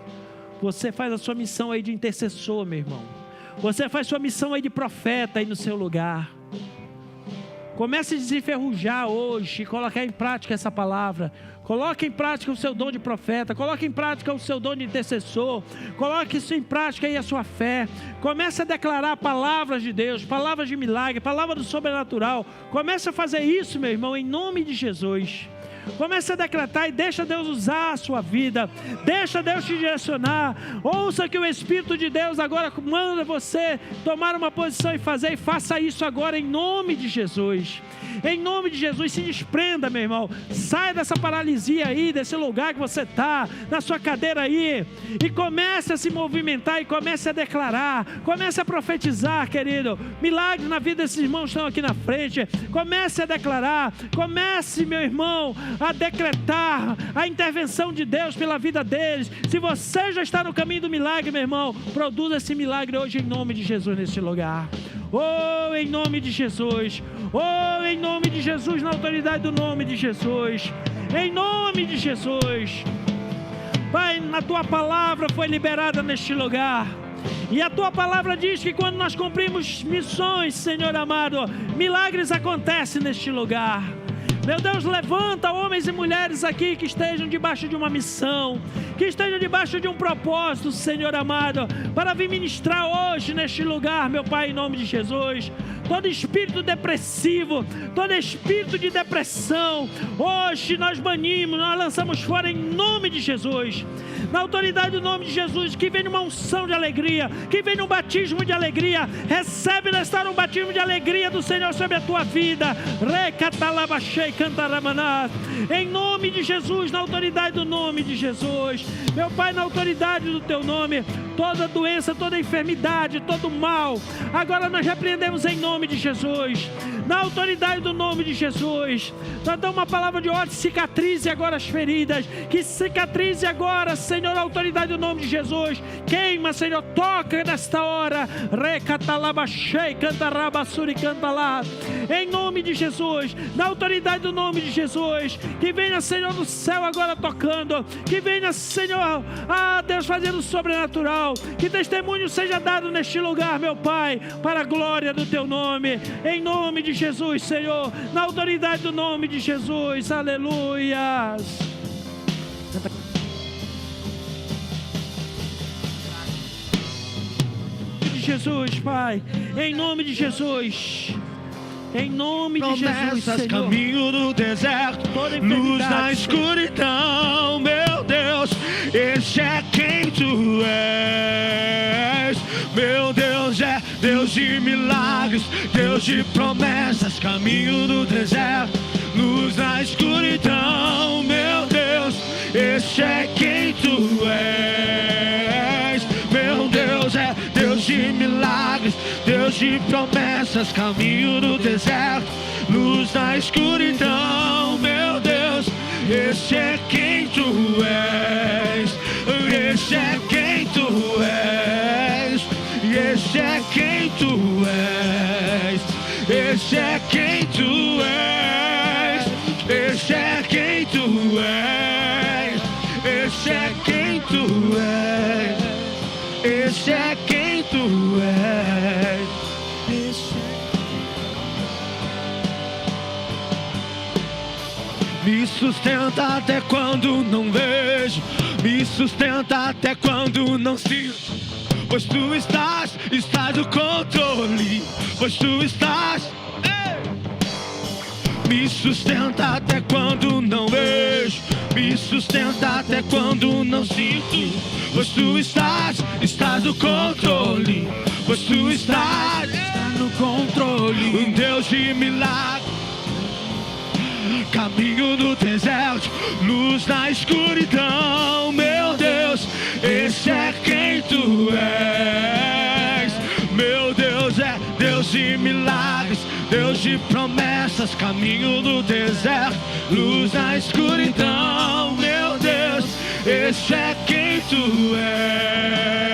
você faz a sua missão aí de intercessor, meu irmão. Você faz sua missão aí de profeta aí no seu lugar. Comece a desenferrujar hoje e colocar em prática essa palavra. Coloque em prática o seu dom de profeta. Coloque em prática o seu dom de intercessor. Coloque isso em prática aí a sua fé. Comece a declarar palavras de Deus, palavras de milagre, palavras do sobrenatural. Comece a fazer isso, meu irmão, em nome de Jesus. Comece a decretar e deixa Deus usar a sua vida. Deixa Deus te direcionar. Ouça que o Espírito de Deus agora manda você tomar uma posição e fazer. E faça isso agora em nome de Jesus. Em nome de Jesus, se desprenda, meu irmão. Saia dessa paralisia aí, desse lugar que você está, na sua cadeira aí, e comece a se movimentar e comece a declarar, comece a profetizar, querido. Milagres na vida desses irmãos estão aqui na frente. Comece a declarar, comece, meu irmão, a decretar a intervenção de Deus pela vida deles. Se você já está no caminho do milagre, meu irmão, produza esse milagre hoje em nome de Jesus neste lugar. Oh, em nome de Jesus. Oh, em nome de Jesus, na autoridade do nome de Jesus. Em nome de Jesus. Pai, a Tua palavra foi liberada neste lugar. E a Tua palavra diz que quando nós cumprimos missões, Senhor amado, milagres acontecem neste lugar. Meu Deus, levanta homens e mulheres aqui que estejam debaixo de uma missão, que estejam debaixo de um propósito, Senhor amado, para vir ministrar hoje neste lugar, meu Pai, em nome de Jesus. Todo espírito depressivo, todo espírito de depressão, hoje nós banimos, nós lançamos fora em nome de Jesus. Na autoridade do nome de Jesus, que venha uma unção de alegria, que venha um batismo de alegria. Recebe nesta hora um batismo de alegria do Senhor sobre a tua vida. Em nome de Jesus, na autoridade do nome de Jesus. Meu Pai, na autoridade do teu nome, toda doença, toda enfermidade, todo mal, agora nós repreendemos em nome de Jesus. Na autoridade do nome de Jesus, nós damos uma palavra de ordem: cicatrize agora as feridas, que cicatrize agora, Senhor, na autoridade do nome de Jesus. Queima, Senhor, toca nesta hora. Em nome de Jesus, na autoridade do nome de Jesus, que venha, Senhor, do céu agora tocando, que venha, Senhor, Deus, fazendo o sobrenatural, que testemunho seja dado neste lugar, meu Pai, para a glória do teu nome, em nome de Jesus, Senhor, na autoridade do nome de Jesus, aleluia. Jesus, Pai, em nome de Jesus, em nome de Jesus, Senhor. Caminho do deserto, luz na escuridão, meu Deus, esse é quem tu és. Meu Deus é Deus de milagres, Deus de promessas, caminho do deserto, luz na escuridão, meu Deus, esse é quem tu és. Meu Deus é Deus de milagres, Deus de promessas, caminho do deserto, luz na escuridão, meu Deus, esse é quem tu és. Esse é quem tu és. Esse é quem tu és. Esse é quem tu és. Esse é quem tu és. Esse é quem tu és. Esse é quem tu és. Me sustenta até quando não vejo, me sustenta até quando não sinto, pois tu estás no controle, pois tu estás. Me sustenta até quando não vejo, me sustenta até quando não sinto, pois tu estás no controle, pois tu estás no controle. Um Deus de milagre, caminho do deserto, luz na escuridão, meu Deus, esse é quem tu és. Meu Deus é Deus de milagres, Deus de promessas, caminho do deserto, luz na escuridão, meu Deus, esse é quem tu és.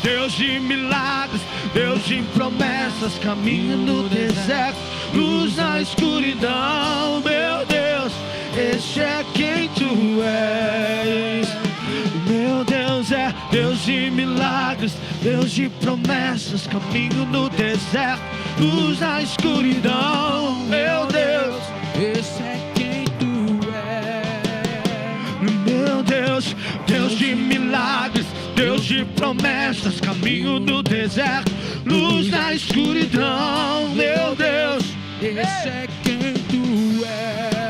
Deus de milagres, Deus de promessas, caminho do deserto, luz na escuridão, meu Deus, esse é quem tu és. Meu Deus é Deus de milagres, Deus de promessas, caminho no deserto, luz na escuridão, meu Deus, esse é quem tu és. Meu Deus, Deus de milagres, Deus de promessas, caminho no deserto, luz na escuridão, meu Deus, esse é quem tu és.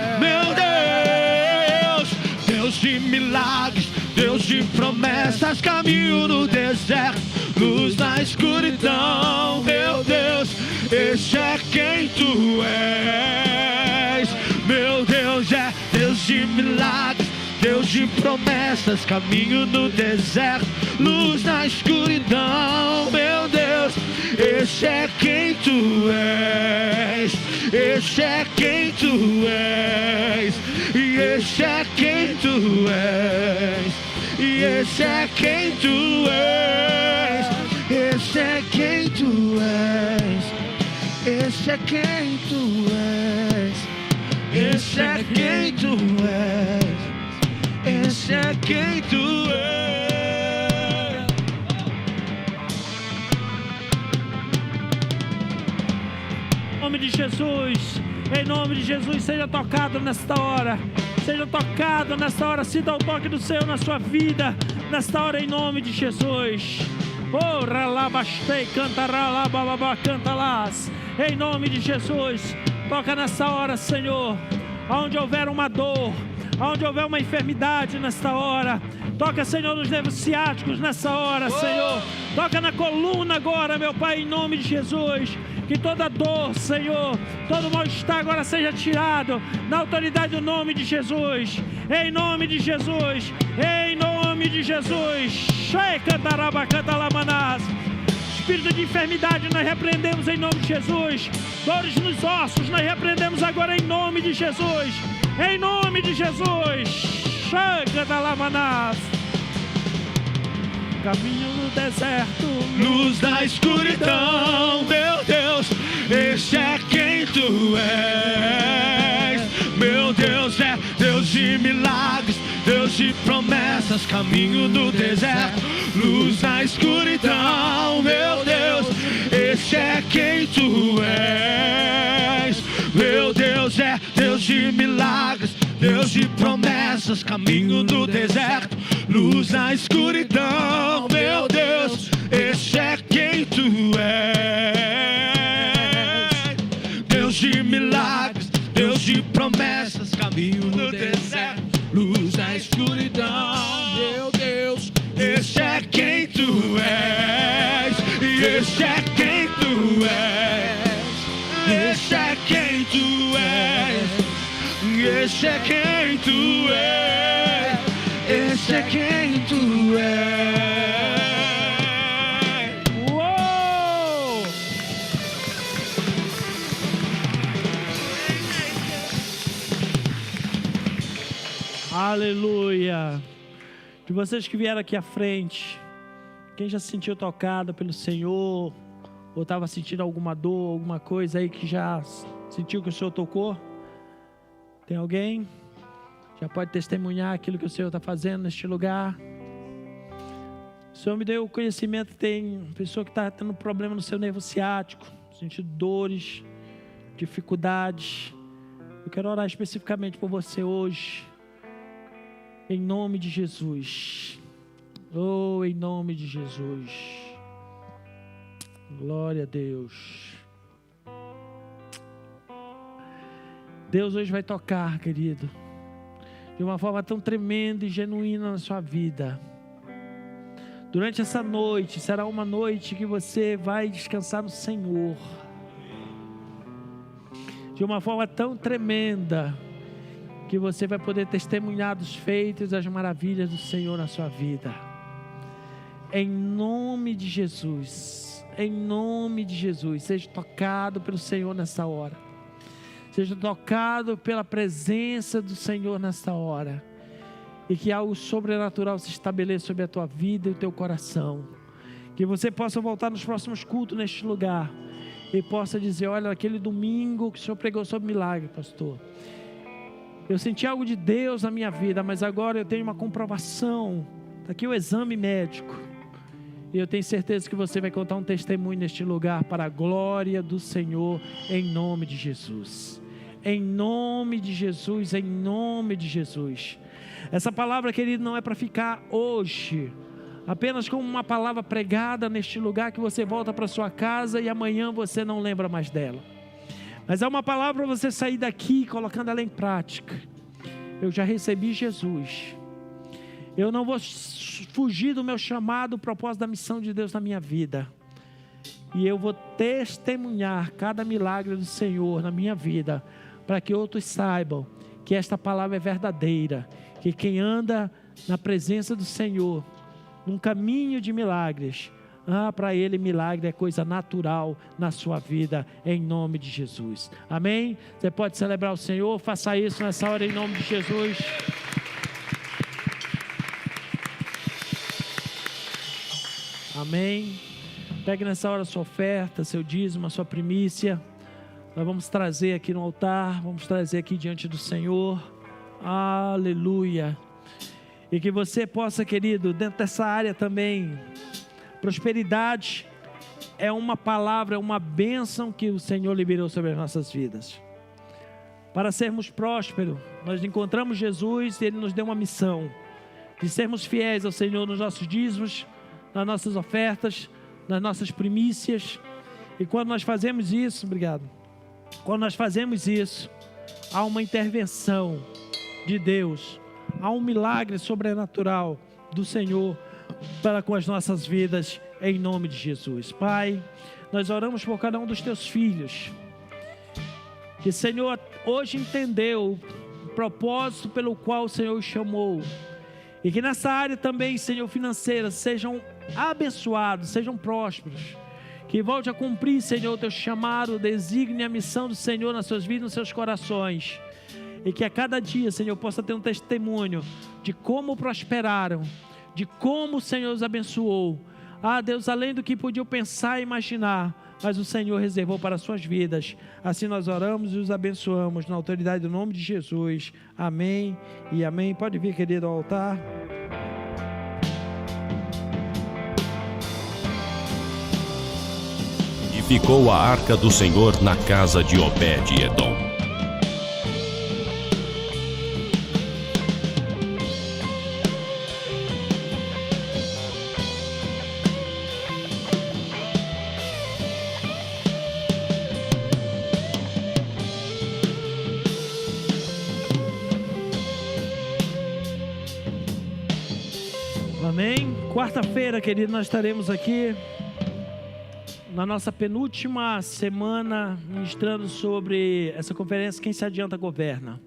de milagres, Deus de promessas, caminho no deserto, luz na escuridão. Meu Deus, esse é quem tu és. Meu Deus é Deus de milagres, Deus de promessas, caminho no deserto, luz na escuridão. Meu Deus, esse é quem tu és. Esse é quem tu és. E esse é quem tu és. E esse é quem tu és. Esse é quem tu és. Esse é quem tu és. Esse é quem tu és. Esse é quem tu és. Em nome de Jesus, em nome de Jesus, seja tocado nesta hora. Seja tocado nesta hora. Sinta o toque do Senhor na sua vida nesta hora, em nome de Jesus. Oh, ralabastei, canta ralababá, canta las. Em nome de Jesus, toca nessa hora, Senhor. Aonde houver uma dor, aonde houver uma enfermidade nesta hora, toca, Senhor, nos nervos ciáticos nessa hora, Senhor. Toca na coluna agora, meu Pai, em nome de Jesus. Que toda dor, Senhor, todo mal-estar agora seja tirado na autoridade do nome de Jesus. Em nome de Jesus, em nome de Jesus. Cantaraba, cantalamanás. Espírito de enfermidade, nós repreendemos em nome de Jesus. Dores nos ossos, nós repreendemos agora em nome de Jesus. Em nome de Jesus. Cantalamanás. Caminho no deserto, luz na escuridão. Meu Deus, esse é quem tu és. Meu Deus é Deus de milagres, Deus de promessas, caminho no deserto, luz na escuridão. Meu Deus, esse é quem tu és. Meu Deus é Deus de milagres, Deus de promessas, caminho no deserto, luz na escuridão. Meu Deus, esse é quem tu és. Deus de milagres, Deus de promessas, caminho no deserto, luz na escuridão. Meu Deus, esse é quem tu és. E esse é quem tu és. Esse é quem tu és. Esse é quem tu és. Esse é quem tu és. uou! Aleluia! De vocês que vieram aqui à frente, quem já se sentiu tocado pelo Senhor, ou estava sentindo alguma dor, alguma coisa aí que já sentiu que o Senhor tocou? Tem alguém? Já pode testemunhar aquilo que o Senhor está fazendo neste lugar? O Senhor me deu o conhecimento que tem pessoa que está tendo problema no seu nervo ciático, sentindo dores, dificuldades. Eu quero orar especificamente por você hoje, em nome de Jesus. Oh, em nome de Jesus. Glória a Deus. Deus hoje vai tocar, querido, de uma forma tão tremenda e genuína na sua vida. Durante essa noite, será uma noite que você vai descansar no Senhor, de uma forma tão tremenda, que você vai poder testemunhar dos feitos, das maravilhas do Senhor na sua vida. Em nome de Jesus, em nome de Jesus, seja tocado pelo Senhor nessa hora. Seja tocado pela presença do Senhor nesta hora. E que algo sobrenatural se estabeleça sobre a tua vida e o teu coração. Que você possa voltar nos próximos cultos neste lugar. E possa dizer, olha, aquele domingo que o Senhor pregou sobre milagre, pastor. Eu senti algo de Deus na minha vida, mas agora eu tenho uma comprovação. Está aqui o exame médico. E eu tenho certeza que você vai contar um testemunho neste lugar para a glória do Senhor, em nome de Jesus. Em nome de Jesus, em nome de Jesus. Essa palavra, querido, não é para ficar hoje apenas como uma palavra pregada neste lugar que você volta para sua casa e amanhã você não lembra mais dela. Mas é uma palavra para você sair daqui colocando ela em prática. Eu já recebi Jesus. Eu não vou fugir do meu chamado, do propósito da missão de Deus na minha vida. E eu vou testemunhar cada milagre do Senhor na minha vida, para que outros saibam que esta palavra é verdadeira, que quem anda na presença do Senhor, num caminho de milagres, para ele milagre é coisa natural na sua vida, em nome de Jesus. Amém? Você pode celebrar o Senhor, faça isso nessa hora em nome de Jesus. Amém. Pegue nessa hora a sua oferta, seu dízimo, a sua primícia. Nós vamos trazer aqui no altar, vamos trazer aqui diante do Senhor. Aleluia. E que você possa, querido, dentro dessa área também, prosperidade é uma palavra, é uma bênção que o Senhor liberou sobre as nossas vidas. Para sermos prósperos, nós encontramos Jesus e Ele nos deu uma missão de sermos fiéis ao Senhor nos nossos dízimos, nas nossas ofertas, nas nossas primícias. E quando nós fazemos isso, obrigado. Quando nós fazemos isso, há uma intervenção de Deus, há um milagre sobrenatural do Senhor para com as nossas vidas, em nome de Jesus. Pai, nós oramos por cada um dos teus filhos, que, Senhor, hoje entendeu o propósito pelo qual o Senhor os chamou, e que nessa área também, Senhor, financeira, sejam abençoados, sejam prósperos, que volte a cumprir, Senhor, o teu chamado, o desígnio e a missão do Senhor nas suas vidas, nos seus corações, e que a cada dia, Senhor, possa ter um testemunho de como prosperaram, de como o Senhor os abençoou. Deus, além do que podiam pensar e imaginar, mas o Senhor reservou para as suas vidas. Assim nós oramos e os abençoamos na autoridade do nome de Jesus. Amém e amém. Pode vir, querido, ao altar. E ficou a arca do Senhor na casa de Obed-Edom. Amém? Quarta-feira, querido, nós estaremos aqui na nossa penúltima semana ministrando sobre essa conferência Quem se adianta governa.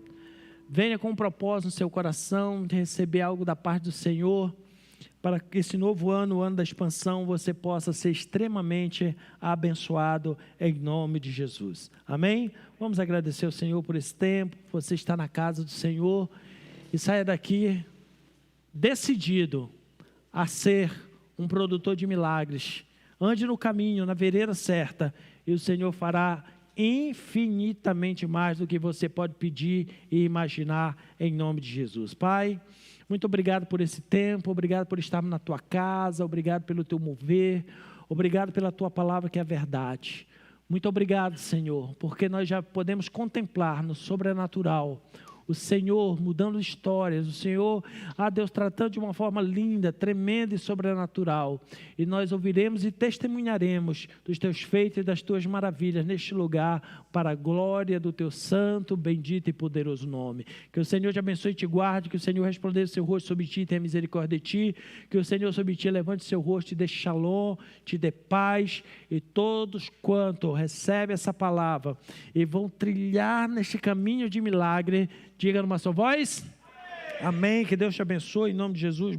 Venha com um propósito no seu coração de receber algo da parte do Senhor, para que esse novo ano, o ano da expansão, você possa ser extremamente abençoado em nome de Jesus. Amém? Vamos agradecer ao Senhor por esse tempo. Você está na casa do Senhor e saia daqui decidido a ser um produtor de milagres. Ande no caminho, na vereda certa, e o Senhor fará infinitamente mais do que você pode pedir e imaginar, em nome de Jesus. Pai, muito obrigado por esse tempo, obrigado por estarmos na tua casa, obrigado pelo teu mover, obrigado pela tua palavra que é a verdade. Muito obrigado, Senhor, porque nós já podemos contemplar no sobrenatural o Senhor mudando histórias, o Senhor, Deus, tratando de uma forma linda, tremenda e sobrenatural. E nós ouviremos e testemunharemos dos teus feitos e das tuas maravilhas neste lugar, para a glória do teu santo, bendito e poderoso nome. Que o Senhor te abençoe e te guarde, que o Senhor resplandeça o seu rosto sobre ti e tenha misericórdia de ti, que o Senhor sobre ti levante o seu rosto e te dê shalom, te dê paz, e todos quanto recebem essa palavra e vão trilhar neste caminho de milagre, diga numa só voz, amém. Que Deus te abençoe em nome de Jesus.